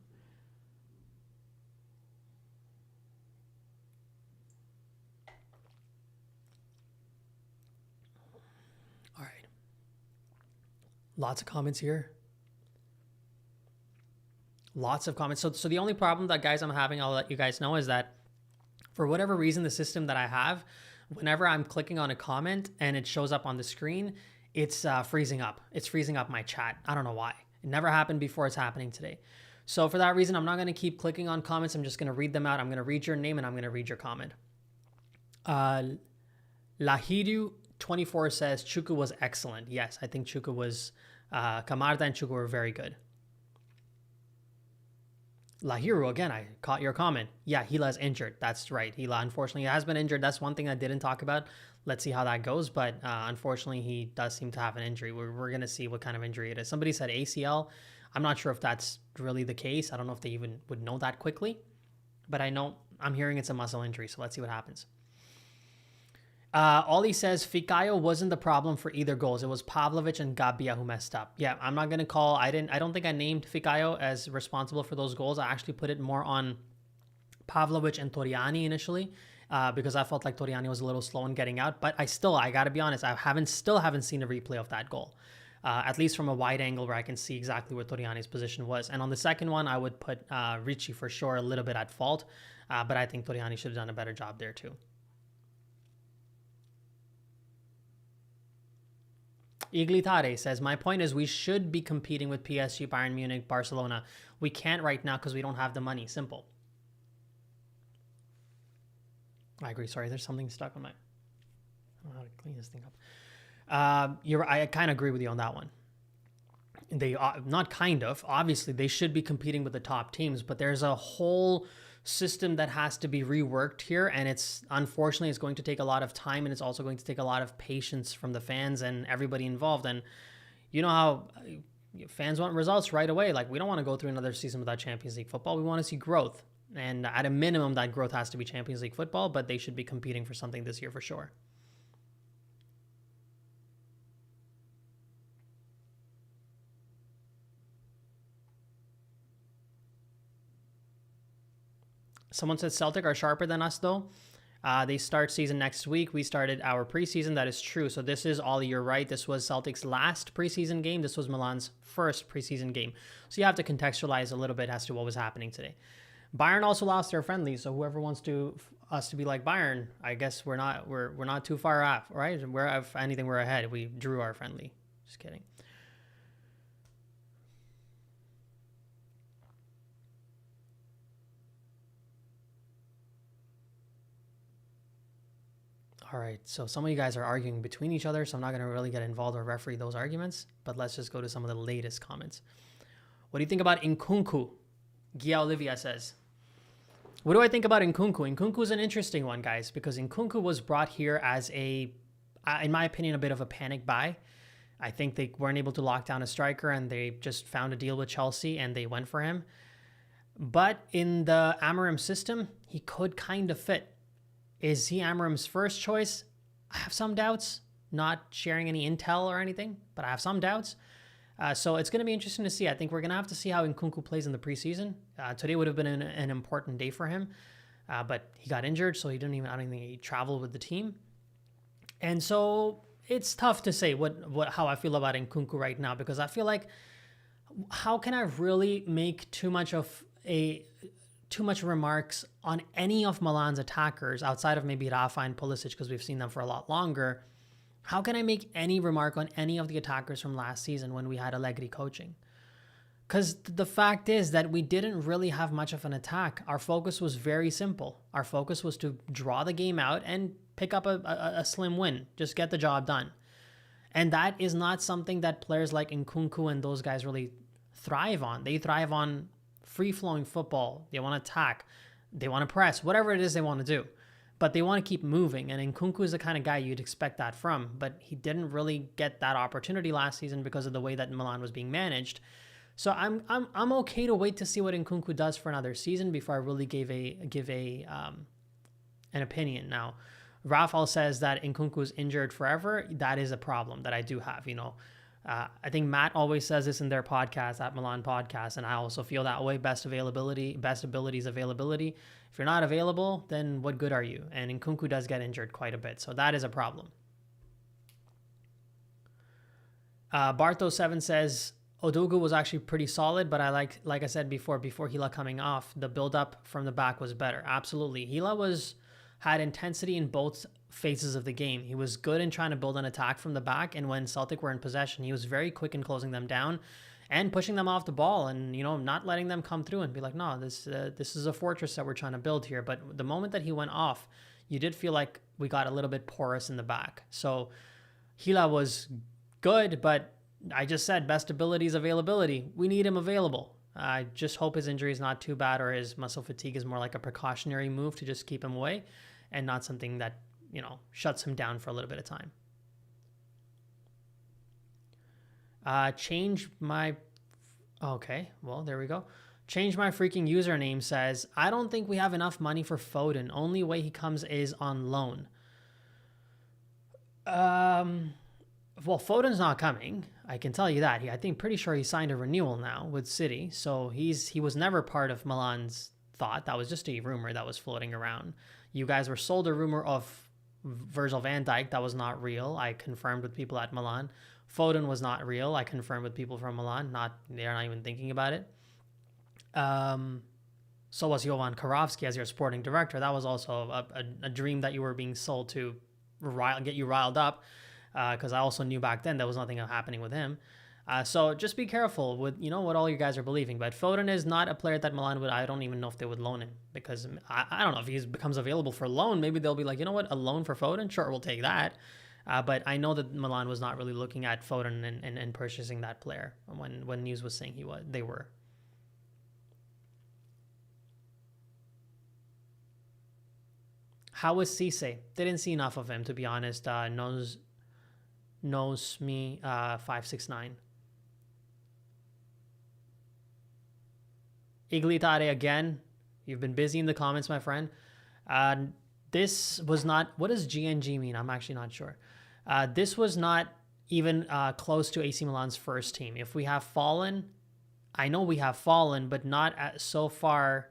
All right. Lots of comments here. Lots of comments. So the only problem that, guys, I'm having, I'll let you guys know, is that for whatever reason, the system that I have, whenever I'm clicking on a comment and it shows up on the screen, it's freezing up. It's freezing up my chat. I don't know why. It never happened before. It's happening today. So for that reason, I'm not going to keep clicking on comments. I'm just going to read them out. I'm going to read your name and I'm going to read your comment. Lahidu24 says, Chuku was excellent. Yes, I think Chuku was, Camarda and Chuku were very good. Lahiru, again, I caught your comment. Yeah, Hila's injured. That's right. Hila, unfortunately, has been injured. That's one thing I didn't talk about. Let's see how that goes. But unfortunately, he does seem to have an injury. We're going to see what kind of injury it is. Somebody said ACL. I'm not sure if that's really the case. I don't know if they even would know that quickly. But I'm hearing it's a muscle injury. So let's see what happens. Ollie says Fikayo wasn't the problem for either goals. It was Pavlovic and Gabia who messed up. Yeah, I'm not gonna call. I don't think I named Fikayo as responsible for those goals. I actually put it more on Pavlovic and Toriani initially. because I felt like Toriani was a little slow in getting out. But I got to be honest, I still haven't seen a replay of that goal. At least from a wide angle where I can see exactly where Toriani's position was. And on the second one, I would put Ricci for sure a little bit at fault, but I think Toriani should have done a better job there too. Iglitare says, my point is we should be competing with PSG, Bayern Munich, Barcelona. We can't right now because we don't have the money. Simple. I agree. Sorry, there's something stuck on my... I don't know how to clean this thing up. I kind of agree with you on that one. They not kind of, obviously they should be competing with the top teams, but there's a whole system that has to be reworked here, and unfortunately it's going to take a lot of time, and it's also going to take a lot of patience from the fans and everybody involved. And you know how fans want results right away. Like, we don't want to go through another season without Champions League football. We want to see growth, and at a minimum that growth has to be Champions League football, but they should be competing for something this year for sure. Someone said Celtic are sharper than us, though. They start season next week. We started our preseason. That is true. So this is, Ollie, you're right. This was Celtic's last preseason game. This was Milan's first preseason game. So you have to contextualize a little bit as to what was happening today. Bayern also lost their friendly. So whoever wants us to be like Bayern, I guess we're not too far off, right? If anything, we're ahead. We drew our friendly. Just kidding. All right, so some of you guys are arguing between each other, so I'm not going to really get involved or referee those arguments, but let's just go to some of the latest comments. What do you think about Nkunku? Gia Olivia says, what do I think about Nkunku? Nkunku is an interesting one, guys, because Nkunku was brought here as in my opinion, a bit of a panic buy. I think they weren't able to lock down a striker, and they just found a deal with Chelsea, and they went for him. But in the Amorim system, he could kind of fit. Is he Amorim's first choice? I have some doubts. Not sharing any intel or anything, but I have some doubts. So it's going to be interesting to see. I think we're going to have to see how Nkunku plays in the preseason. Today would have been an important day for him, but he got injured, so I don't think he traveled with the team. And so it's tough to say how I feel about Nkunku right now, because I feel like, how can I really make too much remarks on any of Milan's attackers outside of maybe Rafa and Pulisic, because we've seen them for a lot longer? How can I make any remark on any of the attackers from last season when we had Allegri coaching? Because the fact is that we didn't really have much of an attack. Our focus was very simple. Our focus was to draw the game out and pick up a slim win. Just get the job done. And that is not something that players like Nkunku and those guys really thrive on. They thrive on free-flowing football. They want to attack. They want to press. Whatever it is they want to do. But they want to keep moving. And Nkunku is the kind of guy you'd expect that from. But he didn't really get that opportunity last season because of the way that Milan was being managed. So I'm okay to wait to see what Nkunku does for another season before I really give an opinion. Now, Rafael says that Nkunku is injured forever. That is a problem that I do have. I think Matt always says this in their podcast, at Milan Podcast, and I also feel that way. Best ability is availability. If you're not available, then what good are you? And Nkunku does get injured quite a bit, so that is a problem. Barto7 says, Odogu was actually pretty solid, but I like I said before Gila coming off, the build-up from the back was better. Absolutely. Gila had intensity in both phases of the game. He was good in trying to build an attack from the back, and when Celtic were in possession, he was very quick in closing them down and pushing them off the ball and, not letting them come through and be like, no, this is a fortress that we're trying to build here. But the moment that he went off, you did feel like we got a little bit porous in the back. So Gila was good, but I just said best ability is availability. We need him available. I just hope his injury is not too bad, or his muscle fatigue is more like a precautionary move to just keep him away and not something that, shuts him down for a little bit of time. Okay, well, there we go. Change my freaking username says, I don't think we have enough money for Foden. Only way he comes is on loan. Well, Foden's not coming. I can tell you that. I think pretty sure he signed a renewal now with City. So he was never part of Milan's thought. That was just a rumor that was floating around. You guys were sold a rumor of Virgil van Dijk. That was not real. I confirmed with people at Milan. Foden was not real. I confirmed with people from Milan. They're not even thinking about it. So was Jovan Karofsky as your sporting director. That was also a dream that you were being sold to get you riled up, because I also knew back then there was nothing happening with him. So just be careful with, what all you guys are believing. But Foden is not a player that Milan would, I don't even know if they would loan him, because I don't know if he becomes available for loan. Maybe they'll be like, you know what, a loan for Foden? Sure, we'll take that. But I know that Milan was not really looking at Foden and purchasing that player when news was saying they were. How was Cisse? Didn't see enough of him, to be honest. Knows me 569. Iglitare again. You've been busy in the comments, my friend. This was not... What does GNG mean? I'm actually not sure. This was not even close to AC Milan's first team. If we have fallen, I know we have fallen, but not so far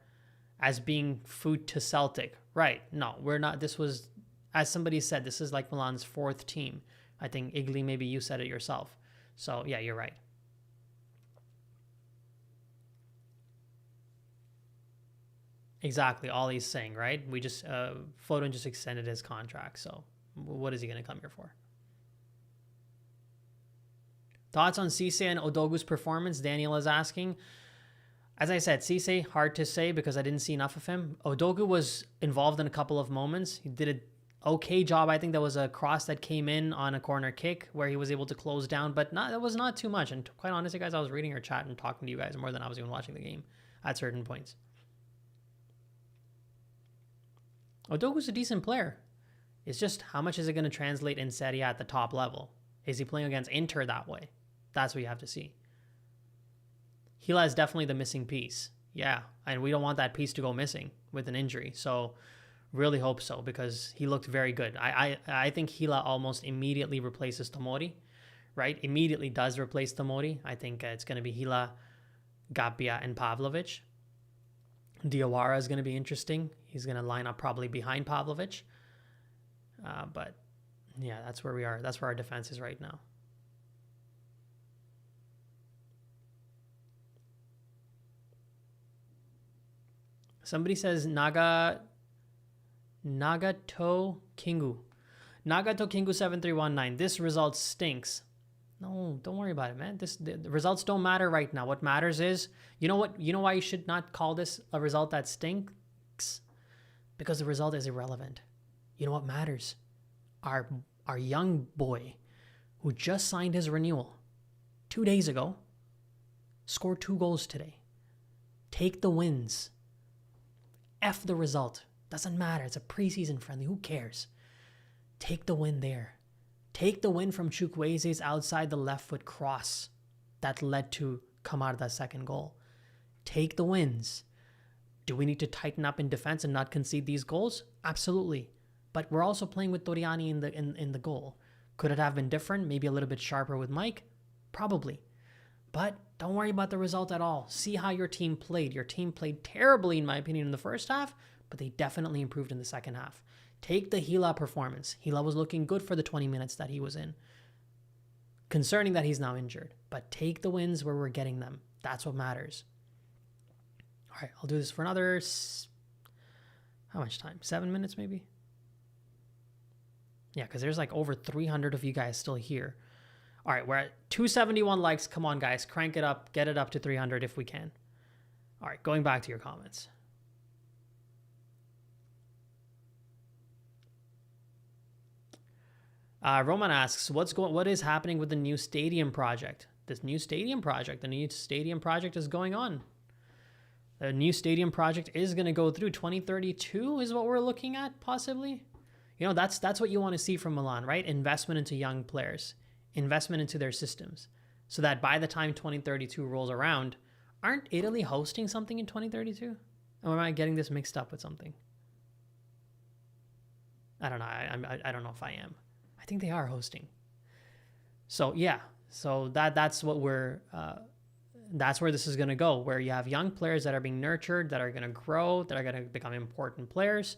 as being food to Celtic. Right. No, we're not. This was, as somebody said, this is like Milan's fourth team. I think, Igli, maybe you said it yourself. So, yeah, you're right. Exactly. All he's saying, right? Foden just extended his contract. So, what is he going to come here for? Thoughts on Cisse and Odogu's performance? Daniel is asking. As I said, Cisse, hard to say because I didn't see enough of him. Odogu was involved in a couple of moments. He did an okay job. I think there was a cross that came in on a corner kick where he was able to close down, but that was not too much. And quite honestly, guys, I was reading your chat and talking to you guys more than I was even watching the game at certain points. Odogu's a decent player. It's just how much is it going to translate in Serie A at the top level? Is he playing against Inter that way? That's what you have to see. Gila is definitely the missing piece. Yeah, and we don't want that piece to go missing with an injury. So really hope so, because he looked very good. I think Gila almost immediately replaces Tomori, right? Immediately does replace Tomori. I think it's going to be Gila, Gabbia, and Pavlovic. Diawara is going to be interesting. He's going to line up probably behind Pavlovic. But yeah, that's where we are. That's where our defense is right now. Somebody says Nagato Kingu. Nagato Kingu 7319. This result stinks. No, don't worry about it, man. The results don't matter right now. What matters is, you know what? You know why you should not call this a result that stinks? Because the result is irrelevant. You know what matters? Our young boy who just signed his renewal 2 days ago scored 2 goals today. Take the wins. F the result. Doesn't matter. It's a preseason friendly. Who cares? Take the win there. Take the win from Chukweze's outside the left foot cross that led to Camarda's second goal. Take the wins. Do we need to tighten up in defense and not concede these goals? Absolutely. But we're also playing with Toriani in the goal. Could it have been different? Maybe a little bit sharper with Mike? Probably. But don't worry about the result at all. See how your team played. Your team played terribly, in my opinion, in the first half, but they definitely improved in the second half. Take the Gila performance. Gila was looking good for the 20 minutes that he was in. Concerning that he's now injured. But take the wins where we're getting them. That's what matters. All right, I'll do this for another... How much time? 7 minutes maybe? Yeah, because there's like over 300 of you guys still here. All right, we're at 271 likes. Come on, guys. Crank it up. Get it up to 300 if we can. All right, going back to your comments. Roman asks, what is happening with the new stadium project? The new stadium project is going on. The new stadium project is going to go through 2032 is what we're looking at, possibly. You know, that's what you want to see from Milan, right? Investment into young players. Investment into their systems. So that by the time 2032 rolls around, aren't Italy hosting something in 2032? Or am I getting this mixed up with something? I don't know. I don't know if I am. I think they are hosting. So yeah. So that's what we're that's where this is going to go, where you have young players that are being nurtured, that are going to grow, that are going to become important players.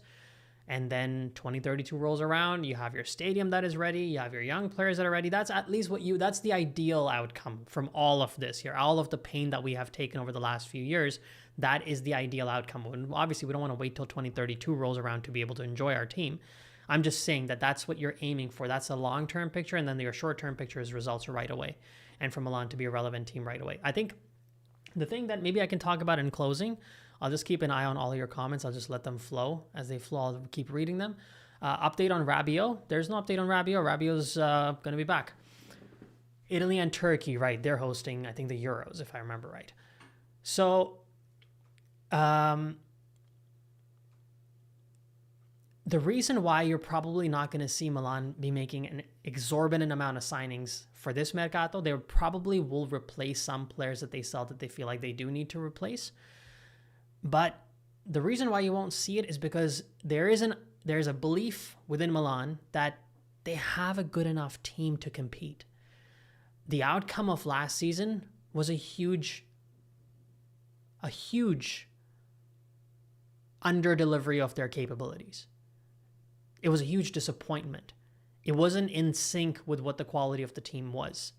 And then 2032 rolls around, you have your stadium that is ready, you have your young players that are ready. That's at least that's the ideal outcome from all of this here, all of the pain that we have taken over the last few years. That is the ideal outcome. And obviously, we don't want to wait till 2032 rolls around to be able to enjoy our team. I'm just saying that that's what you're aiming for. That's a long-term picture, and then your short-term picture is results right away, and for Milan to be a relevant team right away. I think the thing that maybe I can talk about in closing, I'll just keep an eye on all of your comments. I'll just let them flow. As they flow, I'll keep reading them. Update on Rabiot. There's no update on Rabiot. Rabiot's going to be back. Italy and Turkey, right? They're hosting, I think, the Euros, if I remember right. So, the reason why you're probably not going to see Milan be making an exorbitant amount of signings for this Mercato, they probably will replace some players that they sell that they feel like they do need to replace. But the reason why you won't see it is because there's a belief within Milan that they have a good enough team to compete. The outcome of last season was a huge under-delivery of their capabilities. It was a huge disappointment. It wasn't in sync with what the quality of the team was.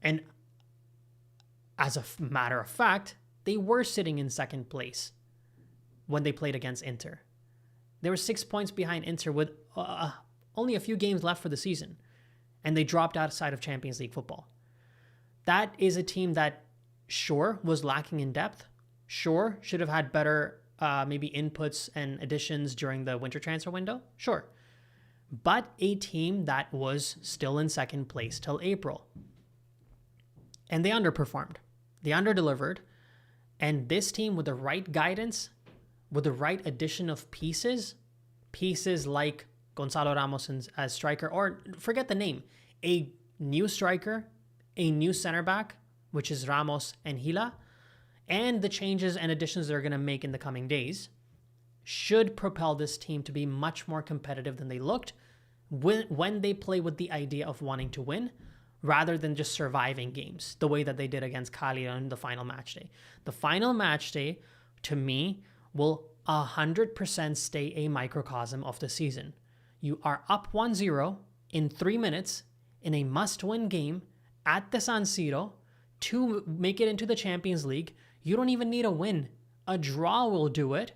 And as a matter of fact, they were sitting in second place when they played against Inter. They were 6 points behind Inter with only a few games left for the season, and they dropped outside of Champions League football. That is a team that, sure, was lacking in depth, sure, should have had better maybe inputs and additions during the winter transfer window, sure. But a team that was still in second place till April. And they underperformed. They underdelivered. And this team, with the right guidance, with the right addition of pieces like Gonzalo Ramos as striker, or forget the name, a new striker, a new center back, which is Ramos and Gila, and the changes and additions they're going to make in the coming days, should propel this team to be much more competitive than they looked when they play with the idea of wanting to win, rather than just surviving games, the way that they did against Cagliari on the final match day. The final match day, to me, will 100% stay a microcosm of the season. You are up 1-0 in 3 minutes in a must-win game at the San Siro to make it into the Champions League. You don't even need a win. A draw will do it.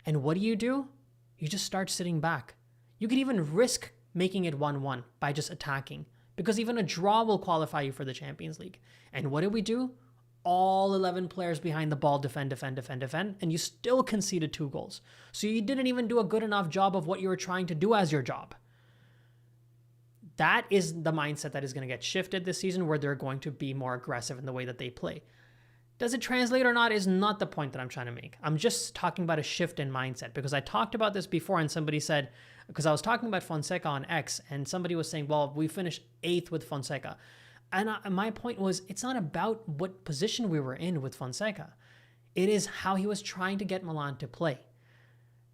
And what do? You just start sitting back. You could even risk making it 1-1 by just attacking, because even a draw will qualify you for the Champions League. And what do? All 11 players behind the ball defend, and you still conceded 2 goals. So you didn't even do a good enough job of what you were trying to do as your job. That is the mindset that is going to get shifted this season, where they're going to be more aggressive in the way that they play. Does it translate or not is not the point that I'm trying to make. I'm just talking about a shift in mindset, because I talked about this before and somebody said, because I was talking about Fonseca on X and somebody was saying, well, we finished 8th with Fonseca. And my point was, it's not about what position we were in with Fonseca. It is how he was trying to get Milan to play.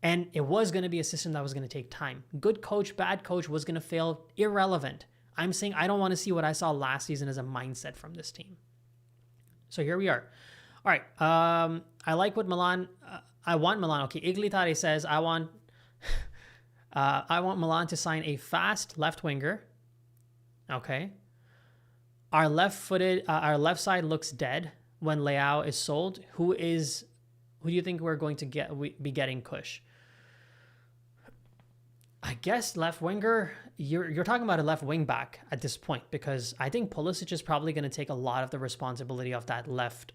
And it was going to be a system that was going to take time. Good coach, bad coach was going to fail, irrelevant. I'm saying I don't want to see what I saw last season as a mindset from this team. So here we are. All right. I like what Milan. I want Milan. Okay. Iglitare says I want Milan to sign a fast left winger. Okay. Our left side looks dead when Leao is sold. Who do you think we're going to be getting Kush? I guess left winger, you're talking about a left wing back at this point, because I think Pulisic is probably going to take a lot of the responsibility of that left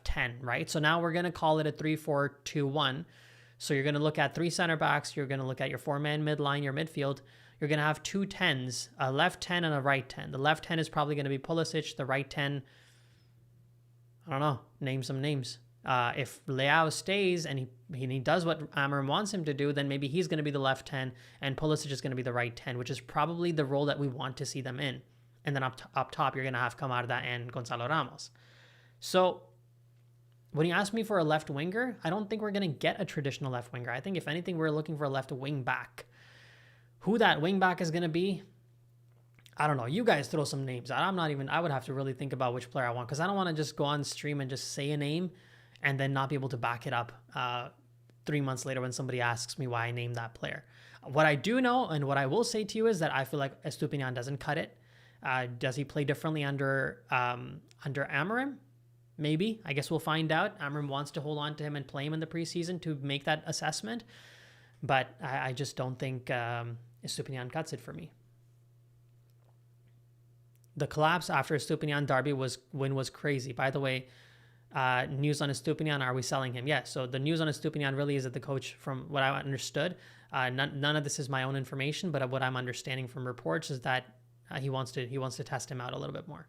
10, right? So now we're going to call it a 3-4-2-1. So you're going to look at 3 center backs, you're going to look at your 4-man midline, your midfield. You're going to have 2 10s, a left 10 and a right 10. The left 10 is probably going to be Pulisic, the right 10, I don't know, name some names. If Leao stays and he does what Amorim wants him to do, then maybe he's going to be the left 10 and Pulisic is going to be the right 10, which is probably the role that we want to see them in. And then up top, you're going to have Camarda and Gonzalo Ramos. So when you ask me for a left winger, I don't think we're going to get a traditional left winger. I think if anything, we're looking for a left wing back. Who that wing back is going to be, I don't know. You guys throw some names out. I would have to really think about which player I want because I don't want to just go on stream and just say a name and then not be able to back it up 3 months later when somebody asks me why I named that player. What I do know and what I will say to you is that I feel like Estupiñán doesn't cut it. Does he play differently under Amorim? Maybe. I guess we'll find out. Amorim wants to hold on to him and play him in the preseason to make that assessment. But I just don't think Estupiñán cuts it for me. The collapse after Estupiñán derby win was crazy. By the way, news on Estupiñán, are we selling him? Yes. So the news on Estupiñán really is that the coach, from what I understood, none of this is my own information, but what I'm understanding from reports is that he wants to test him out a little bit more.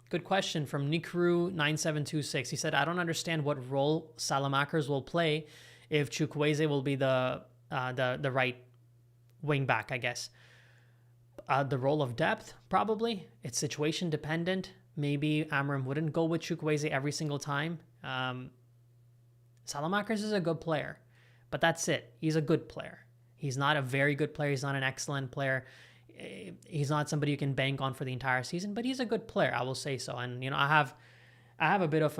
Good question from Nikru9726. He said, I don't understand what role Salamakers will play if Chukwueze will be the right wing back, I guess. The role of depth, probably. It's situation dependent. Maybe Amorim wouldn't go with Chukwueze every single time. Salamakers is a good player, but that's it. He's a good player. He's not a very good player. He's not an excellent player. He's not somebody you can bank on for the entire season, but he's a good player. I will say so. And, I have a bit of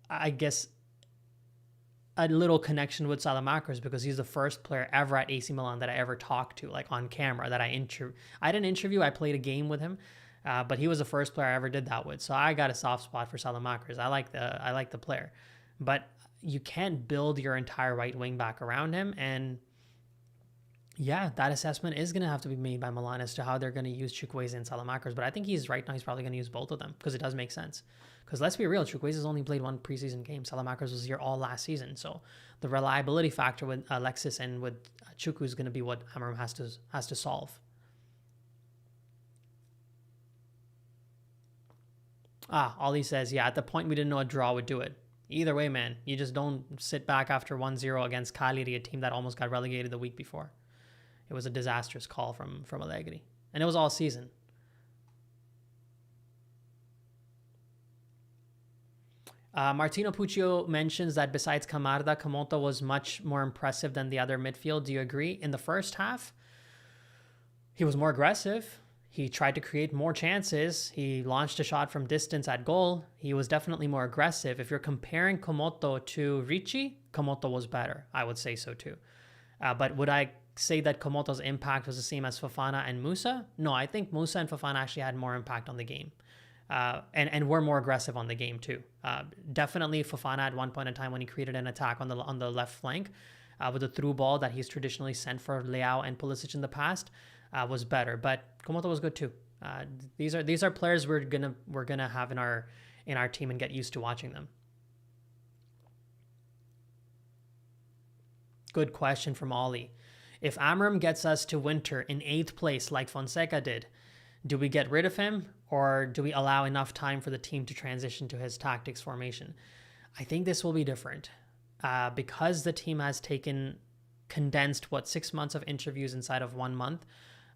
I guess, a little connection with Salamakers because he's the first player ever at AC Milan that I ever talked to, like on camera, that I didn't interview. I played a game with him, but he was the first player I ever did that with. So I got a soft spot for Salamakers. I like the player, but you can't build your entire right wing back around him. And yeah, that assessment is going to have to be made by Milan as to how they're going to use Chukwueze and Salamakers. But I think he's probably going to use both of them because it does make sense. Because let's be real, Chukwueze's only played one preseason game. Salamakers was here all last season. So the reliability factor with Alexis and with Chukwu is going to be what Amorim has to solve. Ollie says, yeah, at the point we didn't know a draw would do it. Either way, man, you just don't sit back after 1-0 against Cagliari, a team that almost got relegated the week before. It was a disastrous call from Allegri. And it was all season. Martino Puccio mentions that besides Camarda, Camoto was much more impressive than the other midfield. Do you agree? In the first half, he was more aggressive. He tried to create more chances. He launched a shot from distance at goal. He was definitely more aggressive. If you're comparing Camoto to Ricci, Camoto was better. I would say so too. But would I say that Camoto's impact was the same as Fofana and Musa? No, I think Musa and Fofana actually had more impact on the game. And were more aggressive on the game too. Definitely Fofana at one point in time when he created an attack on the left flank with a through ball that he's traditionally sent for Leao and Pulisic in the past was better. But Camoto was good too. These are players we're gonna have in our team and get used to watching them. Good question from Ollie. If Amorim gets us to winter in 8th place like Fonseca did, do we get rid of him or do we allow enough time for the team to transition to his tactics formation? I think this will be different because the team has condensed 6 months of interviews inside of 1 month.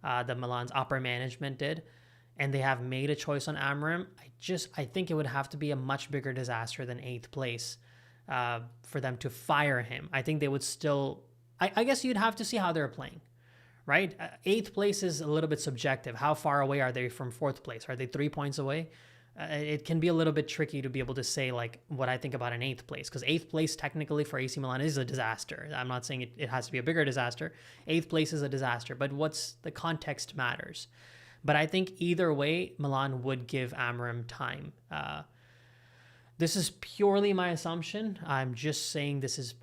The Milan's upper management did, and they have made a choice on Amorim. I think it would have to be a much bigger disaster than 8th place for them to fire him. I think they would still, I guess you'd have to see how they're playing. Right? 8th place is a little bit subjective. How far away are they from 4th place? Are they 3 points away? It can be a little bit tricky to be able to say what I think about an 8th place, because 8th place technically for AC Milan is a disaster. I'm not saying it has to be a bigger disaster. 8th place is a disaster, but what's the context matters. But I think either way, Milan would give Amorim time. This is purely my assumption. I'm just saying this is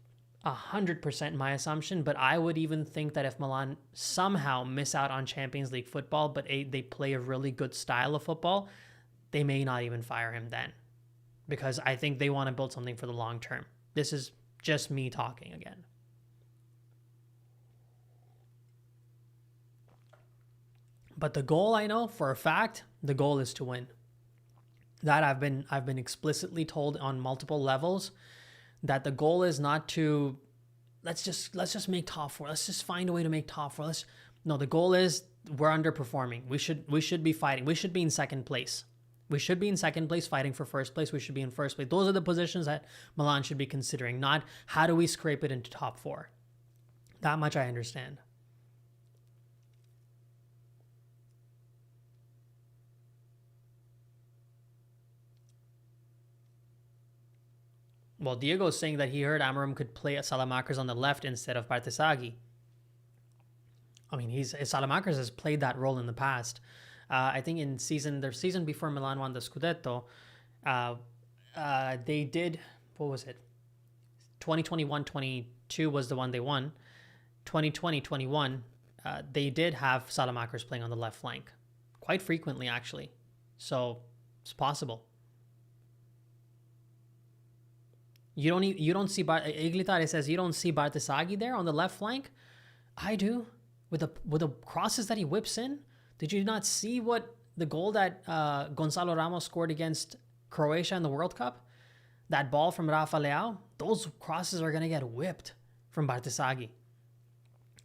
100% my assumption, but I would even think that if Milan somehow miss out on Champions League football, but they play a really good style of football, they may not even fire him then, because I think they want to build something for the long term. This is just me talking again. But the goal, I know for a fact, the goal is to win. That I've been explicitly told on multiple levels, that the goal is not to let's just make top 4. Let's just find a way to make top 4. No, the goal is we're underperforming. We should be fighting. We should be in 2nd place. We should be in 2nd place fighting for 1st place. We should be in 1st place. Those are the positions that Milan should be considering, not how do we scrape it into top 4. That much I understand. Well, Diego's saying that he heard Amarim could play at Salamakers on the left instead of Bartesaghi. I mean, Salamakers has played that role in the past. I think in the season before Milan won the Scudetto, they did, what was it? 2021-22 was the one they won. 2020-21, they did have Salamakers playing on the left flank. Quite frequently, actually. So, it's possible. You don't see Iglitare says you don't see Bartesaghi there on the left flank. I do, with the crosses that he whips in. Did you not see what the goal that Gonzalo Ramos scored against Croatia in the World Cup? That ball from Rafa Leao. Those crosses are gonna get whipped from Bartesaghi.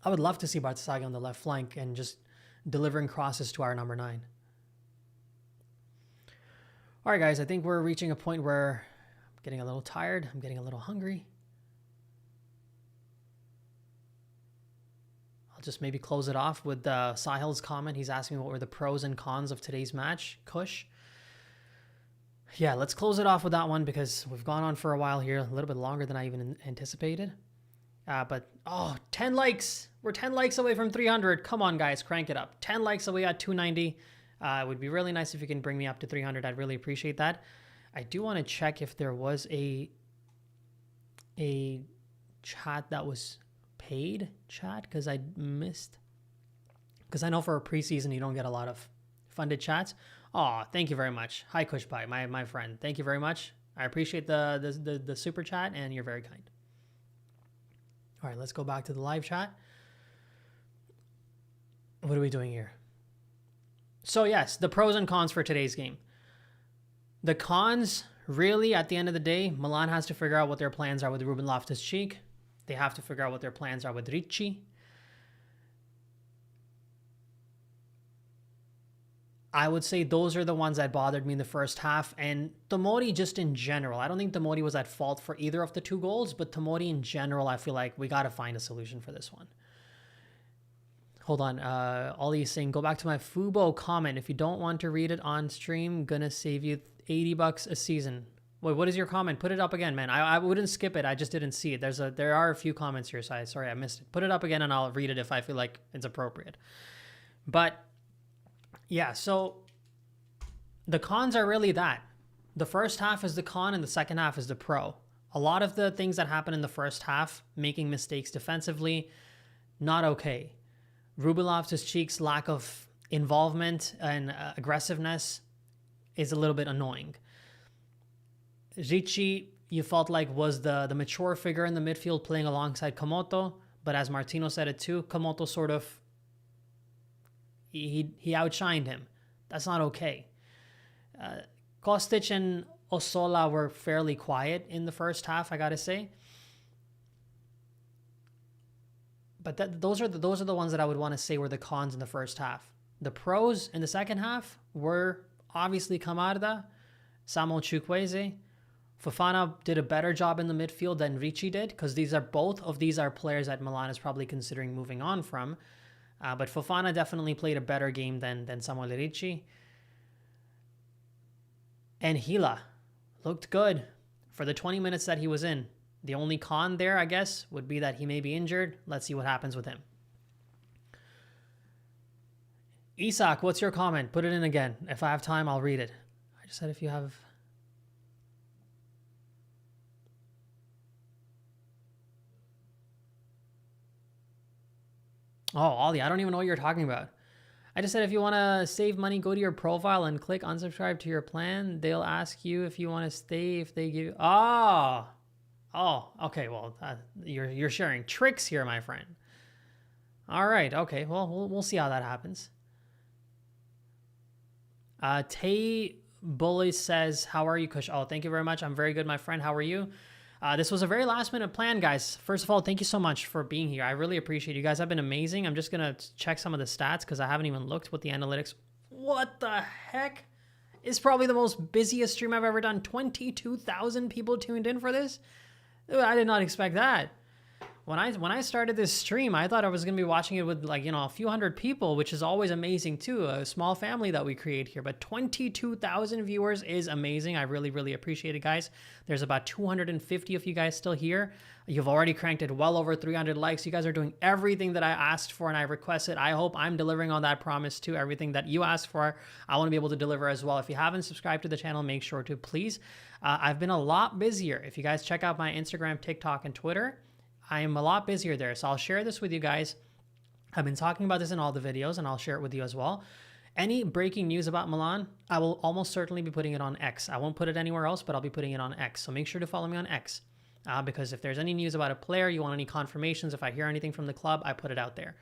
I would love to see Bartesaghi on the left flank and just delivering crosses to our number 9. All right, guys. I think we're reaching a point where getting a little tired. I'm getting a little hungry. I'll just maybe close it off with Sahil's comment. He's asking what were the pros and cons of today's match. Kush. Yeah, let's close it off with that one because we've gone on for a while here, a little bit longer than I even anticipated. But 10 likes. We're 10 likes away from 300. Come on, guys, crank it up. 10 likes away at 290. It would be really nice if you can bring me up to 300. I'd really appreciate that. I do want to check if there was a chat that was paid chat because I missed. Because I know for a preseason you don't get a lot of funded chats. Oh, thank you very much. Hi, Kushpai, my friend. Thank you very much. I appreciate the super chat and you're very kind. All right, let's go back to the live chat. What are we doing here? So yes, the pros and cons for today's game. The cons, really, at the end of the day, Milan has to figure out what their plans are with Ruben Loftus-Cheek. They have to figure out what their plans are with Ricci. I would say those are the ones that bothered me in the first half. And Tomori just in general. I don't think Tomori was at fault for either of the 2 goals, but Tomori in general, I feel like we got to find a solution for this one. Hold on. Ollie's saying, go back to my Fubo comment. If you don't want to read it on stream, gonna save you $80 a season. Wait, what is your comment? Put it up again, man. I wouldn't skip it. I just didn't see it. There are a few comments here, so sorry I missed it. Put it up again and I'll read it if I feel like it's appropriate. But yeah, so the cons are really that. The first half is the con and the second half is the pro. A lot of the things that happen in the first half, making mistakes defensively, not okay. Ruben Loftus-Cheek's lack of involvement and aggressiveness is a little bit annoying. Ricci, you felt like was the mature figure in the midfield playing alongside Komoto, but as Martino said it too, Komoto sort of, he outshined him. That's not okay. Kostic and Osola were fairly quiet in the first half, I gotta say. But those are the ones that I would want to say were the cons in the first half. The pros in the second half were obviously Camarda, Samuel Chukwueze. Fofana did a better job in the midfield than Ricci did because both of these are players that Milan is probably considering moving on from. But Fofana definitely played a better game than Samuel Ricci. And Gila looked good for the 20 minutes that he was in. The only con there, I guess, would be that he may be injured. Let's see what happens with him. Isak, what's your comment? Put it in again. If I have time, I'll read it. I just said if you have... Oh, Ollie, I don't even know what you're talking about. I just said if you want to save money, go to your profile and click unsubscribe to your plan. They'll ask you if you want to stay if they give... Oh, okay. Well, you're sharing tricks here, my friend. All right. Okay. Well, we'll see how that happens. Tay Bully says, "How are you, Kush?" Oh, thank you very much. I'm very good, my friend. How are you? This was a very last minute plan, guys. First of all, thank you so much for being here. I really appreciate it. You guys have been amazing. I'm just gonna check some of the stats because I haven't even looked what the analytics. What the heck? It's probably the most busiest stream I've ever done. 22,000 people tuned in for this. I did not expect that. When I started this stream, I thought I was going to be watching it with like, a few hundred people, which is always amazing too. A small family that we create here, but 22,000 viewers is amazing. I really, really appreciate it, guys. There's about 250 of you guys still here. You've already cranked it well over 300 likes. You guys are doing everything that I asked for and I requested. I hope I'm delivering on that promise too. Everything that you asked for, I want to be able to deliver as well. If you haven't subscribed to the channel, make sure to please. I've been a lot busier. If you guys check out my Instagram, TikTok, and Twitter, I am a lot busier there. So I'll share this with you guys. I've been talking about this in all the videos and I'll share it with you as well. Any breaking news about Milan, I will almost certainly be putting it on X. I won't put it anywhere else, but I'll be putting it on X. So make sure to follow me on X because if there's any news about a player, you want any confirmations, if I hear anything from the club, I put it out there.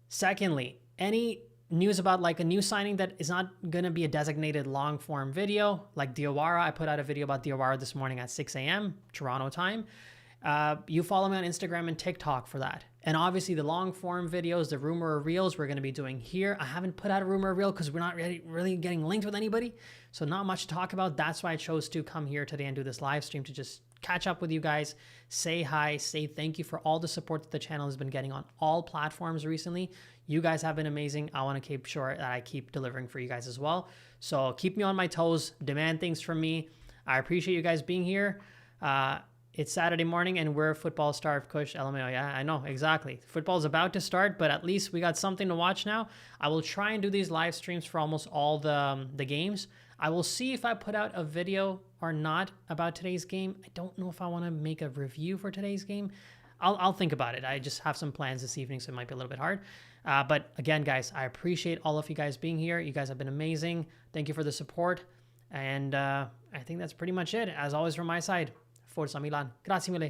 Secondly, any news about like a new signing that is not going to be a designated long form video, like Diawara. I put out a video about Diawara this morning at 6 a.m. Toronto time. You follow me on Instagram and TikTok for that. And obviously the long form videos, the rumor or reels we're going to be doing here. I haven't put out a rumor or reel because we're not really getting linked with anybody. So not much to talk about. That's why I chose to come here today and do this live stream to just catch up with you guys, say hi, say thank you for all the support that the channel has been getting on all platforms recently. You guys have been amazing. I want to keep sure that I keep delivering for you guys as well. So keep me on my toes, demand things from me. I appreciate you guys being here. It's Saturday morning and we're football starved, Kush. LMAO. Yeah, I know, exactly. Football's about to start, but at least we got something to watch now. I will try and do these live streams for almost all the games. I will see if I put out a video or not about today's game. I don't know if I want to make a review for today's game. I'll think about it. I just have some plans this evening, so it might be a little bit hard. But again, guys, I appreciate all of you guys being here. You guys have been amazing. Thank you for the support. And I think that's pretty much it. As always from my side, Forza Milan. Grazie mille.